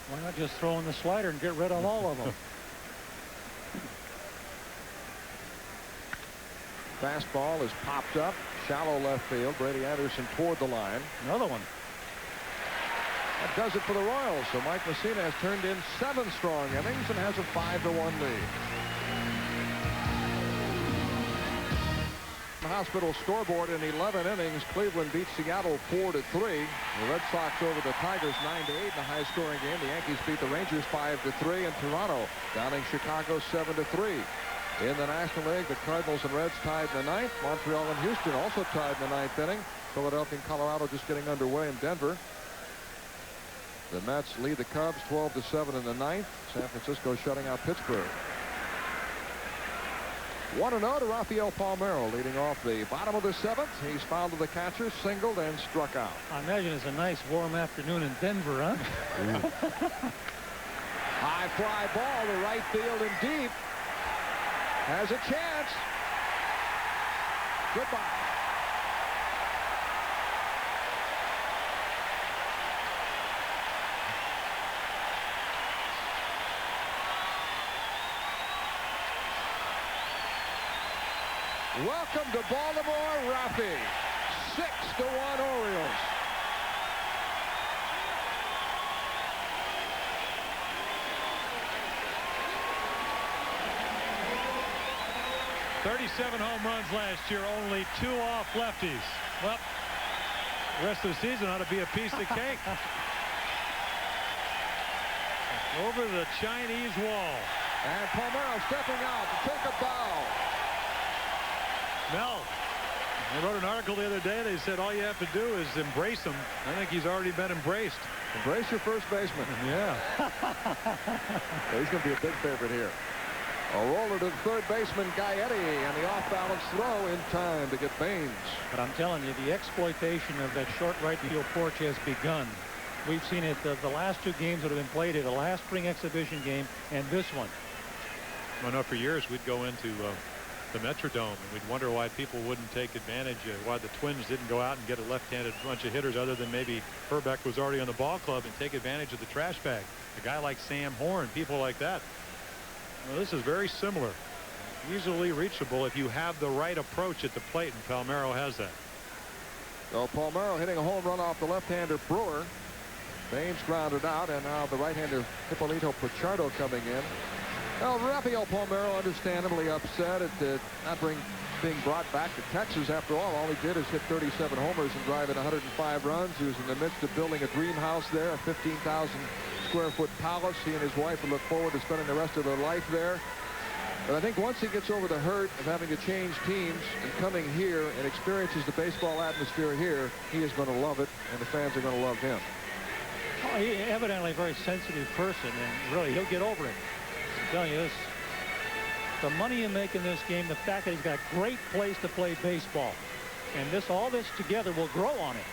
Speaker 5: Why not just throw in the slider and get rid of all of them?
Speaker 3: Fastball is popped up. Shallow left field. Brady Anderson toward the line.
Speaker 5: Another one.
Speaker 3: That does it for the Royals. So Mike Mussina has turned in 7 strong innings and has a 5-1 lead. The hospital scoreboard in 11 innings. Cleveland beats Seattle 4-3. The Red Sox over the Tigers 9-8 in the high-scoring game. The Yankees beat the Rangers 5-3, and Toronto downing Chicago 7-3. In the National League, the Cardinals and Reds tied in the 9th. Montreal and Houston also tied in the 9th inning. Philadelphia and Colorado just getting underway in Denver. The Mets lead the Cubs 12-7 in the 9th. San Francisco shutting out Pittsburgh. 1-0 to Rafael Palmeiro, leading off the bottom of the 7th. He's fouled to the catcher, singled, and struck out.
Speaker 5: I imagine it's a nice warm afternoon in Denver, huh?
Speaker 3: High fly ball to right field and deep. Has a chance. Goodbye. Welcome to Baltimore, Rafi. 6-1 Orioles.
Speaker 4: "37 home runs last year, only 2 off lefties." Well, the rest of the season ought to be a piece of cake. Over the Chinese wall.
Speaker 3: And Palmeiro stepping out to take a bow.
Speaker 4: Mel, I wrote an article the other day. They said all you have to do is embrace him. I think he's already been embraced.
Speaker 3: Embrace your first baseman.
Speaker 4: Yeah.
Speaker 3: He's going to be a big favorite here. A roller to the third baseman, Gaetti, and the off-balance throw in time to get Baines.
Speaker 5: But I'm telling you, the exploitation of that short right field porch has begun. We've seen it the last 2 games that have been played, the last spring exhibition game and this one.
Speaker 4: Well, no, for years we'd go into the Metrodome and we'd wonder why people wouldn't take advantage of why the Twins didn't go out and get a left-handed bunch of hitters other than maybe Herbeck was already on the ball club and take advantage of the trash bag. A guy like Sam Horn, people like that. Well, this is very similar. Easily reachable if you have the right approach at the plate, and Palmeiro has that.
Speaker 3: So Palmeiro hitting a home run off the left-hander Brewer. Baines grounded out, and now the right-hander Hippolito Pichardo coming in. Well, Rafael Palmeiro understandably upset at not being brought back to Texas. After all he did is hit 37 homers and drive in 105 runs. He was in the midst of building a dream house there, a 15,000 square foot palace. He and his wife would look forward to spending the rest of their life there. But I think once he gets over the hurt of having to change teams and coming here and experiences the baseball atmosphere here, he is going to love it, and the fans are going to love him.
Speaker 5: He's evidently a very sensitive person, and really he'll get over it. I'm telling you this. The money you make in this game, the fact that he's got a great place to play baseball. And all this together will grow on it.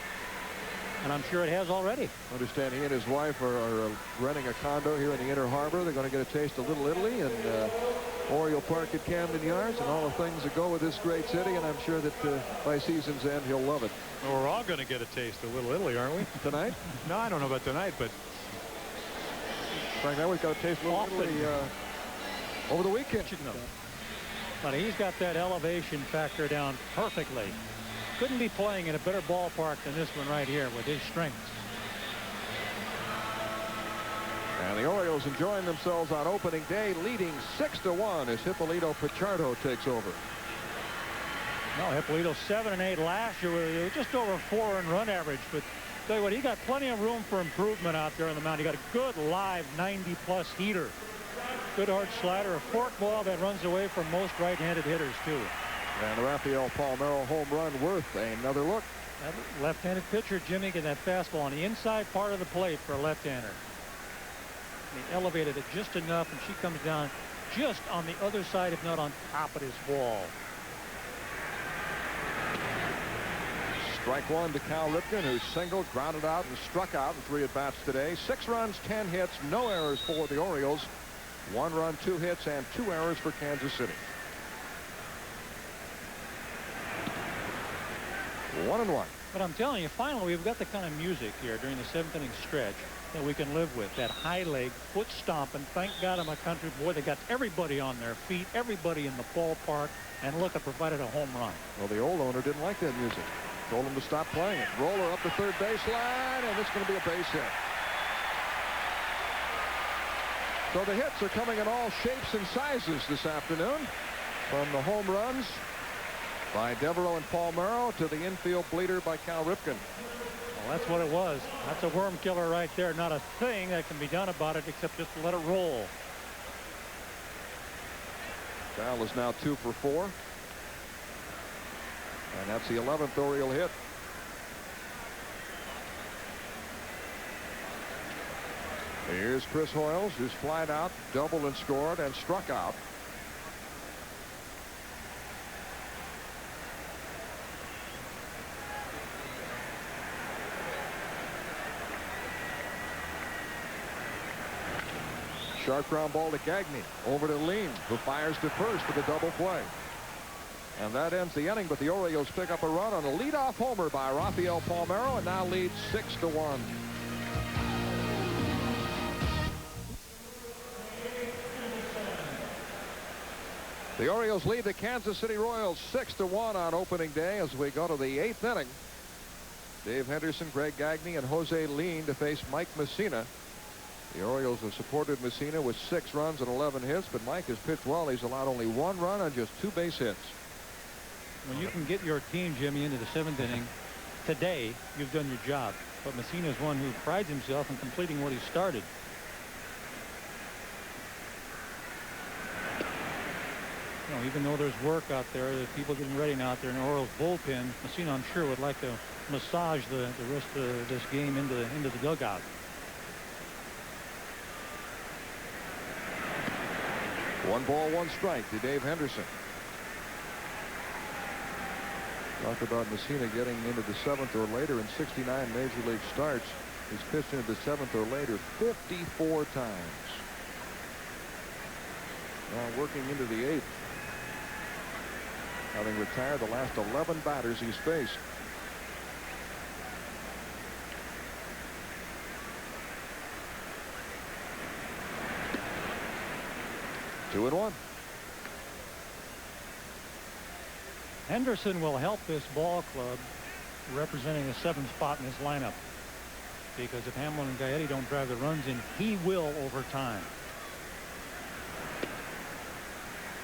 Speaker 5: And I'm sure it has already.
Speaker 3: I understand he and his wife are renting a condo here in the Inner Harbor. They're going to get a taste of Little Italy and Orioles Park at Camden Yards and all the things that go with this great city. And I'm sure that by season's end, he'll love it.
Speaker 4: Well, we're all going to get a taste of Little Italy, aren't we?
Speaker 3: Tonight?
Speaker 4: No, I don't know about tonight, but
Speaker 3: Frank, now we've got to taste Little Italy over the weekend.
Speaker 5: But he's got that elevation factor down perfectly. Couldn't be playing in a better ballpark than this one right here with his strengths.
Speaker 3: And the Orioles enjoying themselves on opening day, leading 6-1 as Hippolito Pichardo takes over.
Speaker 5: No, Hippolito 7 and 8 last year with just over 4 in run average. But tell you what, he got plenty of room for improvement out there on the mound. He got a good live 90-plus heater. Good hard slider, a forkball that runs away from most right-handed hitters too.
Speaker 3: And the Rafael Palmeiro home run worth another look.
Speaker 5: That left-handed pitcher, Jimmy, get that fastball on the inside part of the plate for a left-hander. He elevated it just enough, and she comes down just on the other side, if not on top of his wall.
Speaker 3: Strike one to Cal Ripken, who singled, grounded out, and struck out in 3 at-bats today. 6 runs, 10 hits, no errors for the Orioles. 1 run, 2 hits, and 2 errors for Kansas City. 1-1.
Speaker 5: But I'm telling you, finally, we've got the kind of music here during the 7th inning stretch that we can live with. That high leg, foot stomping. Thank God I'm a country boy. They got everybody on their feet, everybody in the ballpark, and look, it provided a home run.
Speaker 3: Well, the old owner didn't like that music. Told him to stop playing it. Roller up the third baseline, and it's going to be a base hit. So the hits are coming in all shapes and sizes this afternoon. From the home runs by Devereaux and Palmeiro to the infield bleeder by Cal Ripken.
Speaker 5: Well, that's what it was. That's a worm killer right there. Not a thing that can be done about it except just let it roll.
Speaker 3: Cal is now 2 for 4. And that's the 11th Oriole hit. Here's Chris Hoyles, who's flied out, doubled and scored, and struck out. Sharp ground ball to Gagne. Over to Lean, who fires to first for the double play. And that ends the inning, but the Orioles pick up a run on a leadoff homer by Rafael Palmeiro and now lead 6-1. The Orioles lead the Kansas City Royals 6-1 on opening day as we go to the 8th inning. Dave Henderson, Greg Gagne, and Jose Lean to face Mike Mussina. The Orioles have supported Mussina with 6 runs and 11 hits, but Mike has pitched well. He's allowed only 1 run on just 2 base hits.
Speaker 5: When you can get your team, Jimmy, into the 7th inning today, you've done your job. But Mussina is one who prides himself in completing what he started. You know, even though there's work out there, there's people getting ready now out there in the Orioles bullpen, Mussina, I'm sure, would like to massage the rest of this game into the dugout.
Speaker 3: One ball, one strike to Dave Henderson. Talk about Mussina getting into the 7th or later in 69 major league starts. He's pitched into the 7th or later 54 times. Now working into the 8th. Having retired the last 11 batters he's faced. Two and 1.
Speaker 5: Henderson will help this ball club representing the 7th spot in his lineup, because if Hamlin and Gaetti don't drive the runs in, he will over time.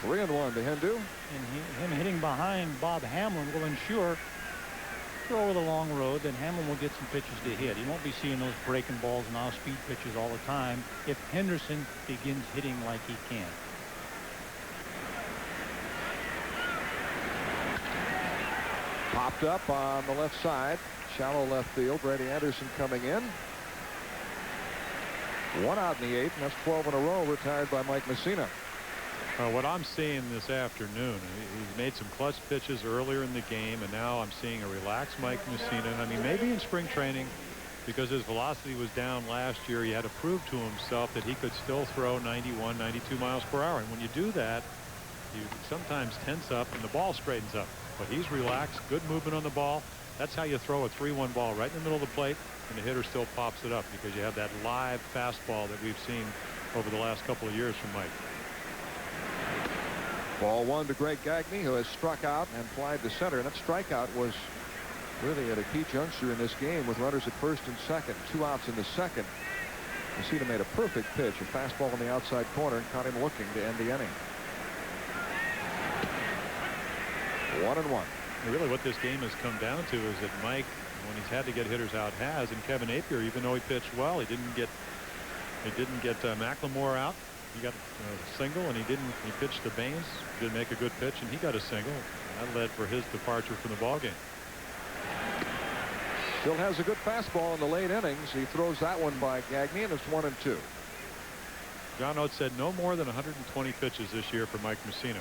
Speaker 3: 3-1 to Hendu.
Speaker 5: And him hitting behind Bob Hamlin will ensure throw over the long road, then Hamlin will get some pitches to hit. He won't be seeing those breaking balls and off-speed pitches all the time if Henderson begins hitting like he can.
Speaker 3: Popped up on the left side. Shallow left field. Brady Anderson coming in. 1 out in the 8th, and that's 12 in a row retired by Mike Mussina.
Speaker 4: What I'm seeing this afternoon, he's made some clutch pitches earlier in the game, and now I'm seeing a relaxed Mike Mussina. I mean, maybe in spring training, because his velocity was down last year, he had to prove to himself that he could still throw 91, 92 miles per hour. And when you do that, you sometimes tense up and the ball straightens up. But he's relaxed, good movement on the ball. That's how you throw a 3-1 ball right in the middle of the plate, and the hitter still pops it up because you have that live fastball that we've seen over the last couple of years from Mike.
Speaker 3: Ball 1 to Greg Gagne, who has struck out and flied to center. And that strikeout was really at a key juncture in this game with runners at first and second. 2 outs in the second. Mussina made a perfect pitch, a fastball in the outside corner, and caught him looking to end the inning. 1-1.
Speaker 4: Really what this game has come down to is that Mike, when he's had to get hitters out, has, and Kevin Appier, even though he pitched well, he didn't get McLemore out. He got a single, and he pitched to Baines, did make a good pitch, and he got a single. And that led for his departure from the ballgame.
Speaker 3: Still has a good fastball in the late innings. He throws that one by Gagne, and it's 1-2.
Speaker 4: John Oates said no more than 120 pitches this year for Mike Mussina.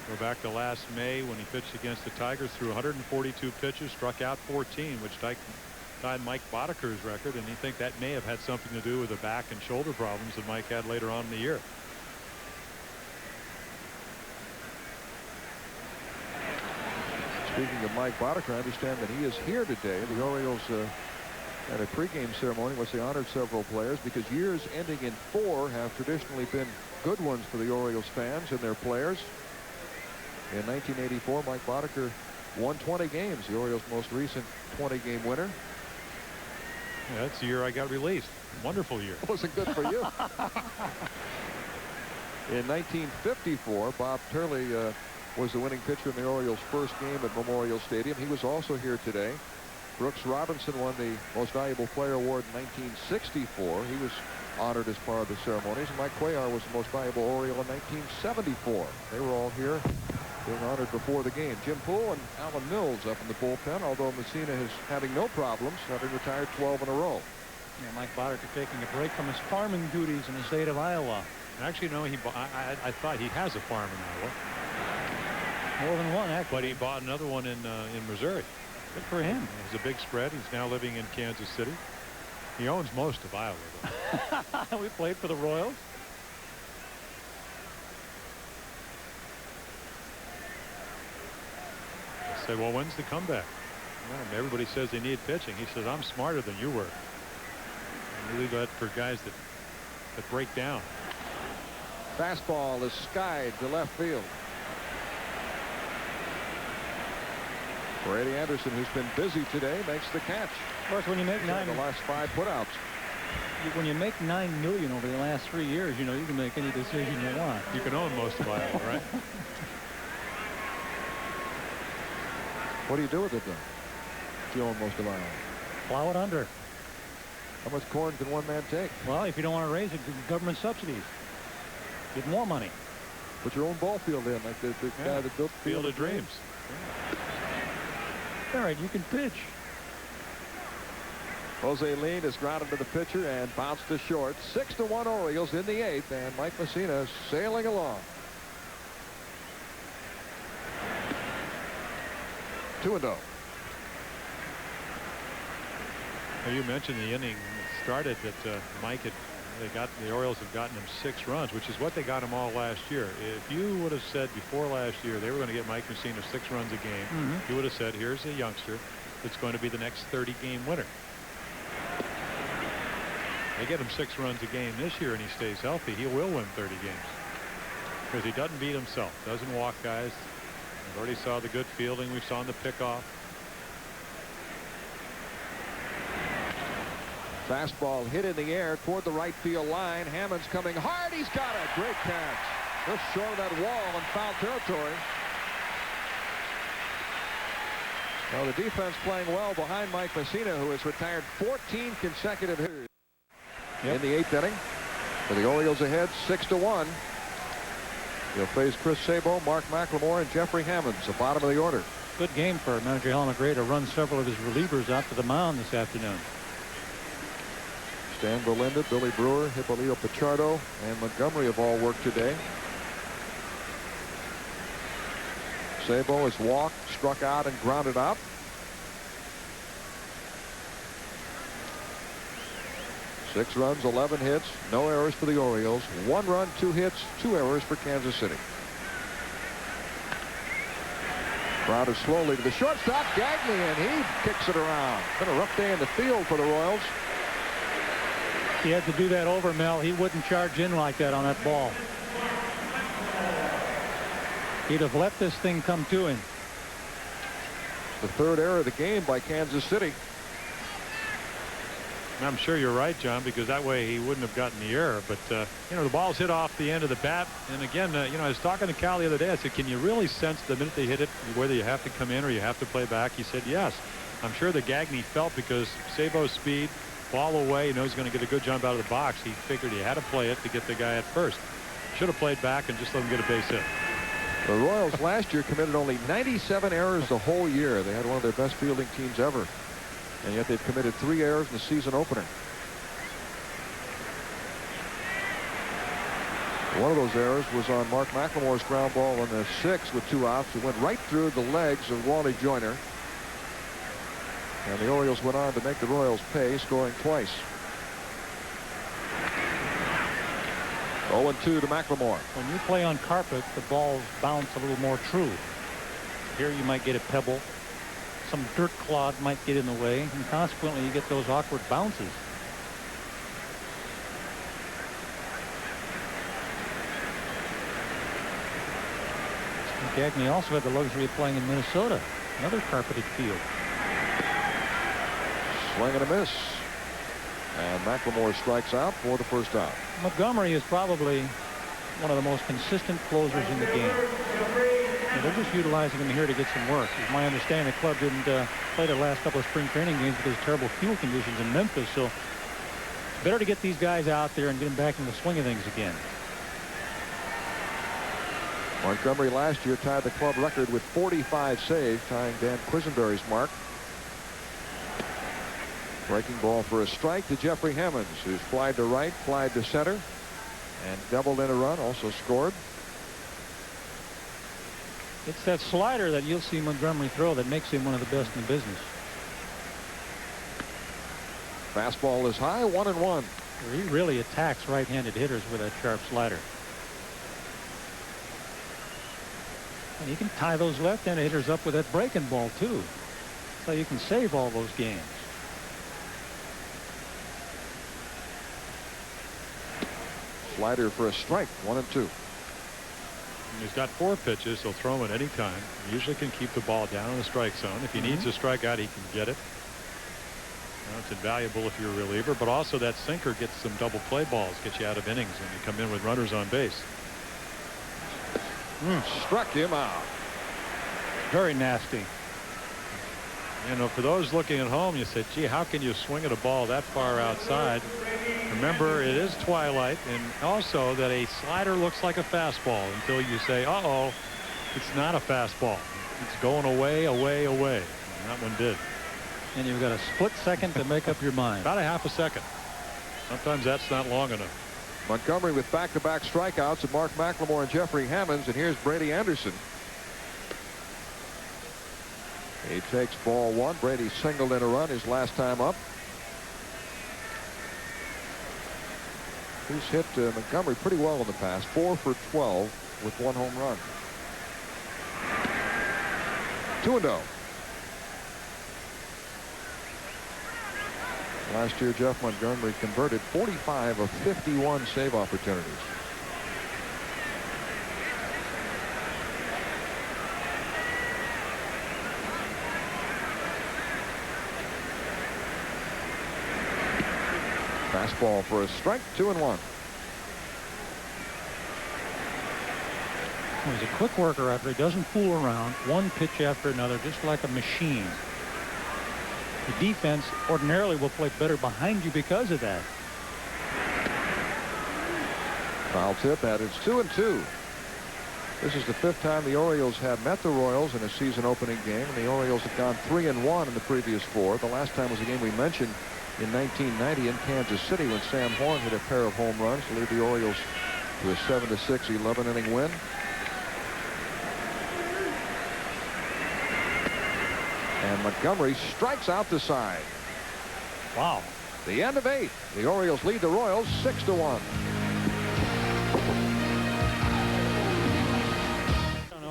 Speaker 4: Go back to last May when he pitched against the Tigers, threw 142 pitches, struck out 14, which tied Mike Boddiker's record, and you think that may have had something to do with the back and shoulder problems that Mike had later on in the year.
Speaker 3: Speaking of Mike Boddiker, I understand that he is here today. The Orioles had a pregame ceremony in which they honored several players, because years ending in 4 have traditionally been good ones for the Orioles fans and their players. In 1984, Mike Boddiker won 20 games, the Orioles' most recent 20-game winner.
Speaker 4: Yeah, that's the year I got released. Wonderful year.
Speaker 3: It wasn't good for you. In 1954, Bob Turley was the winning pitcher in the Orioles' first game at Memorial Stadium. He was also here today. Brooks Robinson won the Most Valuable Player Award in 1964. He was honored as part of the ceremonies. Mike Cuellar was the Most Valuable Oriole in 1974. They were all here being honored before the game. Jim Poole and Alan Mills up in the bullpen, although Mussina is having no problems, having retired 12 in a row.
Speaker 5: Yeah, Mike Boddiker taking a break from his farming duties in the state of Iowa.
Speaker 4: Actually, no, I thought he has a farm in Iowa.
Speaker 5: More than one, actually.
Speaker 4: But he bought another one in Missouri.
Speaker 5: Good for him.
Speaker 4: It was a big spread. He's now living in Kansas City. He owns most of Iowa, though.
Speaker 5: We played for the Royals.
Speaker 4: I say, well, when's the comeback? Well, everybody says they need pitching. He says, I'm smarter than you were. And we leave that for guys that break down.
Speaker 3: Fastball is skied to left field. Brady Anderson, who's been busy today, makes the catch.
Speaker 5: Of course, when you make
Speaker 3: the last 5 putouts.
Speaker 5: When you make $9 million over the last 3 years, you know, you can make any decision you want.
Speaker 4: You can own most of Iowa, right?
Speaker 3: What do you do with it, though, if you own most of Iowa?
Speaker 5: Plow it under.
Speaker 3: How much corn can one man take?
Speaker 5: Well, if you don't want to raise it, government subsidies. Get more money.
Speaker 3: Put your own ball field in, like the guy that built
Speaker 4: Field of Dreams.
Speaker 5: All right, you can pitch.
Speaker 3: Jose Lean is grounded to the pitcher and bounced to short. 6-1 Orioles in the 8th, and Mike Mussina sailing along. 2-0.
Speaker 4: Well, you mentioned the inning started that Mike had. The Orioles have gotten him 6 runs, which is what they got him all last year. If you would have said before last year they were going to get Mike Mussina 6 runs a game, you would have said, here's a youngster that's going to be the next 30-game winner. They get him 6 runs a game this year and he stays healthy, he will win 30 games. Because he doesn't beat himself, doesn't walk guys. We already saw the good fielding we saw in the pickoff.
Speaker 3: Fastball hit in the air toward the right field line. Hammond's coming hard. He's got it. Great catch. Just short of that wall in foul territory. Now the defense playing well behind Mike Mussina, who has retired 14 consecutive hitters in the 8th inning. For the Orioles ahead 6-1. They'll face Chris Sabo, Mark McLemore, and Jeffrey Hammonds, the bottom of the order.
Speaker 5: Good game for manager Hal McRae to run several of his relievers out to the mound this afternoon.
Speaker 8: Stan Belinda, Billy Brewer, Hippolito Pichardo, and Montgomery have all worked today. Sabo has walked, struck out, and grounded out. Six runs, 11 hits, no errors for the Orioles. 1 run, 2 hits, 2 errors for Kansas City. Grounded slowly to the shortstop, Gagne, and he kicks it around. Been a rough day in the field for the Royals.
Speaker 5: He had to do that over, Mel. He wouldn't charge in like that on that ball. He'd have let this thing come to him.
Speaker 8: The 3rd error of the game by Kansas City.
Speaker 4: I'm sure you're right, John, because that way he wouldn't have gotten the error. But, you know, the ball's hit off the end of the bat. And again, you know, I was talking to Cal the other day. I said, can you really sense the minute they hit it, whether you have to come in or you have to play back? He said, yes. I'm sure that Gagne felt because Sabo's speed, ball away, he knows he's going to get a good jump out of the box. He figured he had to play it to get the guy at first. Should have played back and just let him get a base hit.
Speaker 8: The Royals last year committed only 97 errors the whole year. They had one of their best fielding teams ever. And yet they've committed 3 errors in the season opener. One of those errors was on Mark McLemore's ground ball in the 6th with 2 outs. It went right through the legs of Wally Joyner. And the Orioles went on to make the Royals pay, scoring twice. 0-2 to McLemore.
Speaker 5: When you play on carpet, the balls bounce a little more true. Here you might get a pebble. Some dirt clod might get in the way, and consequently you get those awkward bounces. Gagne also had the luxury of playing in Minnesota, another carpeted field.
Speaker 8: Swing and a miss. And McLemore strikes out for the first out.
Speaker 5: Montgomery is probably one of the most consistent closers in the game. And they're just utilizing him here to get some work. It's my understanding the club didn't play the last couple of spring training games because of terrible field conditions in Memphis. So better to get these guys out there and get them back in the swing of things again.
Speaker 8: Montgomery last year tied the club record with 45 saves, tying Dan Quisenberry's mark. Breaking ball for a strike to Jeffrey Hammonds, who's flied to right, flied to center, and doubled in a run, also scored.
Speaker 5: It's that slider that you'll see Montgomery throw that makes him one of the best in the business.
Speaker 8: Fastball is high, 1-1.
Speaker 5: He really attacks right-handed hitters with that sharp slider. And you can tie those left-handed hitters up with that breaking ball too. So you can save all those games.
Speaker 8: Slider for a strike, 1-2.
Speaker 4: He's got 4 pitches. He'll throw them at any time. He usually can keep the ball down in the strike zone. If he needs a strikeout, he can get it. Now, it's invaluable if you're a reliever, but also that sinker gets some double play balls, gets you out of innings when you come in with runners on base.
Speaker 8: Struck him out.
Speaker 5: Very nasty.
Speaker 4: You know, for those looking at home, you say, gee, how can you swing at a ball that far outside? Remember, it is twilight, and also that a slider looks like a fastball until you say, uh-oh, it's not a fastball. It's going away, away, away. And that one did.
Speaker 5: And you've got a split second to make up your mind.
Speaker 4: About a half a second. Sometimes that's not long enough.
Speaker 8: Montgomery with back-to-back strikeouts of Mark McLemore and Jeffrey Hammonds, and here's Brady Anderson. He takes ball 1. Brady singled in a run his last time up. He's hit Montgomery pretty well in the past. 4 for 12 with 1 home run. 2-0. Last year, Jeff Montgomery converted 45 of 51 save opportunities. Fastball for a strike, 2-1.
Speaker 5: He's a quick worker after he doesn't fool around. One pitch after another, just like a machine. The defense ordinarily will play better behind you because of that.
Speaker 8: Foul tip, and it's 2-2. This is the 5th time the Orioles have met the Royals in a season opening game, and the Orioles have gone 3-1 in the previous 4. The last time was a game we mentioned in 1990 in Kansas City when Sam Horn hit a pair of home runs to lead the Orioles to a 7-6 11-inning win. And Montgomery strikes out the side.
Speaker 5: Wow.
Speaker 8: The end of 8. The Orioles lead the Royals 6-1.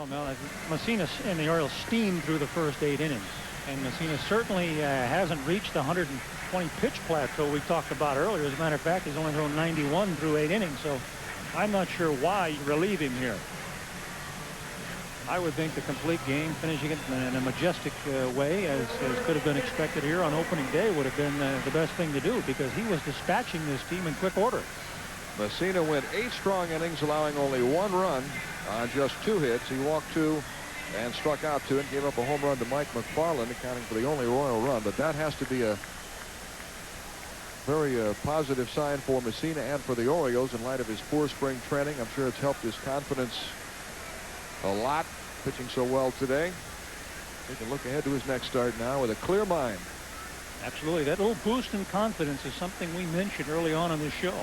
Speaker 5: Mel, Mussina and the Orioles steamed through the first 8 innings, and Mussina certainly hasn't reached the 120 pitch plateau we talked about earlier. As a matter of fact, he's only thrown 91 through 8 innings, so I'm not sure why you relieve him here. I would think the complete game, finishing it in a majestic way, as could have been expected here on opening day, would have been the best thing to do, because he was dispatching this team in quick order.
Speaker 8: Mussina went 8 strong innings, allowing only 1 run on just 2 hits. He walked 2 and struck out 2 and gave up a home run to Mike Macfarlane, accounting for the only Royal run. But that has to be a very positive sign for Mussina and for the Orioles in light of his poor spring training. I'm sure it's helped his confidence a lot, pitching so well today. He can look ahead to his next start now with a clear mind.
Speaker 5: Absolutely. That little boost in confidence is something we mentioned early on in the show.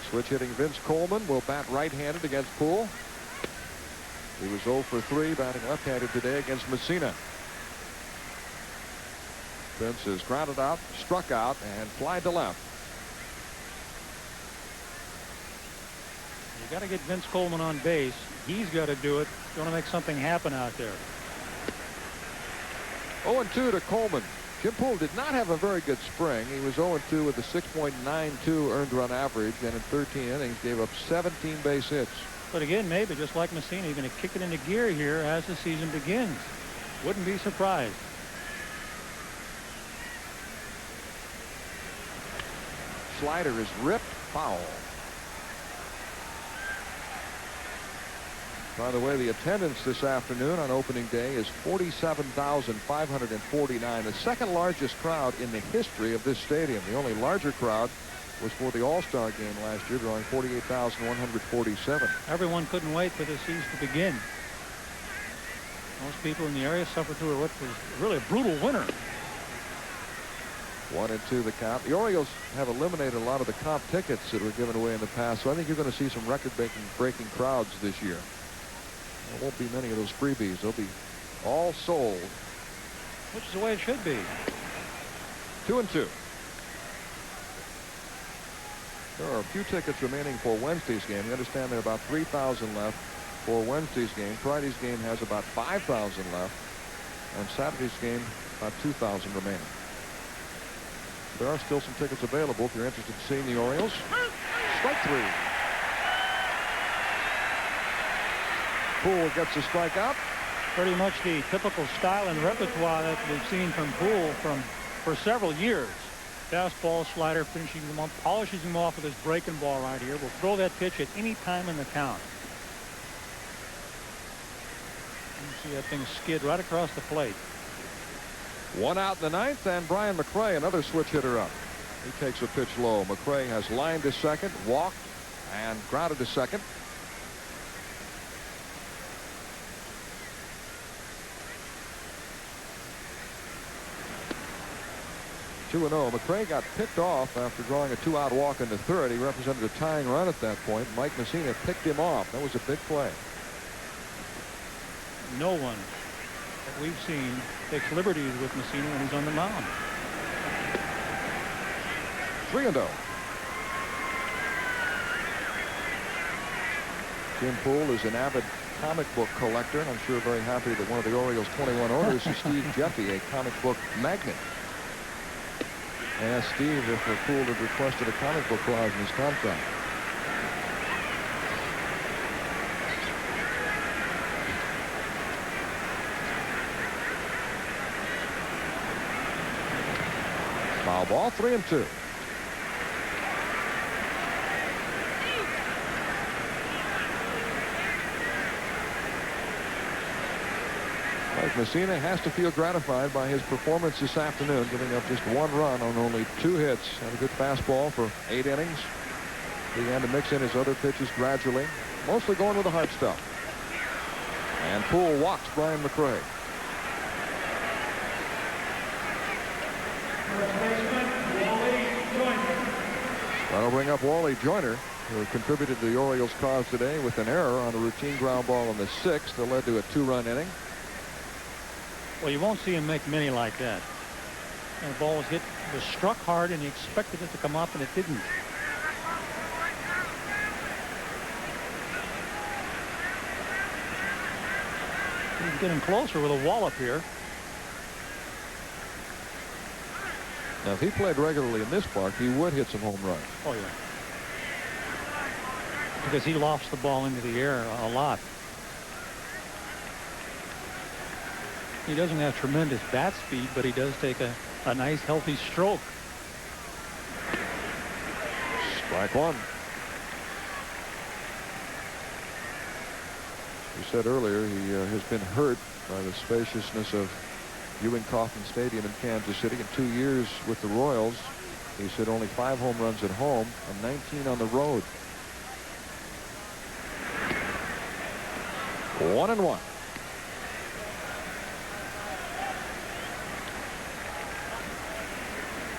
Speaker 8: Switch hitting Vince Coleman will bat right-handed against Poole. He was 0 for 3 batting left-handed today against Mussina. Vince is grounded out, struck out, and fly to left.
Speaker 5: You got to get Vince Coleman on base. He's got to do it. Going to make something happen out there.
Speaker 8: 0-2 to Coleman. Jim Poole did not have a very good spring. He was 0-2 with a 6.92 earned run average, and in 13 innings gave up 17 base hits.
Speaker 5: But again, maybe just like Mussina, you're going to kick it into gear here as the season begins. Wouldn't be surprised.
Speaker 8: Slider is ripped foul. By the way, the attendance this afternoon on opening day is 47,549, the second largest crowd in the history of this stadium. The only larger crowd was for the All-Star game last year, drawing 48,147.
Speaker 5: Everyone couldn't wait for the season to begin. Most people in the area suffered through what was really a brutal winter.
Speaker 8: 1-2 the count. The Orioles have eliminated a lot of the comp tickets that were given away in the past, so I think you're going to see some record-breaking crowds this year. There won't be many of those freebies. They'll be all sold.
Speaker 5: Which is the way it should be.
Speaker 8: 2-2. There are a few tickets remaining for Wednesday's game. We understand there are about 3,000 left for Wednesday's game. Friday's game has about 5,000 left. And Saturday's game, about 2,000 remaining. There are still some tickets available if you're interested in seeing the Orioles. Strike 3. Poole gets a strikeout.
Speaker 5: Pretty much the typical style and repertoire that we've seen from Poole for several years. Fastball, slider, finishing them up, polishes him off with his breaking ball right here. Will throw that pitch at any time in the count. You see that thing skid right across the plate.
Speaker 8: 1 out in the 9th, and Brian McRae, another switch hitter up. He takes a pitch low. McRae has lined to second, walked, and grounded to second. 2-0. McRae got picked off after drawing a 2-out walk in the 3rd. He represented a tying run at that point. Mike Mussina picked him off. That was a big play.
Speaker 5: No one that we've seen takes liberties with Mussina when he's on the mound.
Speaker 8: 3-0. Jim Poole is an avid comic book collector, and I'm sure very happy that one of the Orioles' 21 owners is Steve Jeffy, a comic book magnate. I asked Steve if Poole had requested a comic book clause in his contract. Foul ball, 3-2. Mike Mussina has to feel gratified by his performance this afternoon, giving up just 1 run on only 2 hits. Had a good fastball for 8 innings. Began to mix in his other pitches gradually, mostly going with the hard stuff. And Poole walks Brian McRae. That'll bring up Wally Joyner, who contributed to the Orioles' cause today with an error on a routine ground ball in the 6th that led to a 2-run inning.
Speaker 5: Well, you won't see him make many like that. And the ball was struck hard, and he expected it to come up, and it didn't. He's getting closer with a wallop here.
Speaker 8: Now, if he played regularly in this park, he would hit some home runs.
Speaker 5: Oh, yeah. Because he lofts the ball into the air a lot. He doesn't have tremendous bat speed, but he does take a nice, healthy stroke.
Speaker 8: Strike one. We said earlier he has been hurt by the spaciousness of Ewing Kauffman Stadium in Kansas City. In 2 years with the Royals, he's hit only 5 home runs at home and 19 on the road. 1-1.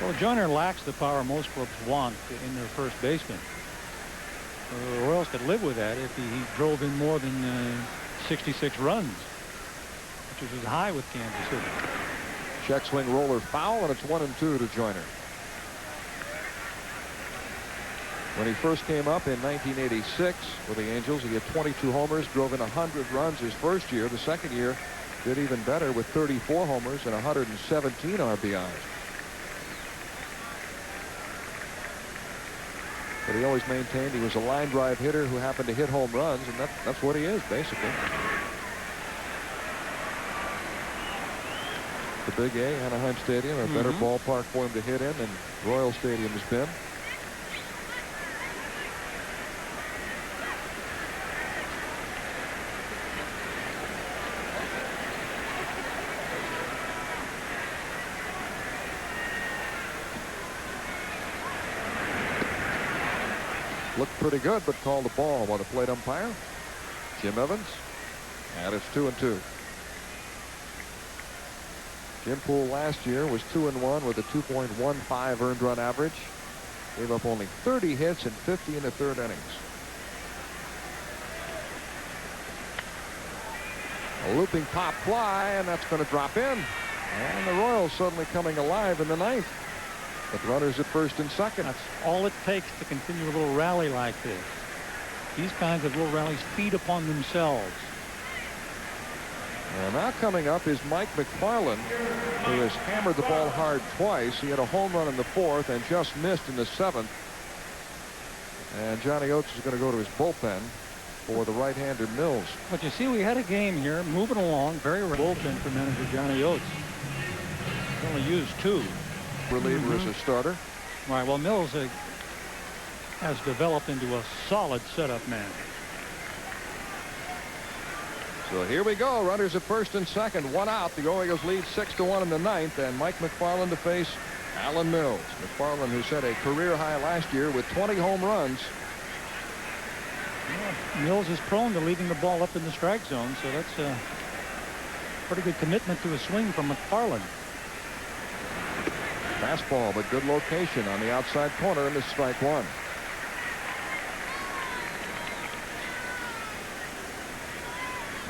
Speaker 5: Well, Joyner lacks the power most clubs want in their first baseman. The Royals could live with that if he drove in more than 66 runs, which is high with Kansas City.
Speaker 8: Check swing roller foul, and it's 1-2 to Joyner. When he first came up in 1986 with the Angels, he had 22 homers, drove in 100 runs his first year. The second year did even better with 34 homers and 117 RBIs. But he always maintained he was a line drive hitter who happened to hit home runs, and that's what he is, basically. The Big A, Anaheim Stadium, a better ballpark for him to hit in than Royal Stadium has been. Looked pretty good, but called the ball by the plate umpire, Jim Evans, and it's 2-2. Jim Poole last year was 2-1 with a 2.15 earned run average. Gave up only 30 hits and 50 in the third innings. A looping pop fly, and that's going to drop in. And the Royals suddenly coming alive in the 9th. With runners at first and second.
Speaker 5: That's all it takes to continue a little rally like this. These kinds of little rallies feed upon themselves.
Speaker 8: And now coming up is Mike Macfarlane, who has hammered the ball hard twice. He had a home run in the 4th and just missed in the 7th. And Johnny Oates is going to go to his bullpen for the right-hander Mills.
Speaker 5: But you see, we had a game here moving along. Very bullpen for manager Johnny Oates. He only used 2.
Speaker 8: Reliever as a starter.
Speaker 5: All right, well, Mills has developed into a solid setup man.
Speaker 8: So here we go. Runners at first and second. 1 out. The Orioles lead 6-1 in the 9th. And Mike Macfarlane to face Alan Mills. Macfarlane, who set a career high last year with 20 home runs.
Speaker 5: Yeah, Mills is prone to leaving the ball up in the strike zone, so that's a pretty good commitment to a swing from Macfarlane.
Speaker 8: Fastball, but good location on the outside corner, and it's strike 1.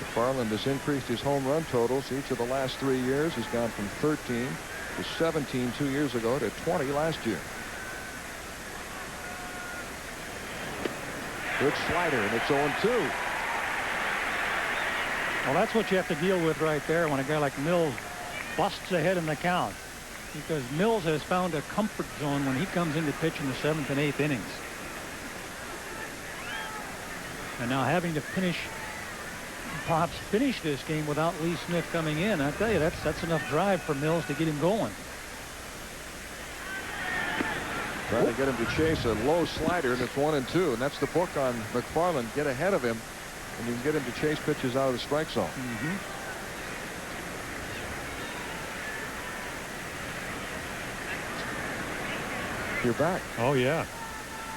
Speaker 8: Macfarlane has increased his home run totals each of the last 3 years. He's gone from 13 to 17 2 years ago to 20 last year. Good slider, and it's 0-2.
Speaker 5: Well, that's what you have to deal with right there when a guy like Mills busts ahead in the count. Because Mills has found a comfort zone when he comes in to pitch in the 7th and 8th innings. And now having to perhaps finish this game without Lee Smith coming in, I tell you, that's enough drive for Mills to get him going.
Speaker 8: Trying to get him to chase a low slider, and it's 1-2. And that's the book on Macfarlane. Get ahead of him, and you can get him to chase pitches out of the strike zone. You're back.
Speaker 4: Oh, yeah.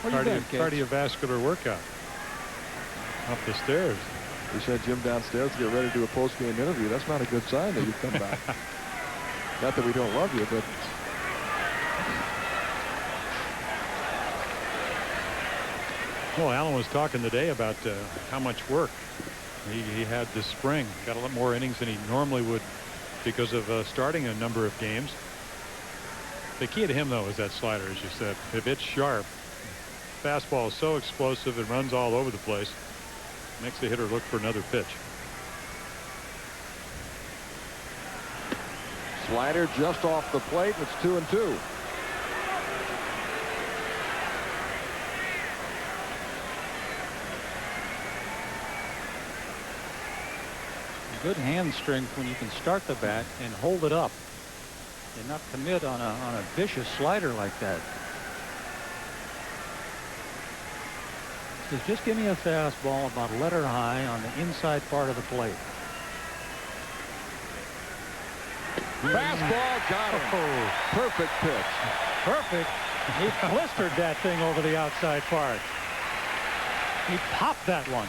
Speaker 5: Been,
Speaker 4: cardiovascular workout. Up the stairs.
Speaker 8: We sent Jim downstairs to get ready to do a post-game interview. That's not a good sign that you've come back. Not that we don't love you, but...
Speaker 4: Well, Alan was talking today about how much work he had this spring. Got a lot more innings than he normally would because of starting a number of games. The key to him, though, is that slider, as you said. If it's sharp, fastball is so explosive, it runs all over the place. Makes the hitter look for another pitch.
Speaker 8: Slider just off the plate, and it's 2-2.
Speaker 5: Good hand strength when you can start the bat and hold it up and not commit on a vicious slider like that. Says, just give me a fastball about a letter high on the inside part of the plate.
Speaker 8: Fastball, got him.
Speaker 5: Oh,
Speaker 8: Perfect pitch.
Speaker 5: perfect. He blistered that thing over the outside part. He popped that one.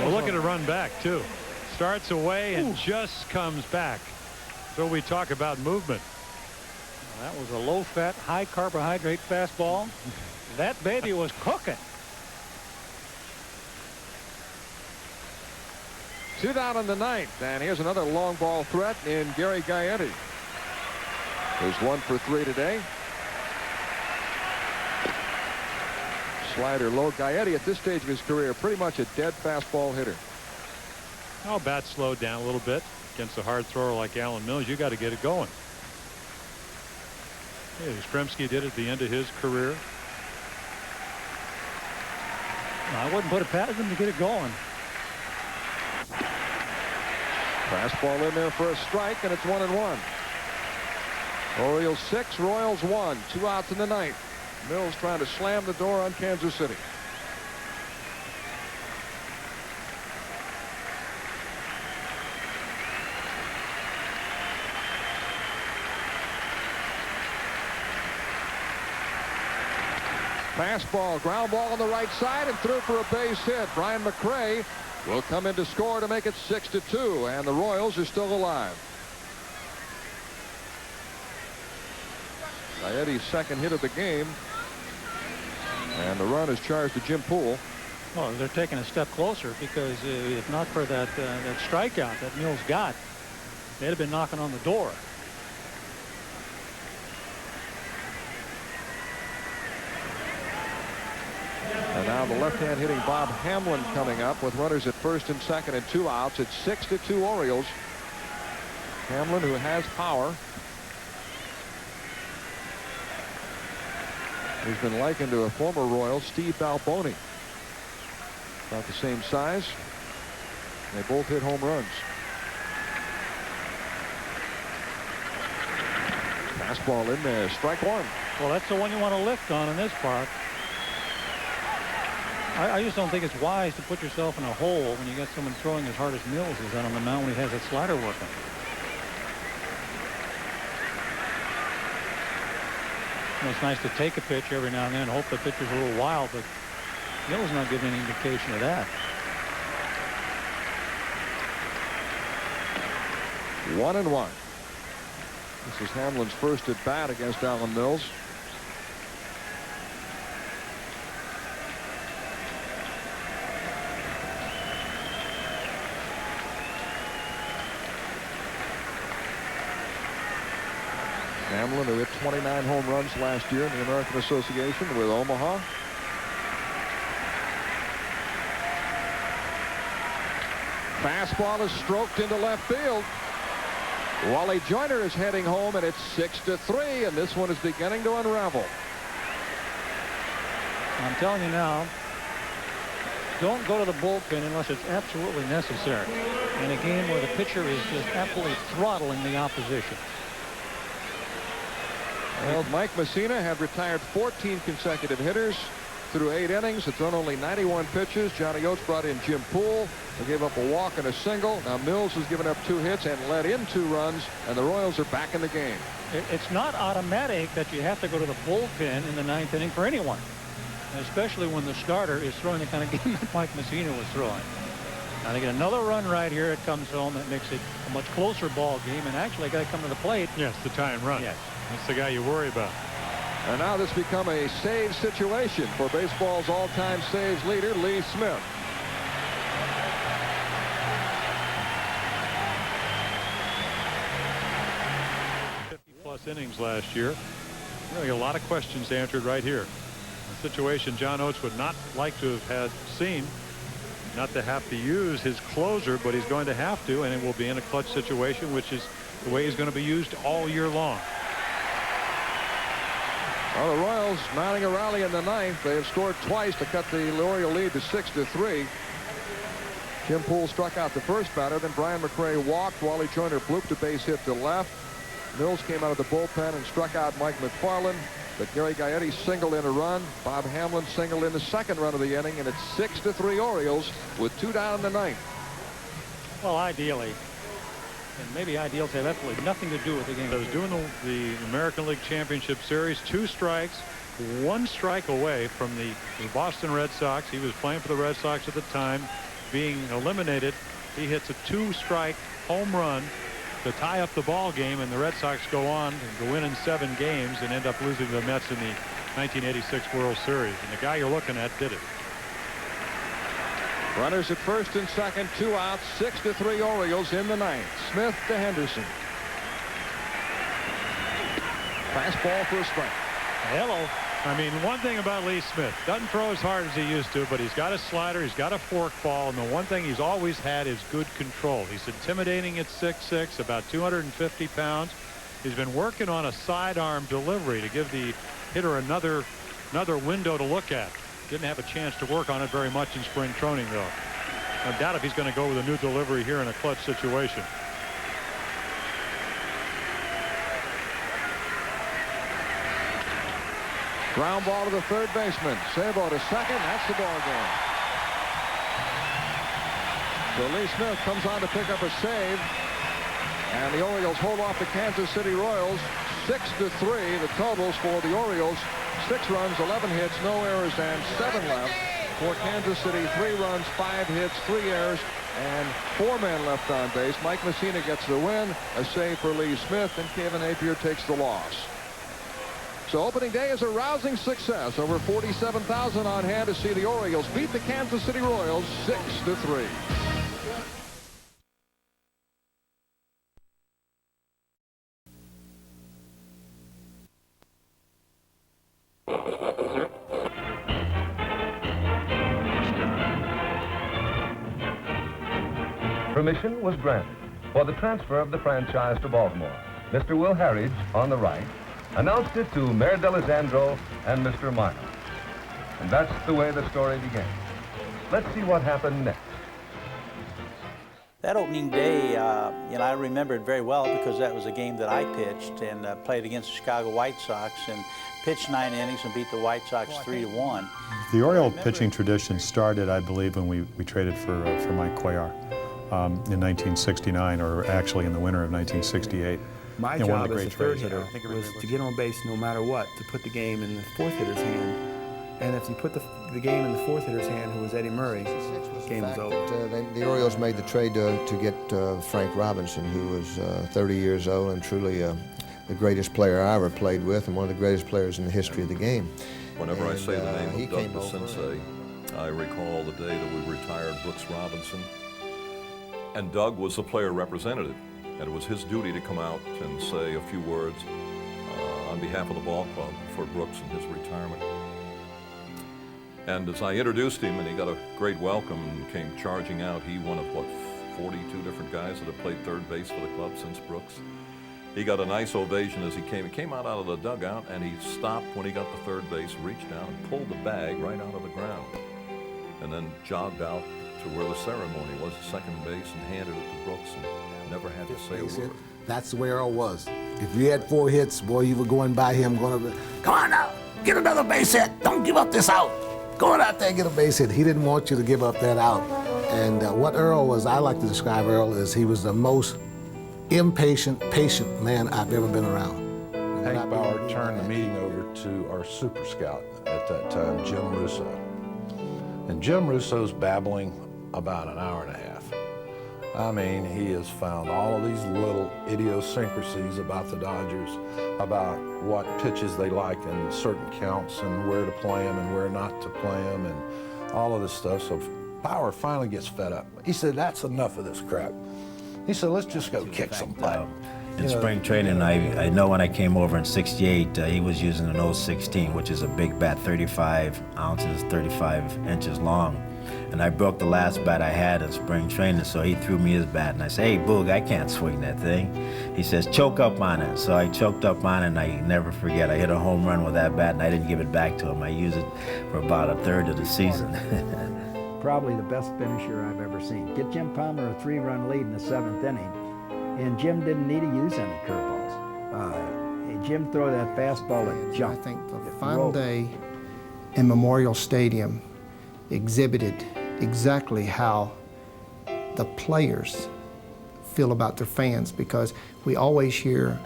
Speaker 4: Well, look at it run back, too. Starts away and just comes back. So we talk about movement.
Speaker 5: Well, that was a low-fat, high-carbohydrate fastball. That baby was cooking.
Speaker 8: 2 down in the ninth, and here's another long ball threat in Gary Gaetti. He's 1 for 3 today. Slider low. Gaetti at this stage of his career pretty much a dead fastball hitter.
Speaker 4: Oh, bat slowed down a little bit against a hard thrower like Alan Mills. You got to get it going. Yeah, Yastrzemski did at the end of his career.
Speaker 5: I wouldn't put it past him to get it going.
Speaker 8: Fastball in there for a strike, and it's 1-1. Orioles 6, Royals 1. 2 outs in the ninth. Mills trying to slam the door on Kansas City. Fastball, ground ball on the right side, and through for a base hit. Brian McRae will come in to score to make it 6-2, and the Royals are still alive. Gaetti's second hit of the game, and the run is charged to Jim Poole.
Speaker 5: Well, they're taking a step closer because if not for that strikeout that Mills got, they'd have been knocking on the door.
Speaker 8: And now the left-hand hitting Bob Hamlin coming up with runners at first and second and 2 outs. It's 6-2 Orioles. Hamlin, who has power. He's been likened to a former Royal, Steve Balboni. About the same size. They both hit home runs. Fastball in there. Strike one.
Speaker 5: Well, that's the one you want to lift on in this park. I just don't think it's wise to put yourself in a hole when you got someone throwing as hard as Mills is on the mound when he has that slider working. You know, it's nice to take a pitch every now and then and hope the pitcher's a little wild, but Mills not giving any indication of that.
Speaker 8: 1-1. This is Hamlin's first at bat against Alan Mills. Hamlin, who hit 29 home runs last year in the American Association with Omaha. Fastball is stroked into left field. Wally Joyner is heading home, and it's 6-3, and this one is beginning to unravel.
Speaker 5: I'm telling you now, don't go to the bullpen unless it's absolutely necessary in a game where the pitcher is just absolutely throttling the opposition.
Speaker 8: Well, Mike Mussina had retired 14 consecutive hitters through 8 innings. Had thrown only 91 pitches. Johnny Oates brought in Jim Poole. They gave up a walk and a single. Now Mills has given up 2 hits and let in 2 runs, and the Royals are back in the game.
Speaker 5: It's not automatic that you have to go to the bullpen in the 9th inning for anyone, especially when the starter is throwing the kind of game that Mike Mussina was throwing. Now they get another run right here. It comes home. That makes it a much closer ball game, and actually got to come to the plate.
Speaker 4: Yes, the tying run.
Speaker 5: Yes.
Speaker 4: That's the guy you worry about.
Speaker 8: And now this become a save situation for baseball's all-time saves leader, Lee Smith.
Speaker 4: Plus innings last year. Really a lot of questions answered right here. A situation John Oates would not like to have had seen. Not to have to use his closer, but he's going to have to, and it will be in a clutch situation, which is the way he's going to be used all year long.
Speaker 8: Well, the Royals mounting a rally in the ninth. They have scored twice to cut the Oriole lead to 6-3. Jim Poole struck out the first batter. Then Brian McRae walked. Wally Joyner blooped a base hit to left. Mills came out of the bullpen and struck out Mike Macfarlane. But Gary Gaetti singled in a run. Bob Hamlin singled in the second run of the inning, and it's 6-3 Orioles with 2 down in the ninth.
Speaker 5: Well, ideally, and maybe ideals have absolutely nothing to do with the game.
Speaker 4: I was doing the American League Championship Series. 2 strikes, 1 strike away from the Boston Red Sox. He was playing for the Red Sox at the time, being eliminated. He hits a 2-strike home run to tie up the ball game, and the Red Sox go on to win in 7 games and end up losing to the Mets in the 1986 World Series. And the guy you're looking at did it.
Speaker 8: Runners at first and second, 2 outs, 6-3 Orioles in the ninth. Smith to Henderson. Fastball for a strike.
Speaker 5: Hello.
Speaker 4: I mean, one thing about Lee Smith, doesn't throw as hard as he used to, but he's got a slider, he's got a forkball, and the one thing he's always had is good control. He's intimidating at 6'6", about 250 pounds. He's been working on a sidearm delivery to give the hitter another window to look at. Didn't have a chance to work on it very much in spring training, though. I doubt if he's going to go with a new delivery here in a clutch situation.
Speaker 8: Ground ball to the third baseman. Sabo to second. That's the ball game. So Lee Smith comes on to pick up a save. And the Orioles hold off the Kansas City Royals 6-3. The totals for the Orioles: 6 runs, 11 hits, no errors, and 7 left. For Kansas City, 3 runs, 5 hits, 3 errors, and 4 men left on base. Mike Mussina gets the win. A save for Lee Smith, and Kevin Appier takes the loss. So opening day is a rousing success. Over 47,000 on hand to see the Orioles beat the Kansas City Royals 6-3.
Speaker 9: Permission was granted for the transfer of the franchise to Baltimore. Mr. Will Harridge, on the right, announced it to Mayor D'Alessandro and Mr. Meyer. And that's the way the story began. Let's see what happened next.
Speaker 10: That opening day, I remember it very well because that was a game that I pitched and played against the Chicago White Sox and pitched 9 innings and beat the White Sox 3-1.
Speaker 11: The Oriole pitching tradition started, I believe, when we traded for Mike Cuellar in 1969, or actually in the winter of 1968.
Speaker 12: My job as a third hitter was to get on base no matter what, to put the game in the fourth hitter's hand. And if you put the game in the fourth hitter's hand, who was Eddie Murray, the game was over.
Speaker 13: The Orioles made the trade to get Frank Robinson, who was 30 years old and truly the greatest player I ever played with and one of the greatest players in the history of the game.
Speaker 14: Whenever I say the name of Doug the Sensei, I recall the day that we retired Brooks Robinson. And Doug was the player representative. And it was his duty to come out and say a few words on behalf of the ball club for Brooks and his retirement. And as I introduced him, and he got a great welcome and came charging out, he one of, 42 different guys that have played third base for the club since Brooks. He got a nice ovation as he came. He came out of the dugout, and he stopped when he got to third base, reached down and pulled the bag right out of the ground, and then jogged out to where the ceremony was, second base, and handed it to Brooks, and never had to say a word.
Speaker 15: That's the way Earl was. If you had 4 hits, boy, you were going by him, come on now, get another base hit. Don't give up this out. Go on out there and get a base hit. He didn't want you to give up that out. And what Earl was, I like to describe Earl as he was the most impatient, patient man I've ever been around.
Speaker 16: Hank Bauer turned the meeting over to our super scout at that time, Jim Russo. And Jim Russo's babbling about an hour and a half. I mean, he has found all of these little idiosyncrasies about the Dodgers, about what pitches they like in certain counts and where to play them and where not to play them and all of this stuff. So Bauer finally gets fed up. He said, that's enough of this crap. He said, let's just go kick some butt.
Speaker 17: In spring training, I know when I came over in '68, he was using an 016, which is a big bat, 35 ounces, 35 inches long. And I broke the last bat I had in spring training, so he threw me his bat, and I said, hey, Boog, I can't swing that thing. He says, choke up on it. So I choked up on it, and I never forget, I hit a home run with that bat, and I didn't give it back to him. I used it for about a third of the season.
Speaker 18: Probably the best finisher I've ever seen. Get Jim Palmer a 3-run lead in the 7th inning, and Jim didn't need to use any curveballs. Jim threw that fastball at jump.
Speaker 19: I think the final day in Memorial Stadium exhibited exactly how the players feel about their fans, because we always hear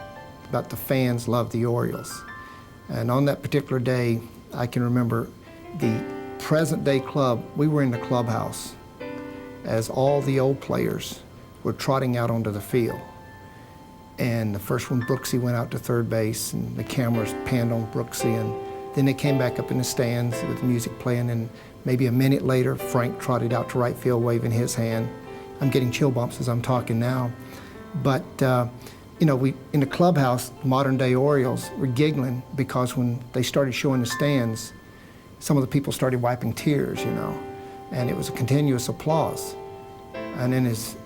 Speaker 19: about the fans love the Orioles. And on that particular day, I can remember the present-day club, we were in the clubhouse as all the old players were trotting out onto the field. And the first one, Brooksy, went out to third base, and the cameras panned on Brooksy, and then they came back up in the stands with the music playing, and maybe a minute later, Frank trotted out to right field waving his hand. I'm getting chill bumps as I'm talking now. But, you know, we in the clubhouse, modern-day Orioles were giggling because when they started showing the stands, some of the people started wiping tears, you know, and it was a continuous applause. And then as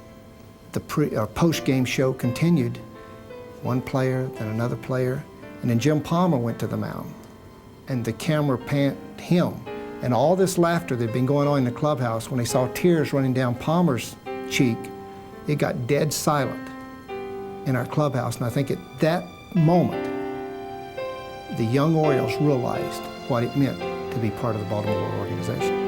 Speaker 19: the post-game show continued, one player, then another player, and then Jim Palmer went to the mound, and the camera panned him. And all this laughter that had been going on in the clubhouse, when they saw tears running down Palmer's cheek, it got dead silent in our clubhouse. And I think at that moment, the young Orioles realized what it meant to be part of the Baltimore organization.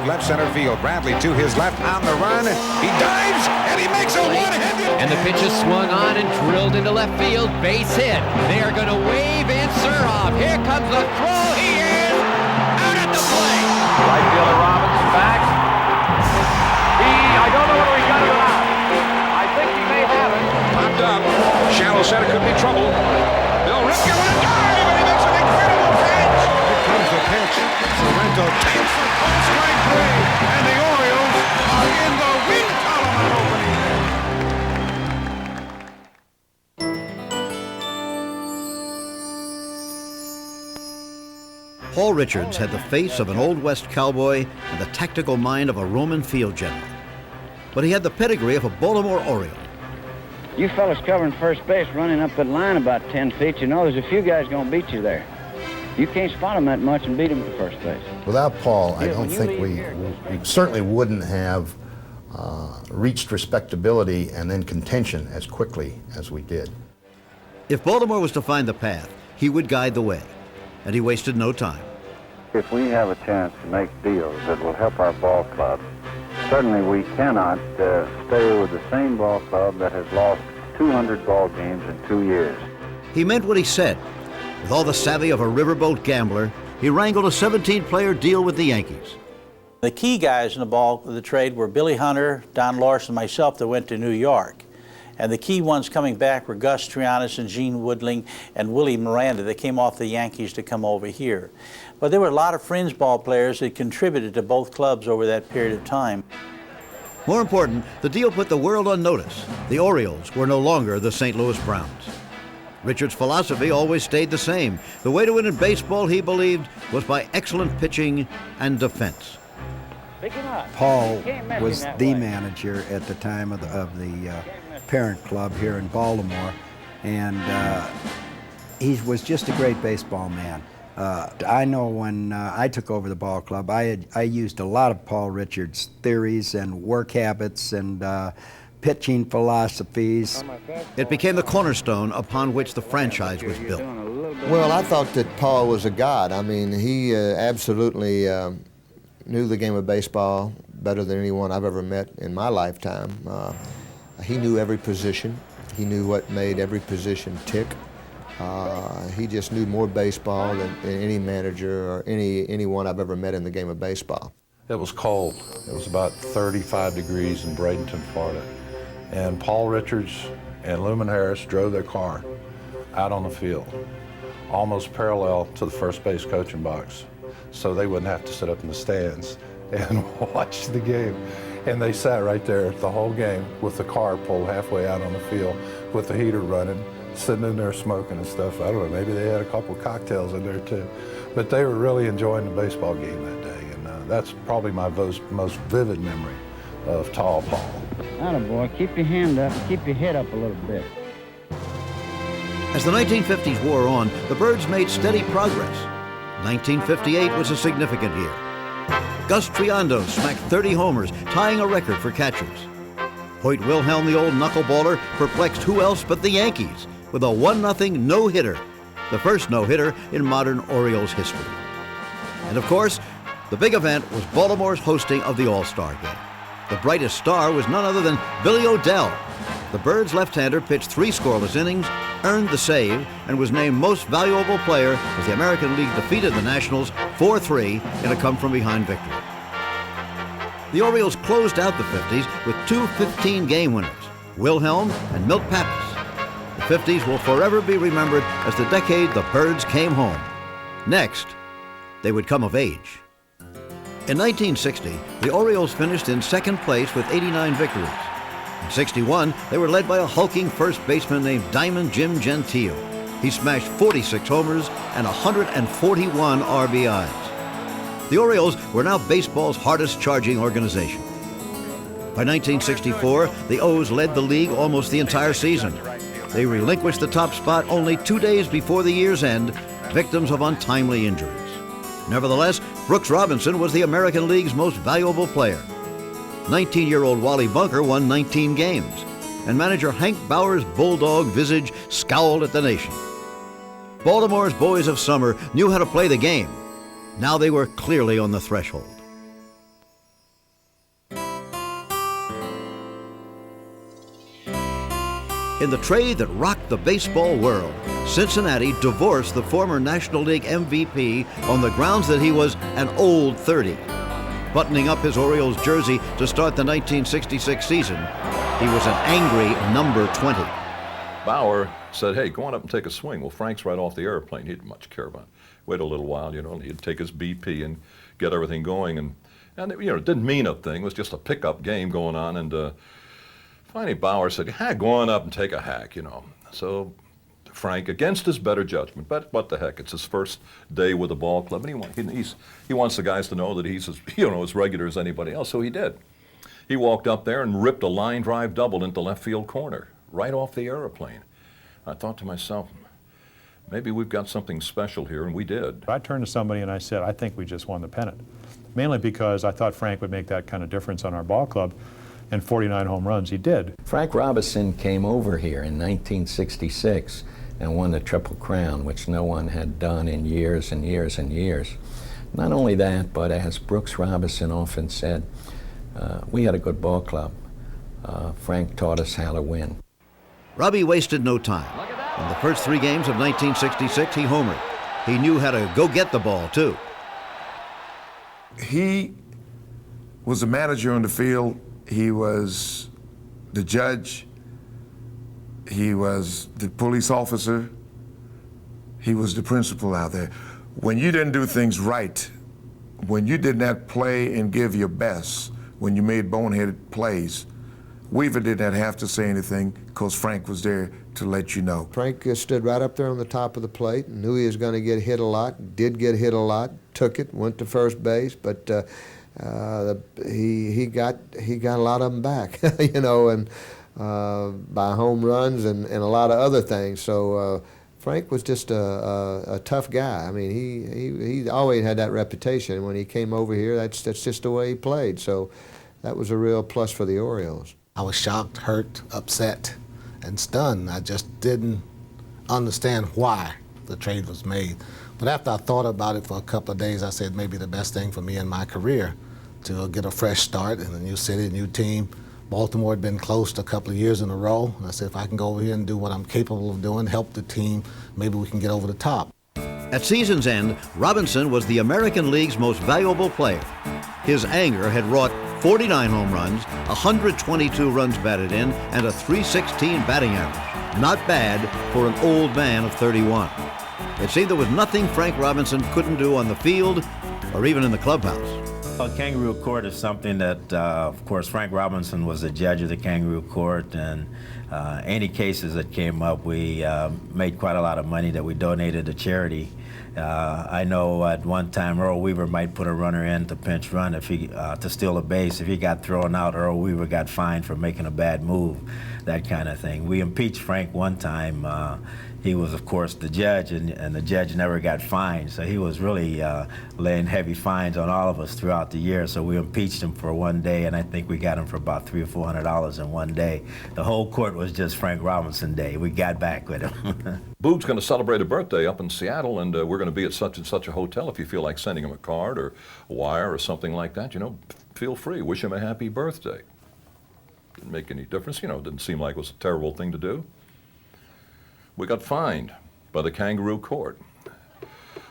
Speaker 20: Left center field. Bradley to his left on the run. He dives and he makes a one-handed.
Speaker 21: And the pitch is swung on and drilled into left field. Base hit. They are going to wave answer off. Here comes the throw. He is out at the plate.
Speaker 3: Right fielder Robinson back. I don't know whether he got it or not. I think he may have it.
Speaker 20: Popped up. Shallow center could be trouble. Bill Ripken with a dive and he makes an incredible catch. Here comes the pitch. Sorrento takes the ball strike three, and the Orioles are in the win column on opening
Speaker 22: day. Paul Richards had the face of an Old West cowboy and the tactical mind of a Roman field general. But he had the pedigree of a Baltimore Oriole.
Speaker 23: You fellas covering first base, running up that line about 10 feet, you know there's a few guys going to beat you there. You can't spot them that much and beat them to first base.
Speaker 24: Without Paul, I don't think we certainly wouldn't have reached respectability and then contention as quickly as we did.
Speaker 22: If Baltimore was to find the path, he would guide the way, and he wasted no time.
Speaker 25: If we have a chance to make deals that will help our ball club, certainly we cannot stay with the same ball club that has lost 200 ball games in 2 years.
Speaker 22: He meant what he said. With all the savvy of a riverboat gambler, he wrangled a 17-player deal with the Yankees.
Speaker 10: The key guys in the trade were Billy Hunter, Don Larson, myself that went to New York. And the key ones coming back were Gus Trianis and Gene Woodling and Willie Miranda that came off the Yankees to come over here. But there were a lot of fringe ball players that contributed to both clubs over that period of time.
Speaker 22: More important, the deal put the world on notice. The Orioles were no longer the St. Louis Browns. Richard's philosophy always stayed the same. The way to win in baseball, he believed, was by excellent pitching and defense.
Speaker 18: Paul was the manager at the time of the parent club here in Baltimore, and he was just a great baseball man. I know when I took over the ball club, I used a lot of Paul Richards' theories and work habits and pitching philosophies.
Speaker 22: It became the cornerstone upon which the franchise was built.
Speaker 13: Well, I thought that Paul was a god. I mean, he absolutely knew the game of baseball better than anyone I've ever met in my lifetime. He knew every position. He knew what made every position tick. He just knew more baseball than any manager or anyone I've ever met in the game of baseball.
Speaker 16: It was cold. It was about 35 degrees in Bradenton, Florida. And Paul Richards and Luman Harris drove their car out on the field, almost parallel to the first base coaching box, so they wouldn't have to sit up in the stands and watch the game. And they sat right there the whole game with the car pulled halfway out on the field with the heater running, sitting in there smoking and stuff. I don't know, maybe they had a couple of cocktails in there too. But they were really enjoying the baseball game that day. And that's probably my most vivid memory of Tall Paul.
Speaker 23: Attaboy, keep your hand up and keep your head up a little bit.
Speaker 22: As the 1950s wore on, the Birds made steady progress. 1958 was a significant year. Gus Triando smacked 30 homers, tying a record for catchers. Hoyt Wilhelm, the old knuckleballer, perplexed who else but the Yankees with a 1-0 no-hitter, the first no-hitter in modern Orioles history. And of course, the big event was Baltimore's hosting of the All-Star game. The brightest star was none other than Billy O'Dell. The Birds' left-hander pitched 3 scoreless innings, earned the save, and was named Most Valuable Player as the American League defeated the Nationals 4-3 in a come-from-behind victory. The Orioles closed out the 50s with 2 15-game winners, Wilhelm and Milt Pappas. The 50s will forever be remembered as the decade the Birds came home. Next, they would come of age. In 1960, the Orioles finished in second place with 89 victories. In 61, they were led by a hulking first baseman named Diamond Jim Gentile. He smashed 46 homers and 141 RBIs. The Orioles were now baseball's hardest charging organization. By 1964, the O's led the league almost the entire season. They relinquished the top spot only 2 days before the year's end, victims of untimely injuries. Nevertheless, Brooks Robinson was the American League's most valuable player. 19-year-old Wally Bunker won 19 games, and manager Hank Bauer's bulldog visage scowled at the nation. Baltimore's boys of summer knew how to play the game. Now they were clearly on the threshold. In the trade that rocked the baseball world, Cincinnati divorced the former National League MVP on the grounds that he was an old 30. Buttoning up his Orioles jersey to start the 1966 season, he was an angry number 20.
Speaker 14: Bauer said, hey, go on up and take a swing. Well, Frank's right off the airplane. He didn't much care about it. Wait a little while, you know, and he'd take his BP and get everything going. And you know, it didn't mean a thing. It was just a pickup game going on. And finally, Bauer said, hey, go on up and take a hack, you know. So Frank, against his better judgment, but what the heck, it's his first day with the ball club, and he wants the guys to know that he's as regular as anybody else, so he did. He walked up there and ripped a line drive double into left field corner, right off the airplane. I thought to myself, maybe we've got something special here, and we did.
Speaker 11: I turned to somebody and I said, I think we just won the pennant, mainly because I thought Frank would make that kind of difference on our ball club. And 49 home runs, he did.
Speaker 1: Frank Robinson came over here in 1966 and won the Triple Crown, which no one had done in years and years and years. Not only that, but as Brooks Robinson often said, we had a good ball club. Frank taught us how to win.
Speaker 22: Robbie wasted no time. In the first 3 games of 1966, he homered. He knew how to go get the ball, too.
Speaker 2: He was a manager on the field. He was the judge. He was the police officer. He was the principal out there. When you didn't do things right, when you did not play and give your best, when you made boneheaded plays, Weaver did not have to say anything because Frank was there to let you know.
Speaker 13: Frank stood right up there on the top of the plate, knew he was going to get hit a lot, did get hit a lot, took it, went to first base, but he got a lot of them back, you know, and by home runs and a lot of other things. So Frank was just a tough guy. I mean, he always had that reputation. When he came over here, that's just the way he played. So that was a real plus for the Orioles.
Speaker 15: I was shocked, hurt, upset, and stunned. I just didn't understand why the trade was made. But after I thought about it for a couple of days, I said maybe the best thing for me in my career to get a fresh start in a new city, a new team. Baltimore had been close to a couple of years in a row. And I said, if I can go over here and do what I'm capable of doing, help the team, maybe we can get over the top.
Speaker 22: At season's end, Robinson was the American League's most valuable player. His anger had wrought 49 home runs, 122 runs batted in, and a .316 batting average. Not bad for an old man of 31. It seemed there was nothing Frank Robinson couldn't do on the field or even in the clubhouse.
Speaker 17: Well, Kangaroo Court is something that, of course, Frank Robinson was the judge of the Kangaroo Court, and any cases that came up, we made quite a lot of money that we donated to charity. I know at one time Earl Weaver might put a runner in to pinch run if he to steal a base. If he got thrown out, Earl Weaver got fined for making a bad move, that kind of thing. We impeached Frank one time. He was, of course, the judge, and the judge never got fined, so he was really laying heavy fines on all of us throughout the year. So we impeached him for one day, and I think we got him for about $300 or $400 in one day. The whole court was just Frank Robinson Day. We got back with him.
Speaker 14: Boog's going to celebrate a birthday up in Seattle, and we're going to be at such and such a hotel. If you feel like sending him a card or a wire or something like that, you know, feel free. Wish him a happy birthday. Didn't make any difference, you know, it didn't seem like it was a terrible thing to do. We got fined by the Kangaroo Court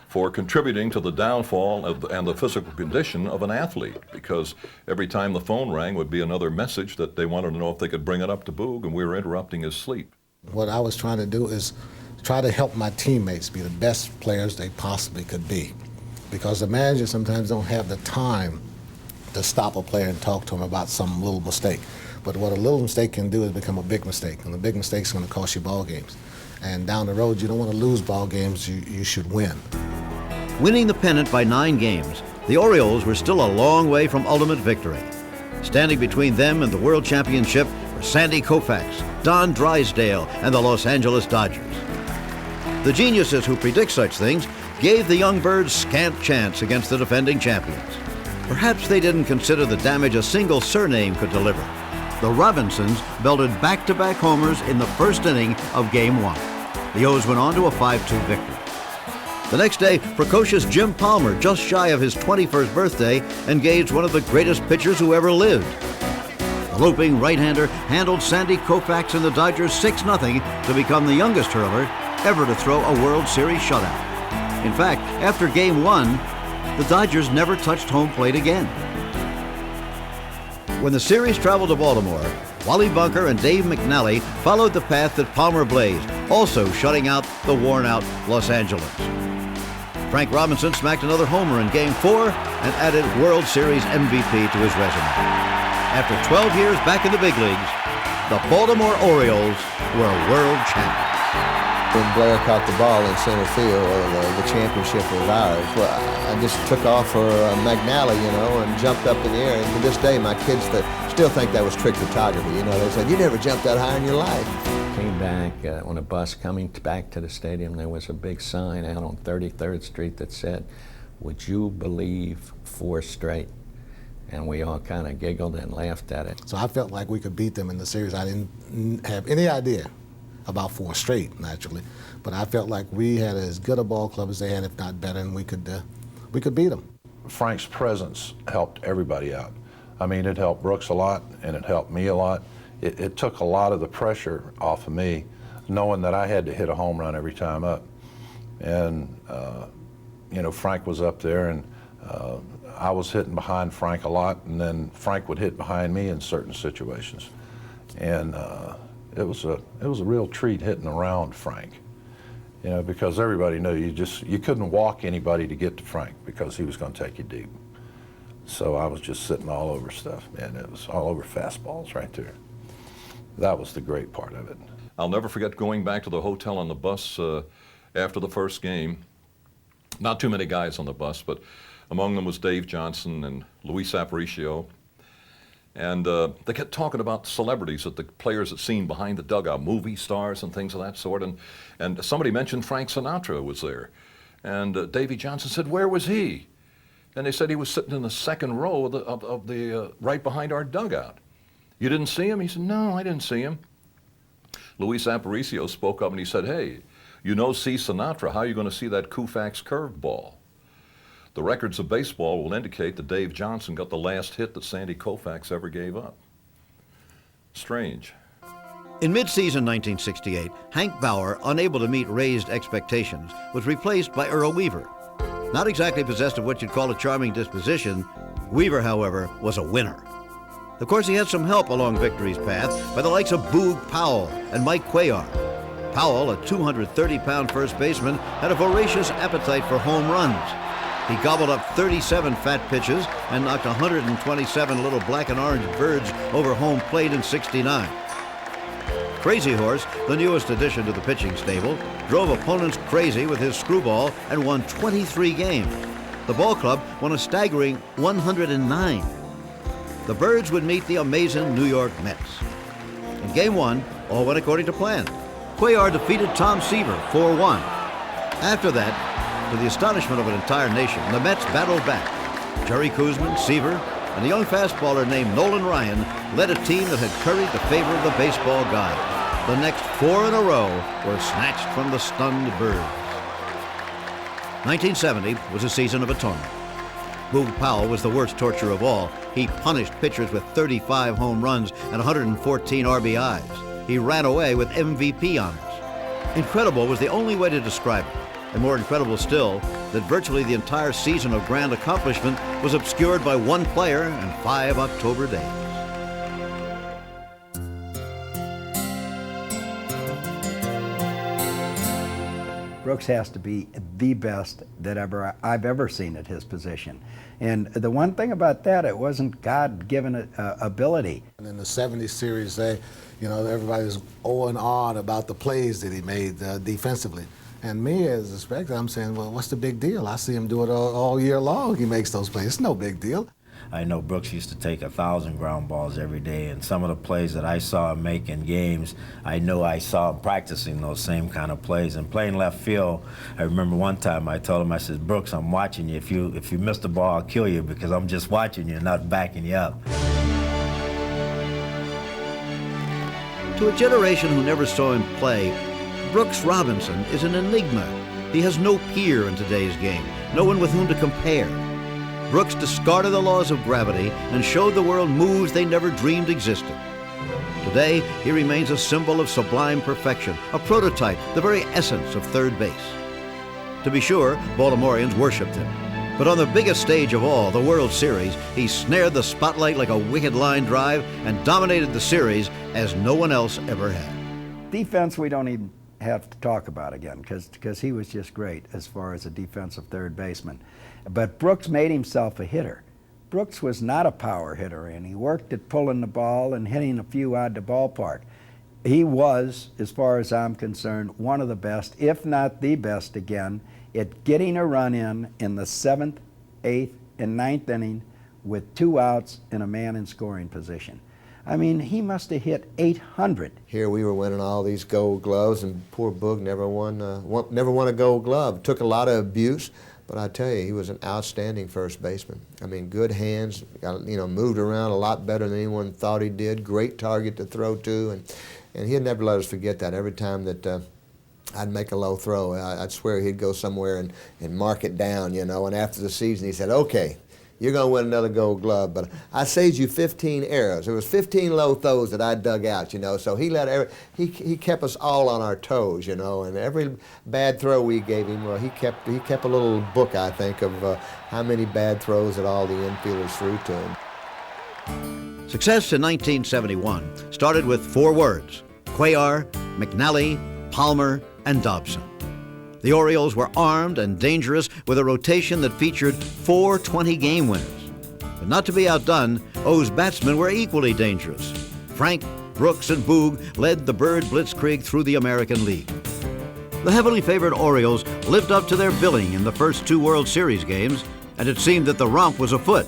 Speaker 14: for contributing to the downfall and the physical condition of an athlete, because every time the phone rang would be another message that they wanted to know if they could bring it up to Boog, and we were interrupting his sleep.
Speaker 15: What I was trying to do is try to help my teammates be the best players they possibly could be, because the managers sometimes don't have the time to stop a player and talk to him about some little mistake. But what a little mistake can do is become a big mistake, and the big mistake is going to cost you ball games. And down the road, you don't want to lose ball games, you should win.
Speaker 22: Winning the pennant by 9 games, the Orioles were still a long way from ultimate victory. Standing between them and the World Championship were Sandy Koufax, Don Drysdale, and the Los Angeles Dodgers. The geniuses who predict such things gave the young birds scant chance against the defending champions. Perhaps they didn't consider the damage a single surname could deliver. The Robinsons belted back-to-back homers in the first inning of Game 1. The O's went on to a 5-2 victory. The next day, precocious Jim Palmer, just shy of his 21st birthday, engaged one of the greatest pitchers who ever lived. The loping right-hander handled Sandy Koufax and the Dodgers 6-0 to become the youngest hurler ever to throw a World Series shutout. In fact, after Game 1, the Dodgers never touched home plate again. When the series traveled to Baltimore, Wally Bunker and Dave McNally followed the path that Palmer blazed, also shutting out the worn-out Los Angeles. Frank Robinson smacked another homer in Game 4 and added World Series MVP to his resume. After 12 years back in the big leagues, the Baltimore Orioles were world champions.
Speaker 13: When Blair caught the ball in center field, the championship was ours. Well, I just took off for McNally, you know, and jumped up in the air. And to this day, my kids still think that was trick photography. You know, they said, "You never jumped that high in your life."
Speaker 1: Came back on a bus coming back to the stadium. There was a big sign out on 33rd Street that said, "Would you believe 4 straight?" And we all kind of giggled and laughed at it.
Speaker 15: So I felt like we could beat them in the series. I didn't have any idea about 4 straight, naturally, but I felt like we had as good a ball club as they had, if not better, and we could beat them.
Speaker 16: Frank's presence helped everybody out. I mean, it helped Brooks a lot, and it helped me a lot. It took a lot of the pressure off of me, knowing that I had to hit a home run every time up. And, you know, Frank was up there, and I was hitting behind Frank a lot, and then Frank would hit behind me in certain situations. And it was a real treat hitting around Frank, you know, because everybody knew you couldn't walk anybody to get to Frank because he was going to take you deep. So I was just sitting all over stuff, man. It was all over fastballs right there. That was the great part of it.
Speaker 14: I'll never forget going back to the hotel on the bus after the first game. Not too many guys on the bus, but among them was Dave Johnson and Luis Aparicio. And they kept talking about celebrities that the players had seen behind the dugout, movie stars and things of that sort. And somebody mentioned Frank Sinatra was there. And Davy Johnson said, "Where was he?" And they said he was sitting in the second row of the right behind our dugout. "You didn't see him?" He said, "No, I didn't see him." Luis Aparicio spoke up and he said, "Hey, You know C. Sinatra, how are you going to see that Koufax curveball? The records of baseball will indicate that Dave Johnson got the last hit that Sandy Koufax ever gave up. Strange.
Speaker 22: In mid-season 1968, Hank Bauer, unable to meet raised expectations, was replaced by Earl Weaver. Not exactly possessed of what you'd call a charming disposition, Weaver, however, was a winner. Of course, he had some help along victory's path by the likes of Boog Powell and Mike Cuellar. Powell, a 230-pound first baseman, had a voracious appetite for home runs. He gobbled up 37 fat pitches and knocked 127 little black and orange birds over home plate in '69. Crazy Horse, the newest addition to the pitching stable, drove opponents crazy with his screwball and won 23 games. The ball club won a staggering 109. The Birds would meet the amazing New York Mets. In Game 1, all went according to plan. Cuellar defeated Tom Seaver 4-1. After that, to the astonishment of an entire nation, the Mets battled back. Jerry Koosman, Seaver, and a young fastballer named Nolan Ryan led a team that had curried the favor of the baseball gods. The next 4 in a row were snatched from the stunned Birds. 1970 was a season of atonement. Boog Powell was the worst torture of all. He punished pitchers with 35 home runs and 114 RBIs. He ran away with MVP honors. Incredible was the only way to describe it. And more incredible still, that virtually the entire season of grand accomplishment was obscured by one player and 5 October days.
Speaker 18: Brooks has to be the best that I've ever seen at his position. And the one thing about that, it wasn't God-given ability.
Speaker 15: And in the 70s series, everybody was and awed about the plays that he made defensively. And me as a spectator, I'm saying, well, what's the big deal? I see him do it all year long. He makes those plays. It's no big deal.
Speaker 17: I know Brooks used to take 1,000 ground balls every day, and some of the plays that I saw him make in games, I know I saw him practicing those same kind of plays. And playing left field, I remember one time I told him, I said, Brooks, I'm watching you. If you miss the ball, I'll kill you because I'm just watching you, not backing you up.
Speaker 22: To a generation who never saw him play, Brooks Robinson is an enigma. He has no peer in today's game, no one with whom to compare. Brooks discarded the laws of gravity and showed the world moves they never dreamed existed. Today, he remains a symbol of sublime perfection, a prototype, the very essence of third base. To be sure, Baltimoreans worshipped him. But on the biggest stage of all, the World Series, he snared the spotlight like a wicked line drive and dominated the series as no one else ever had.
Speaker 18: Defense, we don't even have to talk about again because he was just great as far as a defensive third baseman. But Brooks made himself a hitter. Brooks was not a power hitter, and he worked at pulling the ball and hitting a few out the ballpark. He was, as far as I'm concerned, one of the best, if not the best again, at getting a run in the 7th, 8th, and 9th inning with 2 outs and a man in scoring position. I mean, he must have hit 800.
Speaker 13: Here we were winning all these gold gloves, and poor Boog never won a gold glove. Took a lot of abuse, but I tell you, he was an outstanding first baseman. I mean, good hands, moved around a lot better than anyone thought he did. Great target to throw to, and he'd never let us forget that. Every time that I'd make a low throw, I'd swear he'd go somewhere and mark it down, and after the season he said, okay, you're going to win another gold glove, but I saved you 15 errors. There was 15 low throws that I dug out, so he kept us all on our toes, and every bad throw we gave him, well, he kept a little book, I think, of how many bad throws that all the infielders threw to him.
Speaker 22: Success in 1971 started with 4 words: Cuellar, McNally, Palmer, and Dobson. The Orioles were armed and dangerous with a rotation that featured 4 20-game winners. But not to be outdone, O's batsmen were equally dangerous. Frank, Brooks, and Boog led the Bird Blitzkrieg through the American League. The heavily favored Orioles lived up to their billing in the first 2 World Series games, and it seemed that the romp was afoot.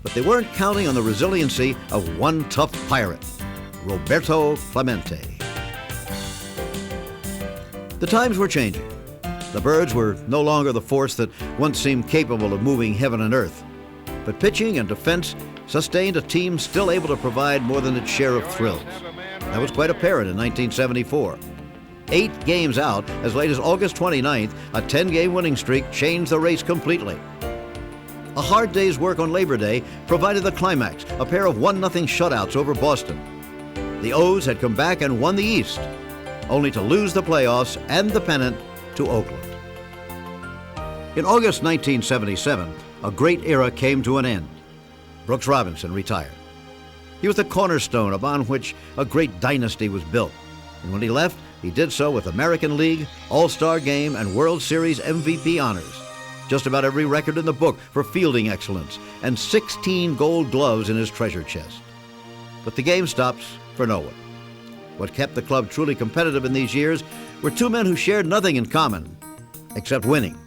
Speaker 22: But they weren't counting on the resiliency of one tough pirate, Roberto Clemente. The times were changing. The Birds were no longer the force that once seemed capable of moving heaven and earth. But pitching and defense sustained a team still able to provide more than its share of thrills. That was quite apparent in 1974. 8 games out as late as August 29th, a 10-game winning streak changed the race completely. A hard day's work on Labor Day provided the climax, a pair of 1-0 shutouts over Boston. The O's had come back and won the East, only to lose the playoffs and the pennant to Oakland. In August 1977, a great era came to an end. Brooks Robinson retired. He was the cornerstone upon which a great dynasty was built. And when he left, he did so with American League, All-Star Game, and World Series MVP honors. Just about every record in the book for fielding excellence, and 16 gold gloves in his treasure chest. But the game stops for no one. What kept the club truly competitive in these years were 2 men who shared nothing in common, except winning.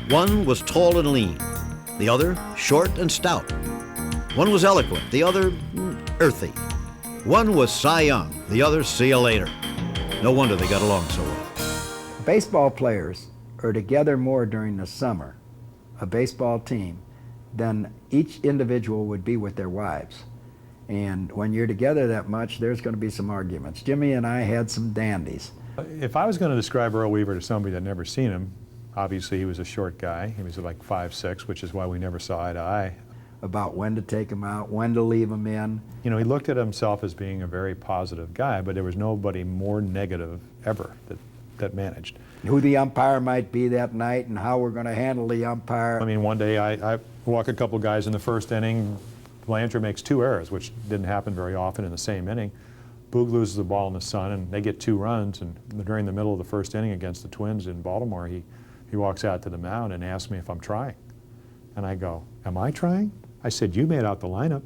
Speaker 22: One was tall and lean, the other short and stout. One was eloquent, the other earthy. One was Cy Young, the other see you later. No wonder they got along so well.
Speaker 18: Baseball players are together more during the summer, a baseball team, than each individual would be with their wives. And when you're together that much, there's going to be some arguments. Jimmy and I had some dandies.
Speaker 11: If I was going to describe Earl Weaver to somebody that had never seen him, obviously he was a short guy. He was like 5'6", which is why we never saw eye to eye.
Speaker 18: About when to take him out, when to leave him in.
Speaker 11: You know, he looked at himself as being a very positive guy, but there was nobody more negative ever that managed.
Speaker 18: Who the umpire might be that night and how we're going to handle the umpire.
Speaker 11: I mean, one day I walk a couple guys in the first inning. Belanger makes 2 errors, which didn't happen very often in the same inning. Boog loses the ball in the sun, and they get 2 runs. And during the middle of the first inning against the Twins in Baltimore, he walks out to the mound and asks me if I'm trying. And I go, am I trying? I said, you made out the lineup.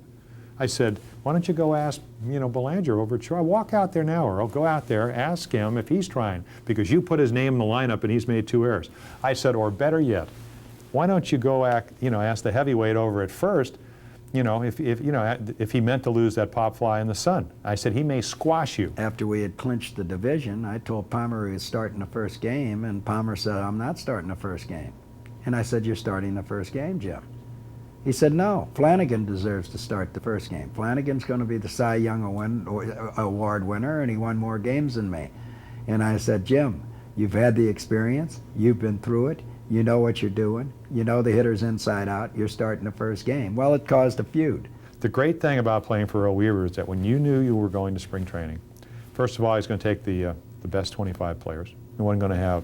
Speaker 11: I said, why don't you go ask, Belanger over at Troy? Walk out there now, Earl. Go out there, ask him if he's trying, because you put his name in the lineup and he's made 2 errors. I said, or better yet, why don't you go ask the heavyweight over at first, if he meant to lose that pop fly in the sun. I said, he may squash you.
Speaker 18: After we had clinched the division, I told Palmer he was starting the first game, and Palmer said, I'm not starting the first game. And I said, you're starting the first game, Jim. He said, no, Flanagan deserves to start the first game. Flanagan's going to be the Cy Young Award winner, and he won more games than me. And I said, Jim, you've had the experience, you've been through it, you know what you're doing, you know the hitter's inside out, you're starting the first game. Well, it caused a feud.
Speaker 11: The great thing about playing for Earl Weaver is that when you knew you were going to spring training, first of all, he's going to take the best 25 players. He wasn't going to have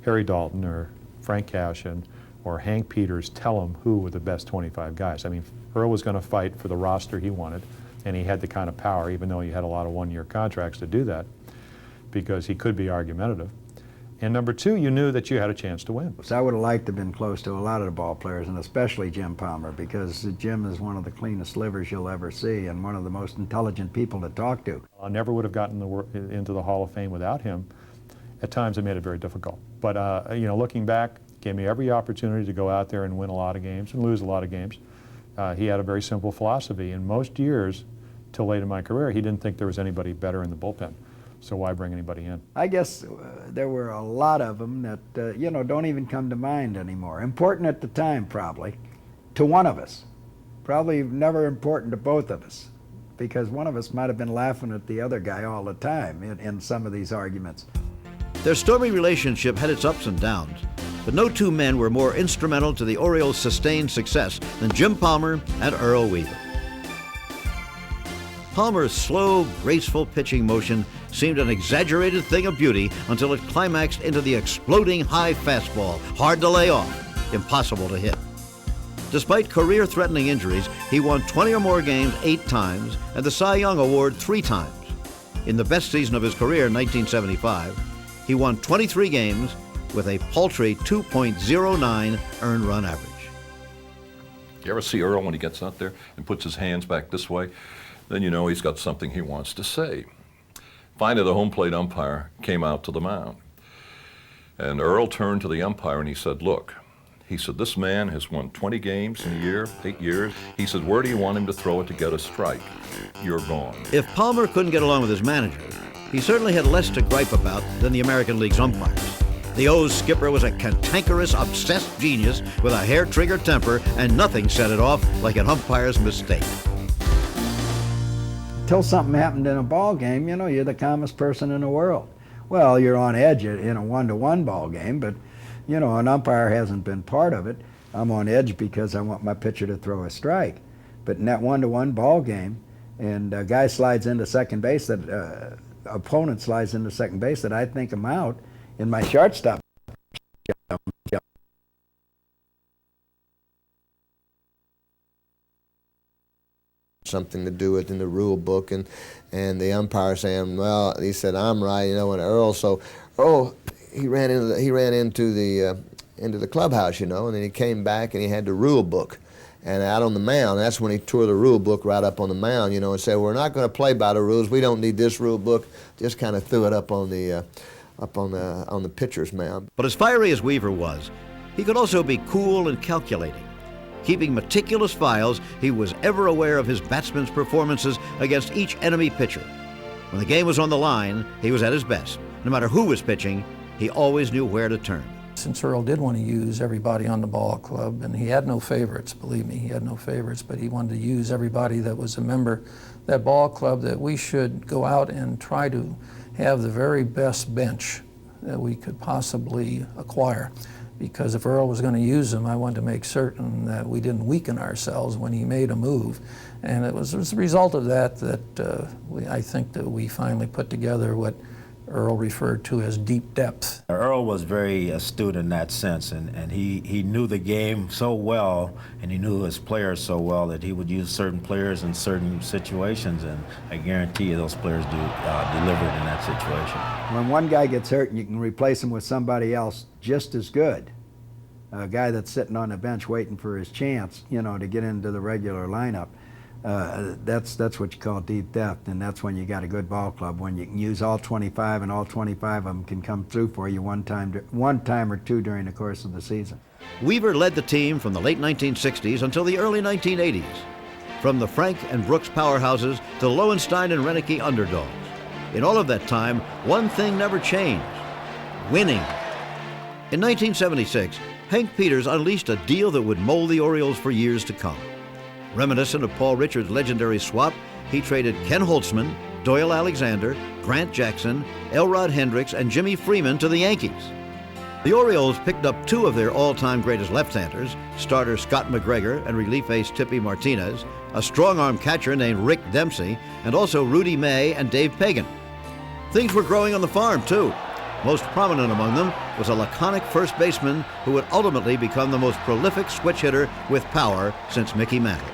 Speaker 11: Harry Dalton or Frank Cashin or Hank Peters tell him who were the best 25 guys. I mean, Earl was going to fight for the roster he wanted, and he had the kind of power, even though he had a lot of 1-year contracts, to do that, because he could be argumentative. And number 2, you knew that you had a chance to win.
Speaker 18: So I would have liked to have been close to a lot of the ball players, and especially Jim Palmer, because Jim is one of the cleanest livers you'll ever see and one of the most intelligent people to talk to.
Speaker 11: I never would have gotten into the Hall of Fame without him. At times it made it very difficult. But looking back, gave me every opportunity to go out there and win a lot of games and lose a lot of games. He had a very simple philosophy. In most years, till late in my career, he didn't think there was anybody better in the bullpen. So why bring anybody in?
Speaker 18: I guess there were a lot of them that, don't even come to mind anymore. Important at the time, probably, to one of us. Probably never important to both of us, because one of us might have been laughing at the other guy all the time in some of these arguments.
Speaker 22: Their stormy relationship had its ups and downs, but no 2 men were more instrumental to the Orioles' sustained success than Jim Palmer and Earl Weaver. Palmer's slow, graceful pitching motion seemed an exaggerated thing of beauty until it climaxed into the exploding high fastball, hard to lay off, impossible to hit. Despite career-threatening injuries, he won 20 or more games 8 times and the Cy Young Award 3 times. In the best season of his career in 1975, he won 23 games with a paltry 2.09 earned run average.
Speaker 14: You ever see Earl when he gets out there and puts his hands back this way? Then you know he's got something he wants to say. Finally, the home plate umpire came out to the mound. And Earl turned to the umpire and he said, look, he said, this man has won 20 games in a year, 8 years. He said, where do you want him to throw it to get a strike? You're gone.
Speaker 22: If Palmer couldn't get along with his manager, he certainly had less to gripe about than the American League's umpires. The O's skipper was a cantankerous, obsessed genius with a hair-trigger temper, and nothing set it off like an umpire's mistake.
Speaker 18: Until something happened in a ball game, you know, you're the calmest person in the world. Well, you're on edge in a one-to-one ball game, but, you know, an umpire hasn't been part of it. I'm on edge because I want my pitcher to throw a strike. But in that one-to-one ball game, and a guy slides into second base, that opponent slides into second base, that I think I'm out, in my shortstop
Speaker 13: something to do with in the rule book, and the umpire saying, well, he said, I'm right, you know, and Earl, so Earl, he ran into the clubhouse, you know, and then he came back and he had the rule book. And out on the mound, that's when he tore the rule book right up on the mound, you know, and said, we're not going to play by the rules. We don't need this rule book. Just kind of threw it up on the pitcher's mound.
Speaker 22: But as fiery as Weaver was, he could also be cool and calculating. Keeping meticulous files, he was ever aware of his batsmen's performances against each enemy pitcher. When the game was on the line, he was at his best. No matter who was pitching, he always knew where to turn.
Speaker 4: Since Earl did want to use everybody on the ball club, and he had no favorites, believe me, he had no favorites, but he wanted to use everybody that was a member of that ball club, that we should go out and try to have the very best bench that we could possibly acquire. Because if Earl was going to use them, I wanted to make certain that we didn't weaken ourselves when he made a move. And it was as a result of that I think that we finally put together what Earl referred to as deep depth.
Speaker 17: Earl was very astute in that sense, and he knew the game so well, and he knew his players so well that he would use certain players in certain situations, and I guarantee you those players delivered in that situation.
Speaker 18: When one guy gets hurt and you can replace him with somebody else just as good, a guy that's sitting on the bench waiting for his chance, you know, to get into the regular lineup, that's what you call deep depth, and that's when you got a good ball club, when you can use all 25 and all 25 of them can come through for you one time or two during the course of the season.
Speaker 22: Weaver led the team from the late 1960s until the early 1980s, from the Frank and Brooks powerhouses to the Lowenstein and Renicky underdogs. In all of that time, one thing never changed: winning. In 1976, Hank Peters unleashed a deal that would mold the Orioles for years to come. Reminiscent of Paul Richards' legendary swap, he traded Ken Holtzman, Doyle Alexander, Grant Jackson, Elrod Hendricks, and Jimmy Freeman to the Yankees. The Orioles picked up two of their all-time greatest left-handers, starter Scott McGregor and relief ace Tippy Martinez, a strong-arm catcher named Rick Dempsey, and also Rudy May and Dave Pagan. Things were growing on the farm, too. Most prominent among them was a laconic first baseman who would ultimately become the most prolific switch hitter with power since Mickey Mantle.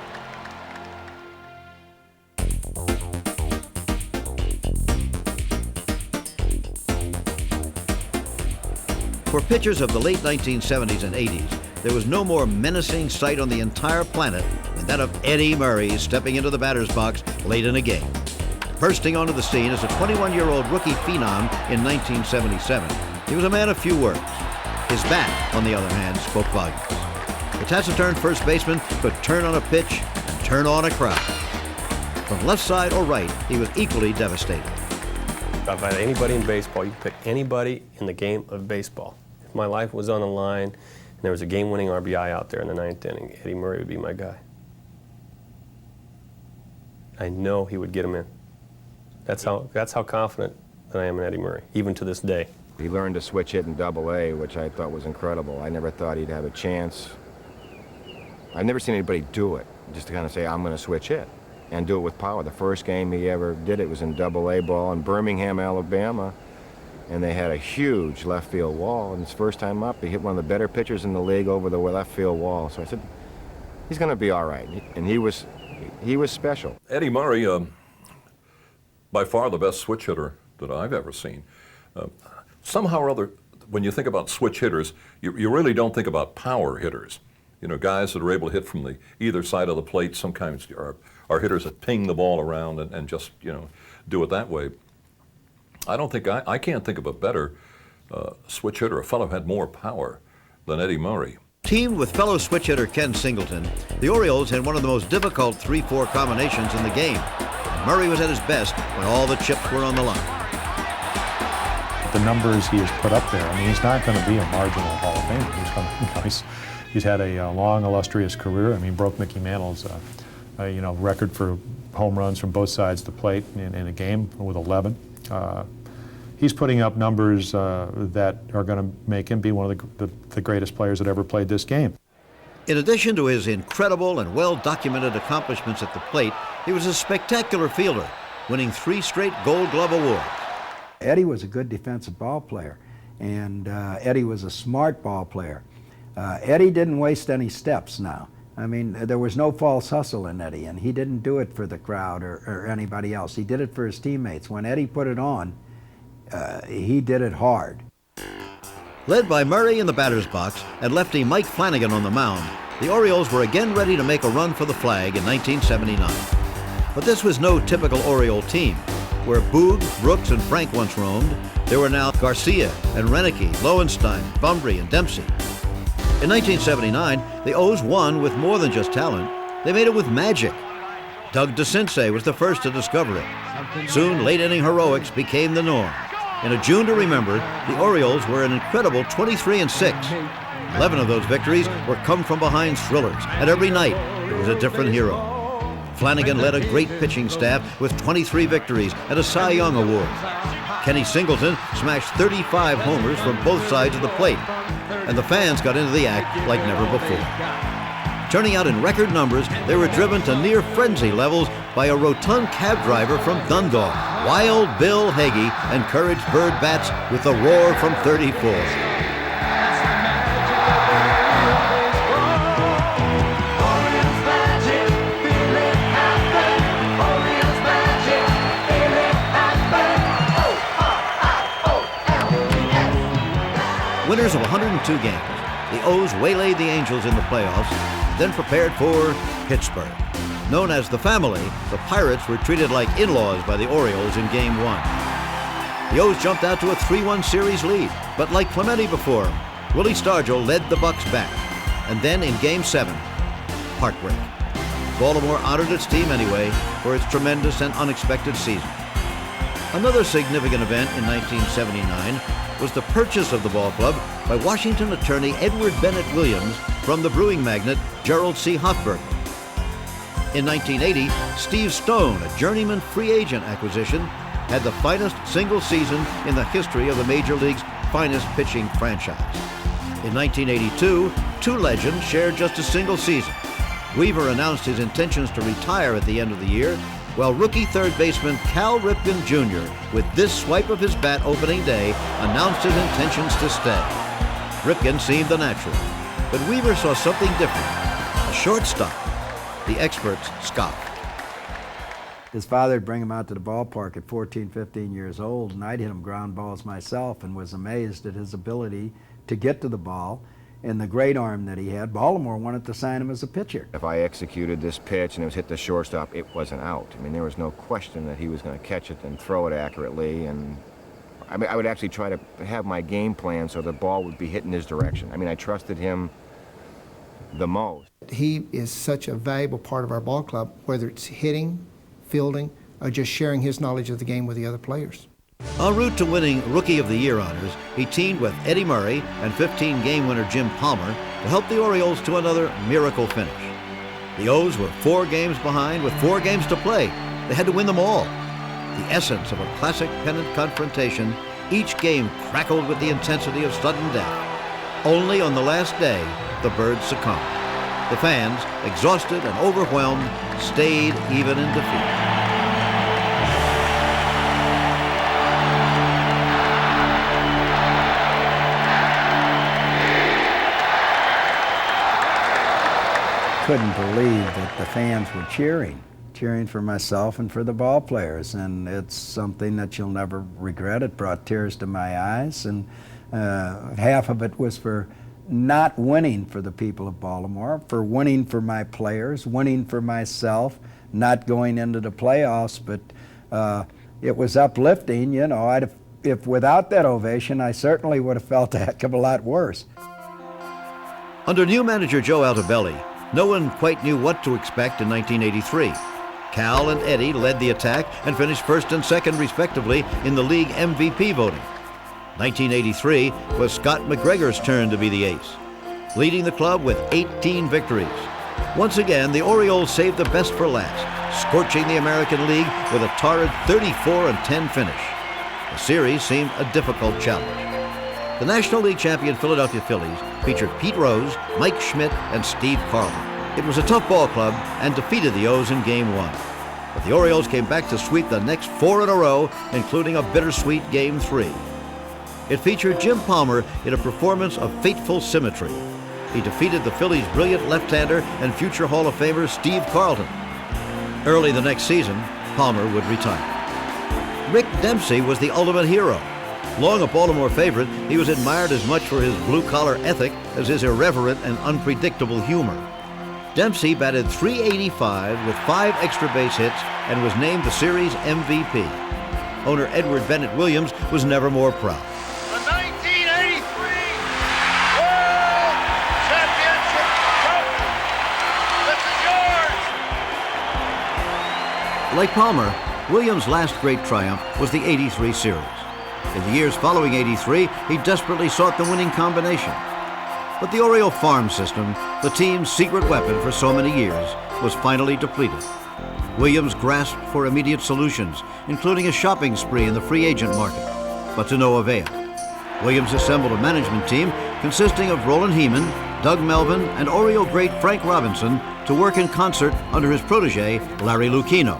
Speaker 22: For pitchers of the late 1970s and 80s, there was no more menacing sight on the entire planet than that of Eddie Murray stepping into the batter's box late in a game. Bursting onto the scene as a 21-year-old rookie phenom in 1977, he was a man of few words. His bat, on the other hand, spoke volumes. The taciturn first baseman could turn on a pitch and turn on a crowd. From left side or right, he was equally devastating.
Speaker 5: If I had anybody in baseball, you could pick anybody in the game of baseball. If my life was on the line and there was a game-winning RBI out there in the ninth inning, Eddie Murray would be my guy. I know he would get him in. That's how confident that I am in Eddie Murray, even to this day.
Speaker 6: He learned to switch hit in Double-A, which I thought was incredible. I never thought he'd have a chance. I've never seen anybody do it, just to kind of say, I'm going to switch hit, and do it with power. The first game he ever did it was in Double-A ball in Birmingham, Alabama, and they had a huge left field wall, and his first time up, he hit one of the better pitchers in the league over the left field wall. So I said, he's going to be all right, and he was special.
Speaker 14: Eddie Murray, by far the best switch hitter that I've ever seen. Somehow or other, when you think about switch hitters, you really don't think about power hitters. You know, guys that are able to hit from the either side of the plate. Sometimes are hitters that ping the ball around and just, you know, do it that way. I can't think of a better switch hitter, a fellow who had more power than Eddie Murray.
Speaker 22: Teamed with fellow switch hitter Ken Singleton, the Orioles had one of the most difficult 3-4 combinations in the game. Murray was at his best when all the chips were on the line.
Speaker 7: The
Speaker 11: numbers he has put up there, I mean, he's not going to be a marginal Hall of Famer. He's going to, you know, he's had a long, illustrious career. I mean, broke Mickey Mantle's, you know, record for home runs from both sides of the plate in a game with 11. He's putting up numbers that are going to make him be one of the greatest players that ever played this game.
Speaker 22: In addition to his incredible and well-documented accomplishments at the plate, he was a spectacular fielder, winning 3 straight Gold Glove awards.
Speaker 18: Eddie was a good defensive ball player, and Eddie was a smart ball player. Eddie didn't waste any steps now. I mean, there was no false hustle in Eddie, and he didn't do it for the crowd or anybody else. He did it for his teammates. When Eddie put it on, he did it hard.
Speaker 22: Led by Murray in the batter's box and lefty Mike Flanagan on the mound, the Orioles were again ready to make a run for the flag in 1979. But this was no typical Oriole team. Where Boog, Brooks, and Frank once roamed, there were now Garcia and Renicky, Lowenstein, Bumbry, and Dempsey. In 1979, the O's won with more than just talent. They made it with magic. Doug DeCinces was the first to discover it. Soon, late-inning heroics became the norm. In a June to remember, the Orioles were an incredible 23-6. 11 of those victories were come-from-behind thrillers, and every night it was a different hero. Flanagan led a great pitching staff with 23 victories and a Cy Young Award. Kenny Singleton smashed 35 homers from both sides of the plate, and the fans got into the act like never before. Turning out in record numbers, they were driven to near frenzy levels by a rotund cab driver from Dundalk. Wild Bill Hagee encouraged Bird bats with a roar from 34. Winners of 102 games, the O's waylaid the Angels in the playoffs, then prepared for Pittsburgh. Known as the family, the Pirates were treated like in-laws by the Orioles in Game 1. The O's jumped out to a 3-1 series lead, but like Clemente before him, Willie Stargell led the Bucks back. And then in Game 7, heartbreak. Baltimore honored its team anyway for its tremendous and unexpected season. Another significant event in 1979 was the purchase of the ball club by Washington attorney Edward Bennett Williams from the brewing magnate Gerald C. Hoffberger. In 1980, Steve Stone, a journeyman free agent acquisition, had the finest single season in the history of the Major League's finest pitching franchise. In 1982, 2 legends shared just a single season. Weaver announced his intentions to retire at the end of the year, while rookie third baseman Cal Ripken Jr., with this swipe of his bat opening day, announced his intentions to stay. Ripken seemed the natural, but Weaver saw something different. A shortstop. The experts scoffed.
Speaker 18: His father would bring him out to the ballpark at 14, 15 years old, and I'd hit him ground balls myself and was amazed at his ability to get to the ball and the great arm that he had. Baltimore wanted to sign him as a pitcher.
Speaker 6: If I executed this pitch and it was hit the shortstop, it wasn't out. I mean, there was no question that he was going to catch it and throw it accurately. And I mean, I would actually try to have my game plan so the ball would be hit in his direction. I mean, I trusted him the most.
Speaker 7: He is such a valuable part of our ball club, whether it's hitting, fielding, or just sharing his knowledge of the game with the other players.
Speaker 22: En route to winning Rookie of the Year honors, he teamed with Eddie Murray and 15-game winner Jim Palmer to help the Orioles to another miracle finish. The O's were 4 games behind with 4 games to play. They had to win them all. The essence of a classic pennant confrontation, each game crackled with the intensity of sudden death. Only on the last day, the Birds succumbed. The fans, exhausted and overwhelmed, stayed even in defeat.
Speaker 18: Couldn't believe that the fans were cheering for myself and for the ball players, and it's something that you'll never regret. It brought tears to my eyes, and half of it was for not winning for the people of Baltimore, for winning for my players, winning for myself, not going into the playoffs, but it was uplifting. You know, if without that ovation, I certainly would have felt a heck of a lot worse.
Speaker 22: Under new manager Joe Altobelli, no one quite knew what to expect in 1983. Cal and Eddie led the attack and finished first and second respectively in the league MVP voting. 1983 was Scott McGregor's turn to be the ace, leading the club with 18 victories. Once again, the Orioles saved the best for last, scorching the American League with a torrid 34-10 finish. The series seemed a difficult challenge. The National League champion Philadelphia Phillies featured Pete Rose, Mike Schmidt, and Steve Carlton. It was a tough ball club and defeated the O's in Game 1. But the Orioles came back to sweep the next 4 in a row, including a bittersweet Game 3. It featured Jim Palmer in a performance of fateful symmetry. He defeated the Phillies' brilliant left-hander and future Hall of Famer Steve Carlton. Early the next season, Palmer would retire. Rick Dempsey was the ultimate hero. Long a Baltimore favorite, he was admired as much for his blue-collar ethic as his irreverent and unpredictable humor. Dempsey batted .385 with 5 extra base hits and was named the series MVP. Owner Edward Bennett Williams was never more proud.
Speaker 20: The 1983 World Championship trophy with the Yards.
Speaker 22: Like Palmer, Williams' last great triumph was the '83 series. In the years following '83, he desperately sought the winning combination. But the Oriole farm system, the team's secret weapon for so many years, was finally depleted. Williams grasped for immediate solutions, including a shopping spree in the free agent market, but to no avail. Williams assembled a management team consisting of Roland Heeman, Doug Melvin, and Oriole great Frank Robinson to work in concert under his protege, Larry Lucchino.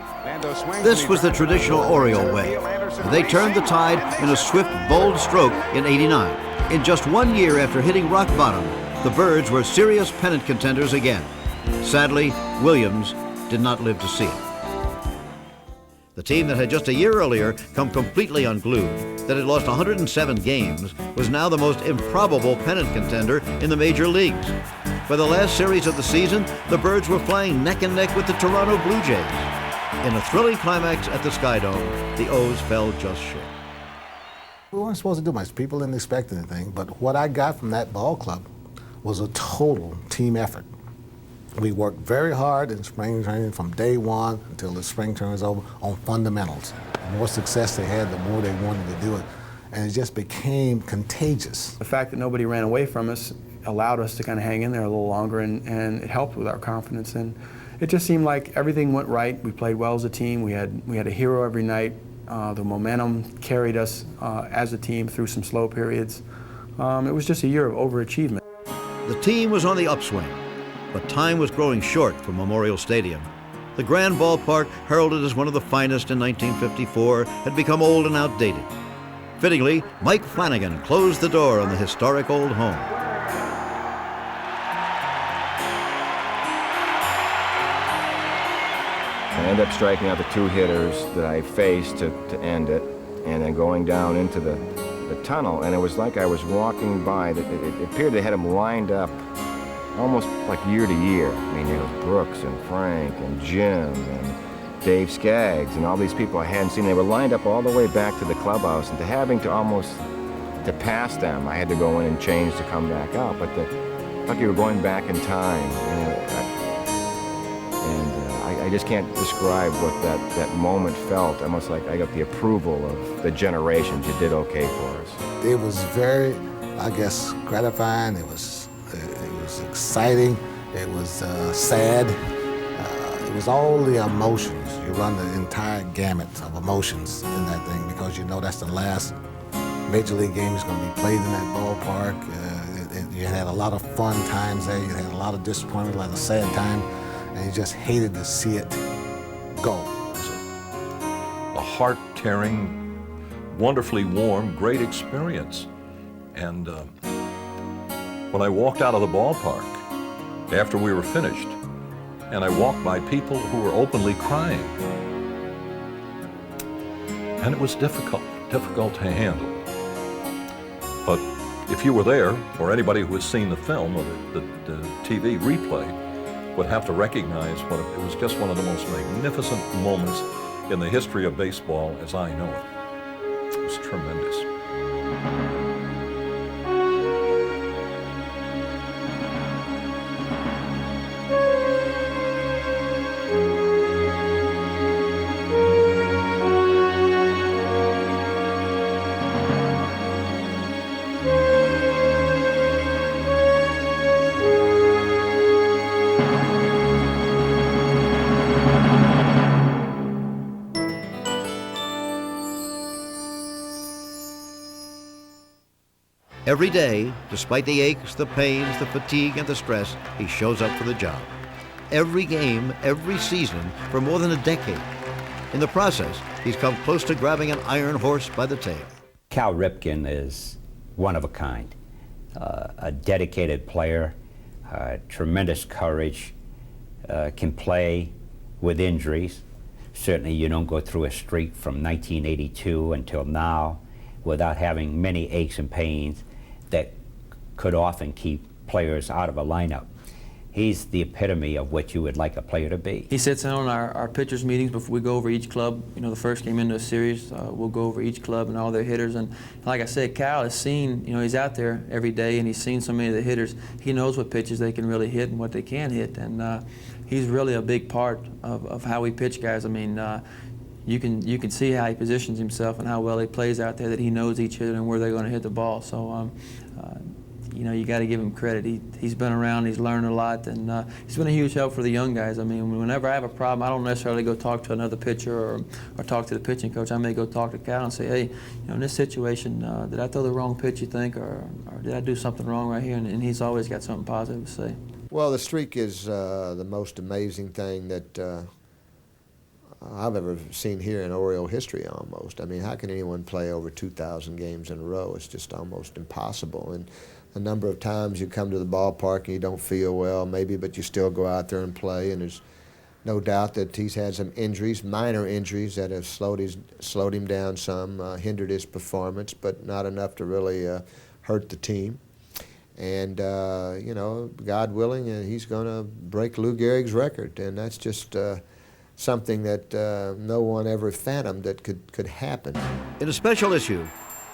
Speaker 22: This was the traditional Oriole way, and they turned the tide in a swift, bold stroke in '89. In just 1 year after hitting rock bottom, the Birds were serious pennant contenders again. Sadly, Williams did not live to see it. The team that had just a year earlier come completely unglued, that had lost 107 games, was now the most improbable pennant contender in the major leagues. For the last series of the season, the Birds were flying neck and neck with the Toronto Blue Jays. In a thrilling climax at the Skydome, the O's fell just short.
Speaker 15: We weren't supposed to do much. People didn't expect anything. But what I got from that ball club was a total team effort. We worked very hard in spring training from day one until the spring training was over on fundamentals. The more success they had, the more they wanted to do it. And it just became contagious.
Speaker 8: The fact that nobody ran away from us allowed us to kind of hang in there a little longer, and it helped with our confidence. And it just seemed like everything went right. We played well as a team. We had a hero every night. The momentum carried us as a team through some slow periods. It was just a year of overachievement.
Speaker 22: The team was on the upswing, but time was growing short for Memorial Stadium. The grand ballpark, heralded as one of the finest in 1954, had become old and outdated. Fittingly, Mike Flanagan closed the door on the historic old home.
Speaker 6: I ended up striking out the 2 hitters that I faced to end it, and then going down into the tunnel, and it was like I was walking by. It appeared they had them lined up almost like year to year. I mean, there was Brooks and Frank and Jim and Dave Skaggs and all these people I hadn't seen. They were lined up all the way back to the clubhouse, and to having to almost to pass them, I had to go in and change to come back out. But like you were going back in time, I just can't describe what that moment felt. Almost like I got the approval of the generations. You did okay for us.
Speaker 15: It was very, I guess, gratifying. It was exciting. It was sad. It was all the emotions. You run the entire gamut of emotions in that thing because you know that's the last major league game is going to be played in that ballpark. You had a lot of fun times there. You had a lot of disappointment, a lot of sad time. And you just hated to see it go.
Speaker 14: A heart-tearing, wonderfully warm, great experience. And when I walked out of the ballpark after we were finished, and I walked by people who were openly crying, and it was difficult to handle. But if you were there, or anybody who has seen the film or the TV replay, would have to recognize it was just one of the most magnificent moments in the history of baseball as I know it. It was tremendous.
Speaker 22: Every day, despite the aches, the pains, the fatigue, and the stress, he shows up for the job. Every game, every season, for more than a decade. In the process, he's come close to grabbing an iron horse by the tail.
Speaker 3: Cal Ripken is one of a kind. A dedicated player, tremendous courage, can play with injuries. Certainly you don't go through a streak from 1982 until now without having many aches and pains that could often keep players out of a lineup. He's the epitome of what you would like a player to be.
Speaker 9: He sits in on our pitchers meetings before we go over each club. You know, the first game into a series, we'll go over each club and all their hitters. And like I said, Cal has seen, you know, he's out there every day and he's seen so many of the hitters. He knows what pitches they can really hit and what they can hit. And he's really a big part of how we pitch guys. I mean, you can see how he positions himself and how well he plays out there, that he knows each hitter and where they're going to hit the ball. So, you know, you got to give him credit. He's been around, he's learned a lot, and he's been a huge help for the young guys. I mean, whenever I have a problem, I don't necessarily go talk to another pitcher or talk to the pitching coach. I may go talk to Cal and say, hey, you know, in this situation, did I throw the wrong pitch, you think, or did I do something wrong right here? And he's always got something positive to say.
Speaker 13: Well, the streak is the most amazing thing that I've ever seen here in Oriole history almost. I mean, how can anyone play over 2,000 games in a row? It's just almost impossible. And a number of times you come to the ballpark and you don't feel well, maybe, but you still go out there and play. And there's no doubt that he's had some injuries, minor injuries, that have slowed him down some, hindered his performance, but not enough to really hurt the team. And, you know, God willing, he's going to break Lou Gehrig's record. And that's just something that no one ever fathomed that could happen.
Speaker 22: In a special issue,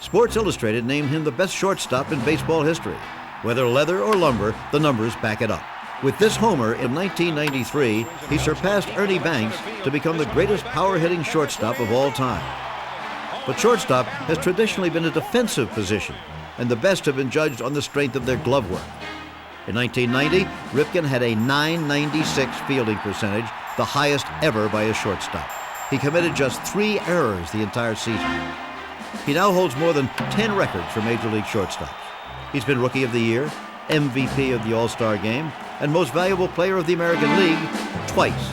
Speaker 22: Sports Illustrated named him the best shortstop in baseball history. Whether leather or lumber, the numbers back it up. With this homer in 1993, he surpassed Ernie Banks to become the greatest power-hitting shortstop of all time. But shortstop has traditionally been a defensive position, and the best have been judged on the strength of their glove work. In 1990, Ripken had a .996 fielding percentage, the highest ever by a shortstop. He committed just 3 errors the entire season. He now holds more than 10 records for Major League shortstops. He's been Rookie of the Year, MVP of the All-Star Game, and Most Valuable Player of the American League twice.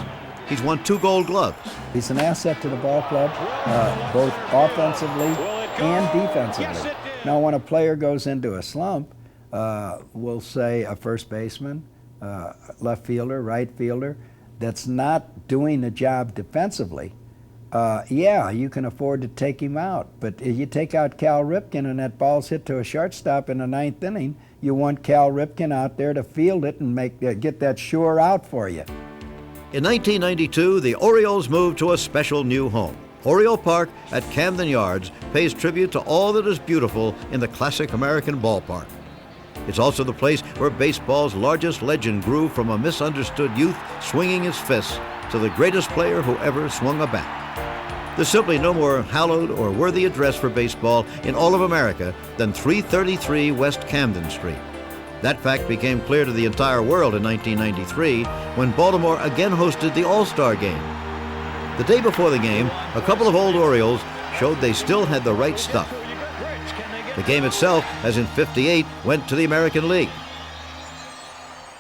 Speaker 22: He's won 2 Gold Gloves.
Speaker 18: He's an asset to the ball club, both offensively and defensively. Now, when a player goes into a slump, we'll say a first baseman, left fielder, right fielder, that's not doing the job defensively, yeah, you can afford to take him out. But if you take out Cal Ripken and that ball's hit to a shortstop in the 9th inning, you want Cal Ripken out there to field it and get that sure out for you.
Speaker 22: In 1992, the Orioles moved to a special new home. Oriole Park at Camden Yards pays tribute to all that is beautiful in the classic American ballpark. It's also the place where baseball's largest legend grew from a misunderstood youth swinging his fists to the greatest player who ever swung a bat. There's simply no more hallowed or worthy address for baseball in all of America than 333 West Camden Street. That fact became clear to the entire world in 1993 when Baltimore again hosted the All-Star Game. The day before the game, a couple of old Orioles showed they still had the right stuff. The game itself, as in '58, went to the American League.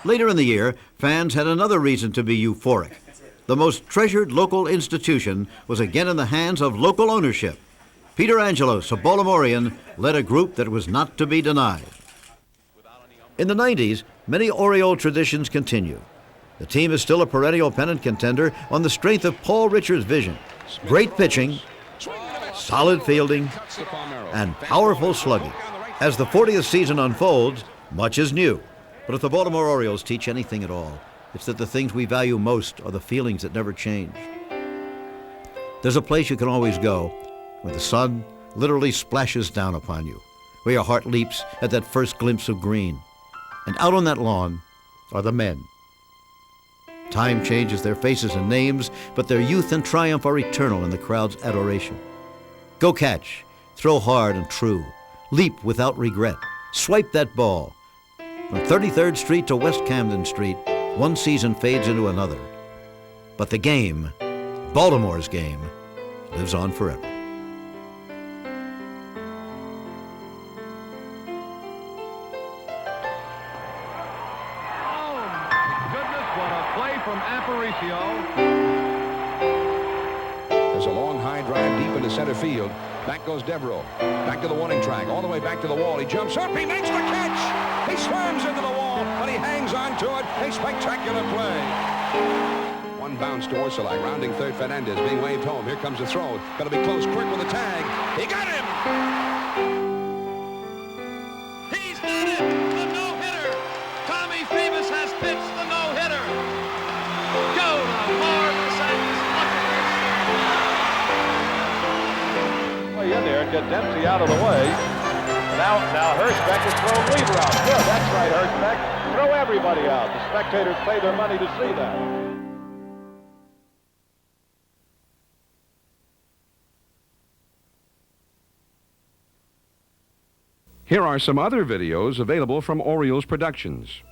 Speaker 22: Later in the year, fans had another reason to be euphoric. The most treasured local institution was again in the hands of local ownership. Peter Angelos, a Baltimorean, led a group that was not to be denied. In the 90s, many Oriole traditions continue. The team is still a perennial pennant contender on the strength of Paul Richards' vision. Great pitching, solid fielding, and powerful slugging. As the 40th season unfolds, much is new. But if the Baltimore Orioles teach anything at all, it's that the things we value most are the feelings that never change. There's a place you can always go where the sun literally splashes down upon you, where your heart leaps at that first glimpse of green. And out on that lawn are the men. Time changes their faces and names, but their youth and triumph are eternal in the crowd's adoration. Go catch, throw hard and true, leap without regret, swipe that ball. From 33rd Street to West Camden Street, one season fades into another. But the game, Baltimore's game, lives on forever.
Speaker 20: from Aparicio. There's a long high drive deep into center field. Back goes Devereaux. Back to the warning track. All the way back to the wall. He jumps up. He makes the catch. He slams into the wall, but he hangs on to it. A spectacular play. One bounce to Orsolak. Rounding third, Fernandez being waved home. Here comes the throw. Got to be close quick with the tag. He got him.
Speaker 12: He's got it. The no-hitter. Tommy Phoebus has pitched the no-hitter. Go to marvelous
Speaker 19: in there and get Dempsey out of the way. Now Hirschbeck is throwing Weaver out. Good, that's right, Hirschbeck. Throw everybody out. The spectators pay their money to see that.
Speaker 20: Here are some other videos available from Orioles Productions.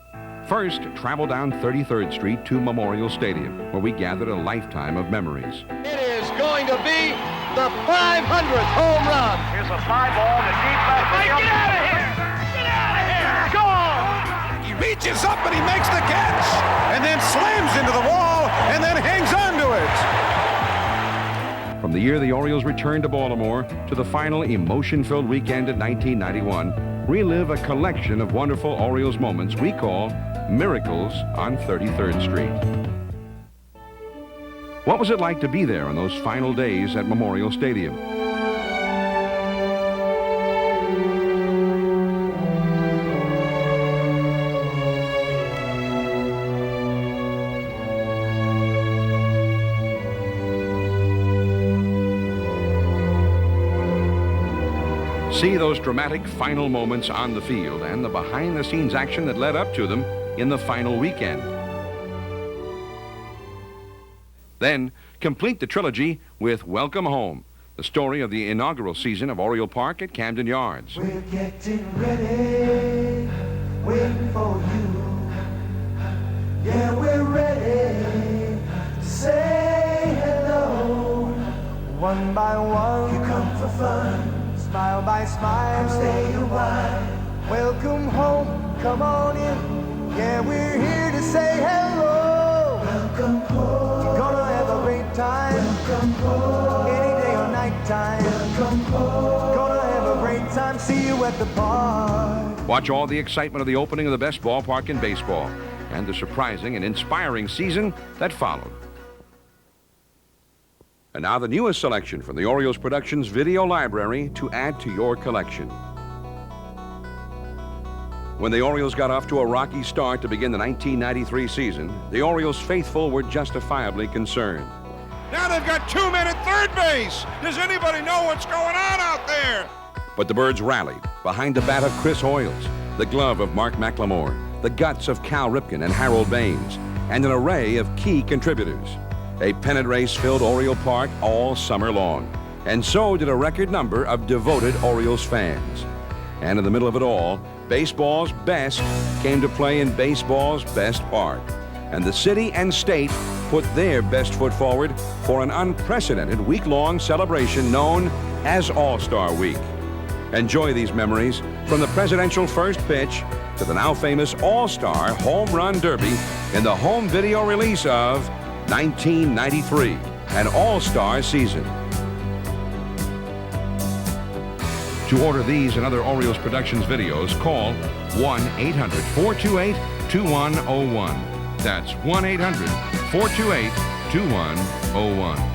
Speaker 20: First, travel down 33rd Street to Memorial Stadium, where we gathered a lifetime of memories.
Speaker 12: It is going to be the 500th home run.
Speaker 19: Here's a fly ball to deep left field.
Speaker 12: Get out of here! Get out of here! Gone!
Speaker 20: He reaches up and he makes the catch, and then slams into the wall, and then hangs on to it. From the year the Orioles returned to Baltimore to the final emotion-filled weekend in 1991, relive a collection of wonderful Orioles moments we call Miracles on 33rd Street. What was it like to be there on those final days at Memorial Stadium? See those dramatic final moments on the field and the behind-the-scenes action that led up to them in the final weekend. Then, complete the trilogy with Welcome Home, the story of the inaugural season of Oriole Park at Camden Yards.
Speaker 21: We're getting ready, waiting for you. Yeah, we're ready to say hello. One by one, you come for fun. Smile by smile, stay a while. Welcome home, come on in. Yeah, we're here to say hello. Welcome home. You're gonna have a great time. Welcome home. Any day or night time. Welcome home. Gonna have a great time. See you at the park.
Speaker 20: Watch all the excitement of the opening of the best ballpark in baseball and the surprising and inspiring season that followed. And now the newest selection from the Orioles Productions video library to add to your collection. When the Orioles got off to a rocky start to begin the 1993 season, the Orioles faithful were justifiably concerned. Now they've got 2 men at third base. Does anybody know what's going on out there? But the Birds rallied behind the bat of Chris Hoyles, the glove of Mark McLemore, the guts of Cal Ripken and Harold Baines, and an array of key contributors. A pennant race filled Oriole Park all summer long, and so did a record number of devoted Orioles fans. And in the middle of it all, baseball's best came to play in baseball's best park. And the city and state put their best foot forward for an unprecedented week-long celebration known as All-Star Week. Enjoy these memories from the presidential first pitch to the now famous All-Star Home Run Derby in the home video release of 1993, an all-star season. To order these and other Orioles Productions videos, call 1-800-428-2101. That's 1-800-428-2101.